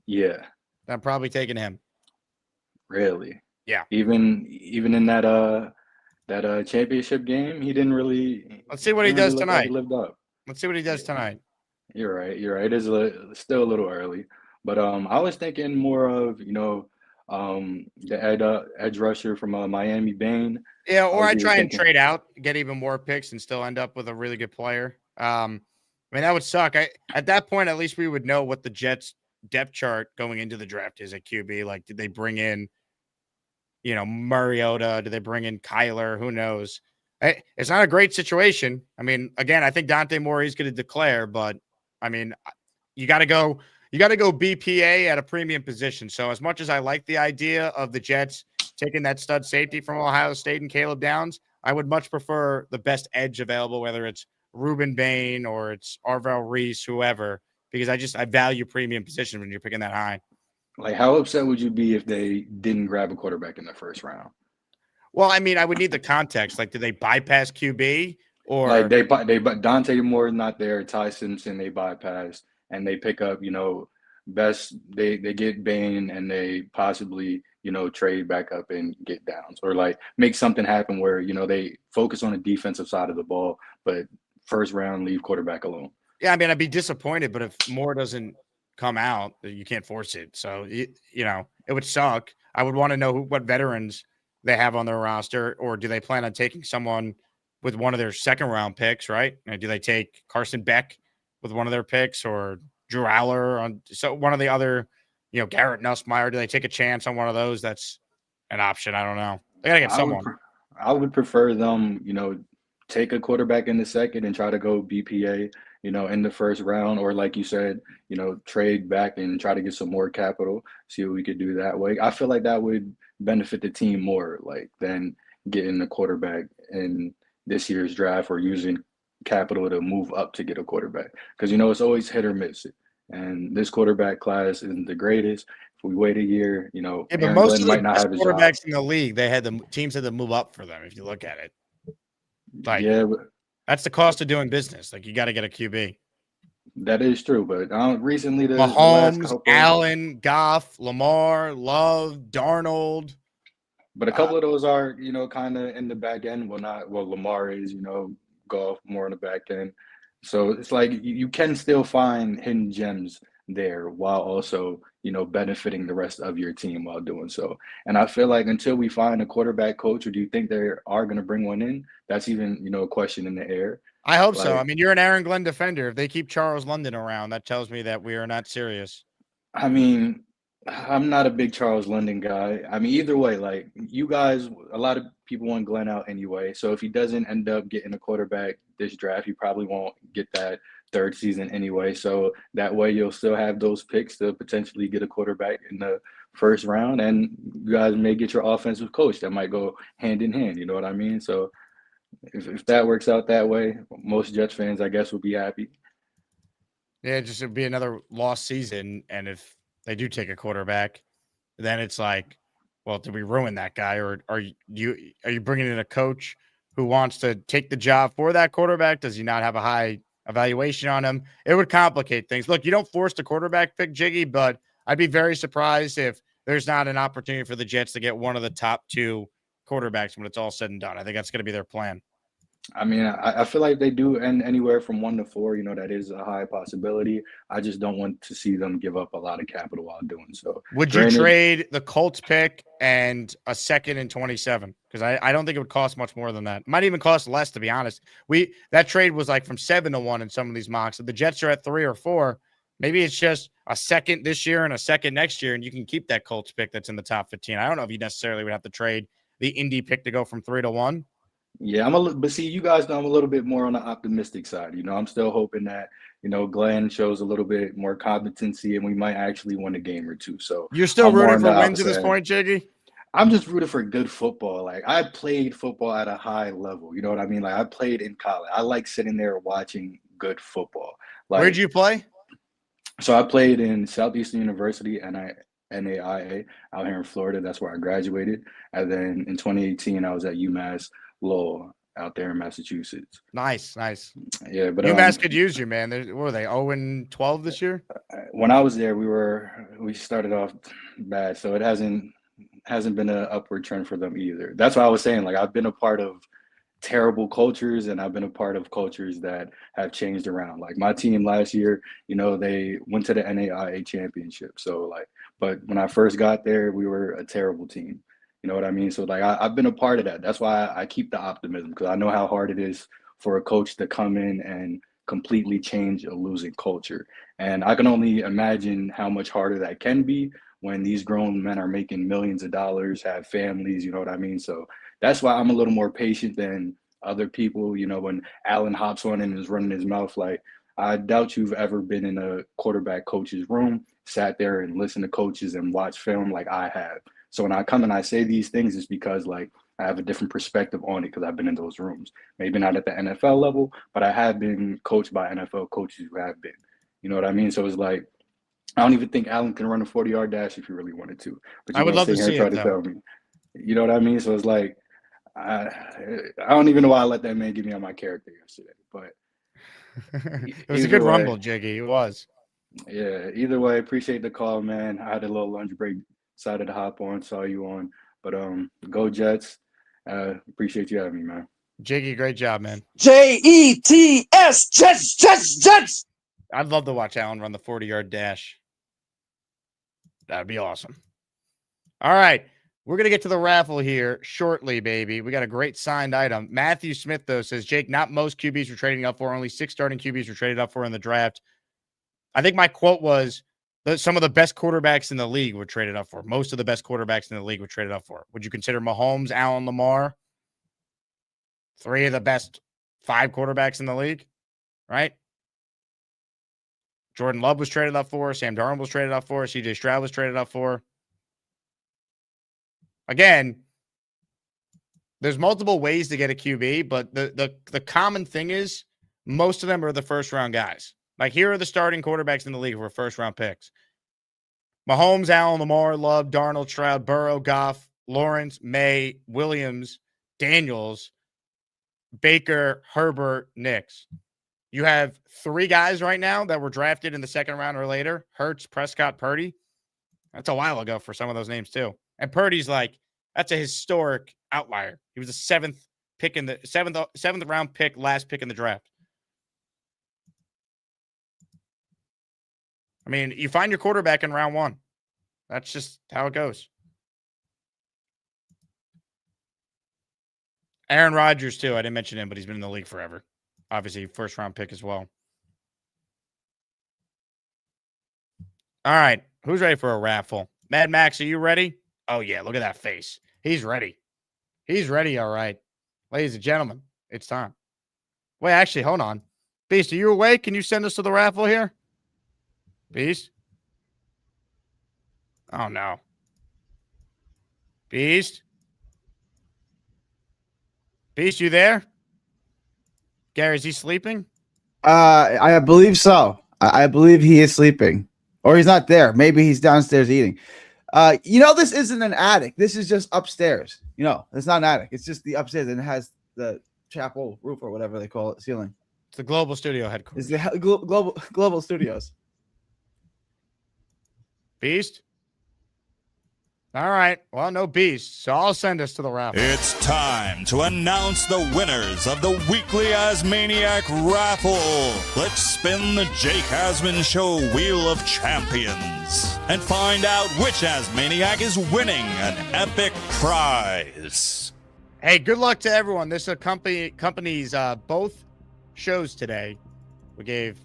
S6: Yeah.
S2: I'm probably taking him.
S6: Really?
S2: Yeah.
S6: Even in that championship game, he didn't really.
S2: Let's see what he does tonight.
S6: He lived up.
S2: Let's see what he does tonight.
S6: You're right. It is still a little early, but I was thinking more of the edge rusher from Miami, Bain.
S2: Yeah, or I try and trade out, get even more picks, and still end up with a really good player. I mean, that would suck. At that point, at least we would know what the Jets' depth chart going into the draft is at QB. Like, did they bring in, Mariota? Did they bring in Kyler? Who knows? It's not a great situation. I mean, again, I think Dante Moore is going to declare, but I mean, you got to go BPA at a premium position. So as much as I like the idea of the Jets taking that stud safety from Ohio State and Caleb Downs, I would much prefer the best edge available, whether it's Reuben Bain or it's Arvell Reese, whoever, because I value premium position when you're picking that high.
S6: Like, how upset would you be if they didn't grab a quarterback in the 1st round?
S2: Well, I mean, I would need the context. Like, did they bypass QB or
S6: like they Dante Moore is not there, Ty Simpson they bypassed, and they pick up, best they get Bain and they possibly, trade back up and get Downs, or like make something happen where, they focus on the defensive side of the ball, but 1st round leave quarterback alone.
S2: Yeah, I mean, I'd be disappointed, but if Moore doesn't come out, you can't force it. So, it would suck. I would want to know what veterans they have on their roster, or do they plan on taking someone with one of their 2nd round picks, right? Do they take Carson Beck with one of their picks, or Drew Aller so one of the other, Garrett Nussmeier? Do they take a chance on one of those? That's an option. I don't know. They got to get someone.
S6: I would prefer them, take a quarterback in the 2nd and try to go BPA in the first round, or like you said, trade back and try to get some more capital, see what we could do that way. I feel like that would benefit the team more, like, than getting a quarterback in this year's draft or using capital to move up to get a quarterback. Because, it's always hit or miss. And this quarterback class isn't the greatest. If we wait a year,
S2: Yeah, but
S6: Aaron
S2: most
S6: Glenn
S2: of the
S6: might not
S2: best
S6: have his job.
S2: quarterbacks in the league, teams had to move up for them. If you look at it, like,
S6: Yeah, but
S2: that's the cost of doing business. Like, you got to get a QB.
S6: that is true. But recently, the last
S2: Mahomes,
S6: couple,
S2: Allen, Goff, Lamar, Love, Darnold.
S6: but a couple of those are, kind of in the back end. Lamar is, Goff more on the back end. So it's like you can still find hidden gems there while also, benefiting the rest of your team while doing so. And I feel like until we find a quarterback coach, or do you think they are going to bring one in? That's even, a question in the air.
S2: I hope so.
S6: Like,
S2: I mean, you're an Aaron Glenn defender. If they keep Charles London around, that tells me that we are not serious.
S6: I mean, I'm not a big Charles London guy. I mean, either way, like, you guys, a lot of people want Glenn out anyway. So if he doesn't end up getting a quarterback this draft, he probably won't get that third season anyway. So that way you'll still have those picks to potentially get a quarterback in the first round, and you guys may get your offensive coach that might go hand in hand. You know what I mean? So if that works out that way, most Jets fans, I guess, will be happy.
S2: Yeah, just it'd be another lost season. And if they do take a quarterback, then it's like, well, did we ruin that guy, or are you bringing in a coach who wants to take the job for that quarterback? Does he not have a high evaluation on him? It would complicate things. Look, you don't force the quarterback pick, Jiggy, but I'd be very surprised if there's not an opportunity for the Jets to get one of the top two quarterbacks when it's all said and done. I think that's going to be their plan.
S6: I mean, I feel like they do end anywhere from 1 to 4. That is a high possibility. I just don't want to see them give up a lot of capital while doing so.
S2: Would you trade the Colts pick and a second in 27? Because I don't think it would cost much more than that. It might even cost less, to be honest. That trade was like from 7 to 1 in some of these mocks. If the Jets are at 3 or 4, maybe it's just a second this year and a second next year, and you can keep that Colts pick that's in the top 15. I don't know if you necessarily would have to trade the Indy pick to go from 3 to 1.
S6: Yeah, but see, you guys know I'm a little bit more on the optimistic side. I'm still hoping that, Glenn shows a little bit more competency and we might actually win a game or two. So
S2: you're still
S6: I'm more
S2: rooting
S6: on
S2: for
S6: the
S2: wins at this
S6: opposite
S2: point, Jiggy?
S6: I'm just rooting for good football. Like, I played football at a high level. You know what I mean? Like, I played in college. I like sitting there watching good football. Like,
S2: where'd you play?
S6: So I played in Southeastern University and NAIA out here in Florida. That's where I graduated. And then in 2018, I was at UMass Lowell out there in Massachusetts.
S2: Nice.
S6: Yeah, but
S2: UMass could use you, man. What were they, 0-12 this year?
S6: When I was there, we started off bad, so it hasn't been an upward trend for them either. That's why I was saying, like, I've been a part of terrible cultures and I've been a part of cultures that have changed around. Like, my team last year, they went to the NAIA championship. So, like, but when I first got there, we were a terrible team. You know what I mean? So, like, I've been a part of that. That's why I keep the optimism, because I know how hard it is for a coach to come in and completely change a losing culture. And I can only imagine how much harder that can be when these grown men are making millions of dollars, have families, you know what I mean? So that's why I'm a little more patient than other people. When Allen hops on and is running his mouth, like, I doubt you've ever been in a quarterback coach's room, sat there and listened to coaches and watched film like I have. So when I come and I say these things, it's because, like, I have a different perspective on it because I've been in those rooms. Maybe not at the NFL level, but I have been coached by NFL coaches who have been. You know what I mean? So it's like, I don't even think Allen can run a 40-yard dash if he really wanted to. But
S2: I would love to see it,
S6: to tell me. You know what I mean? So it's like, I don't even know why I let that man get me on my character yesterday. But
S2: it was a good rumble, Jiggy. It was.
S6: Yeah, either way, appreciate the call, man. I had a little lunch break, decided to hop on, saw you on. But go Jets. Appreciate you having me, man.
S2: Jiggy, great job, man.
S5: Jets, Jets.
S2: I'd love to watch Allen run the 40-yard dash. That'd be awesome. All right. We're going to get to the raffle here shortly, baby. We got a great signed item. Matthew Smith, though, says, Jake, not most QBs were trading up for. Only 6 starting QBs were traded up for in the draft. I think my quote was that some of the best quarterbacks in the league were traded up for. Most of the best quarterbacks in the league were traded up for. Would you consider Mahomes, Allen, Lamar 3 of the best 5 quarterbacks in the league? Right? Jordan Love was traded up for. Sam Darnold was traded up for. CJ Stroud was traded up for. Again, there's multiple ways to get a QB, but the common thing is most of them are the first-round guys. Like, here are the starting quarterbacks in the league who are first-round picks. Mahomes, Allen, Lamar, Love, Darnold, Stroud, Burrow, Goff, Lawrence, May, Williams, Daniels, Baker, Herbert, Nix. You have 3 guys right now that were drafted in the second round or later. Hurts, Prescott, Purdy. That's a while ago for some of those names too. And Purdy's like, that's a historic outlier. He was the 7th pick in the seventh round pick, last pick in the draft. I mean, you find your quarterback in round 1. That's just how it goes. Aaron Rodgers, too. I didn't mention him, but he's been in the league forever. Obviously, first-round pick as well. All right. Who's ready for a raffle? Mad Max, are you ready? Oh, yeah. Look at that face. He's ready. He's ready, all right. Ladies and gentlemen, it's time. Wait, actually, hold on. Beast, are you awake? Can you send us to the raffle here? Beast? Oh, no. Beast? Beast, you there? Gary, is he sleeping?
S19: I believe so. I believe he is sleeping. Or he's not there. Maybe he's downstairs eating. This isn't an attic. This is just upstairs. It's not an attic. It's just the upstairs, and it has the chapel roof or whatever they call it, ceiling.
S2: It's the Global Studio headquarters.
S19: It's the global studios.
S2: Beast? All right. Well, no Beast, so I'll send us to the raffle.
S1: It's time to announce the winners of the weekly Asmaniac raffle. Let's spin the Jake Asman Show Wheel of Champions and find out which Asmaniac is winning an epic prize.
S2: Hey, good luck to everyone. This accompanies both shows today. We gave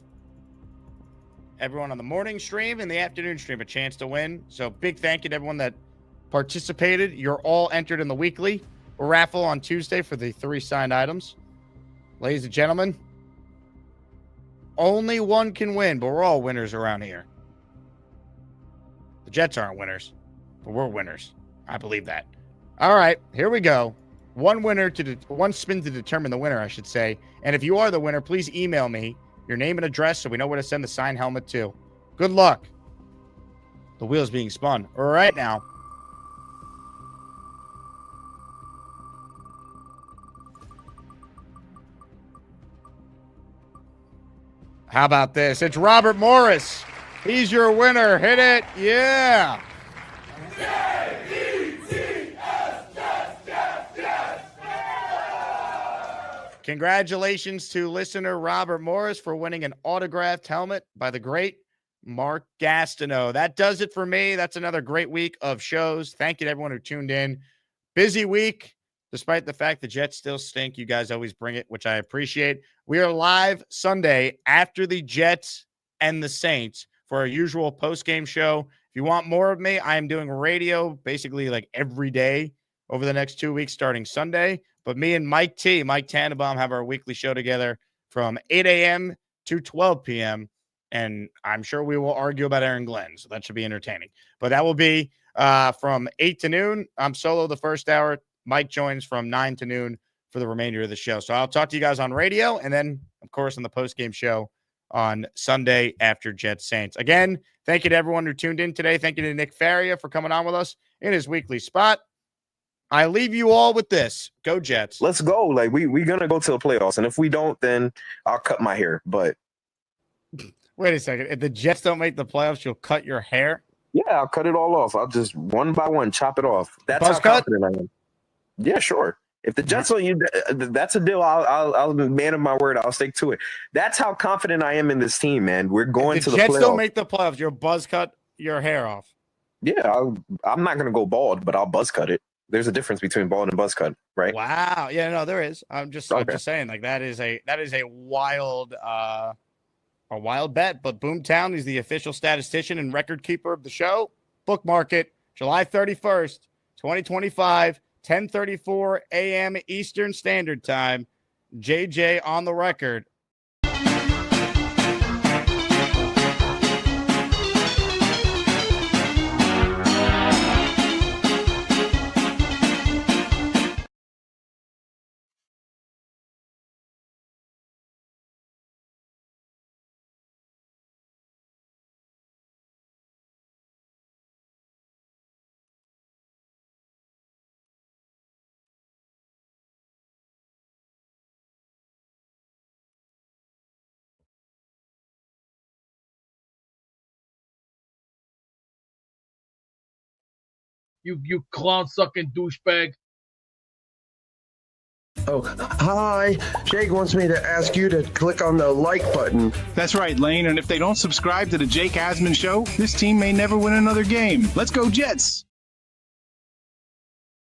S2: everyone on the morning stream and the afternoon stream a chance to win. So big thank you to everyone that participated. You're all entered in the weekly raffle on Tuesday for the 3 signed items. Ladies and gentlemen, only one can win, but we're all winners around here. The Jets aren't winners, but we're winners. I believe that. All right, here we go. One spin to determine the winner, I should say. And if you are the winner, please email me your name and address so we know where to send the signed helmet to. Good luck. The wheel's being spun right now. How about this? It's Robert Morris. He's your winner. Hit it. Yeah. Congratulations to listener Robert Morris for winning an autographed helmet by the great Mark Gastineau. That does it for me. That's another great week of shows. Thank you to everyone who tuned in. Busy week. Despite the fact the Jets still stink, you guys always bring it, which I appreciate. We are live Sunday after the Jets and the Saints for our usual post-game show. If you want more of me, I am doing radio basically like every day over the next 2 weeks starting Sunday. But me and Mike Tannenbaum have our weekly show together from 8 a.m. to 12 p.m. And I'm sure we will argue about Aaron Glenn, so that should be entertaining. But that will be from 8 to noon. I'm solo the first hour. Mike joins from 9 to noon for the remainder of the show. So I'll talk to you guys on radio and then, of course, on the post-game show on Sunday after Jets Saints. Again, thank you to everyone who tuned in today. Thank you to Nick Faria for coming on with us in his weekly spot. I leave you all with this. Go Jets.
S8: Let's go. Like we're going to go to the playoffs. And if we don't, then I'll cut my hair. But
S2: wait a second. If the Jets don't make the playoffs, you'll cut your hair?
S8: Yeah, I'll cut it all off. I'll just one by one chop it off. That's
S2: Buzz
S8: how
S2: cut?
S8: confident I am. Yeah, sure. If the Jets on you, that's a deal. I'll man of my word. I'll stick to it. That's how confident I am in this team, man. We're going to the
S2: Jets
S8: playoffs.
S2: don't make the playoffs. You'll buzz cut your hair off.
S8: Yeah, I'm not going to go bald, but I'll buzz cut it. There's a difference between bald and buzz cut, right?
S2: Wow. Yeah, no, there is. I'm just saying, like that is a wild bet. But Boomtown is the official statistician and record keeper of the show. Bookmark it, July 31st, 2025. 10:34 a.m. Eastern Standard Time. JJ on the record.
S9: You clown sucking douchebag.
S3: Oh, hi. Jake wants me to ask you to click on the like button.
S11: That's right, Lane. And if they don't subscribe to the Jake Asman Show, this team may never win another game. Let's go, Jets.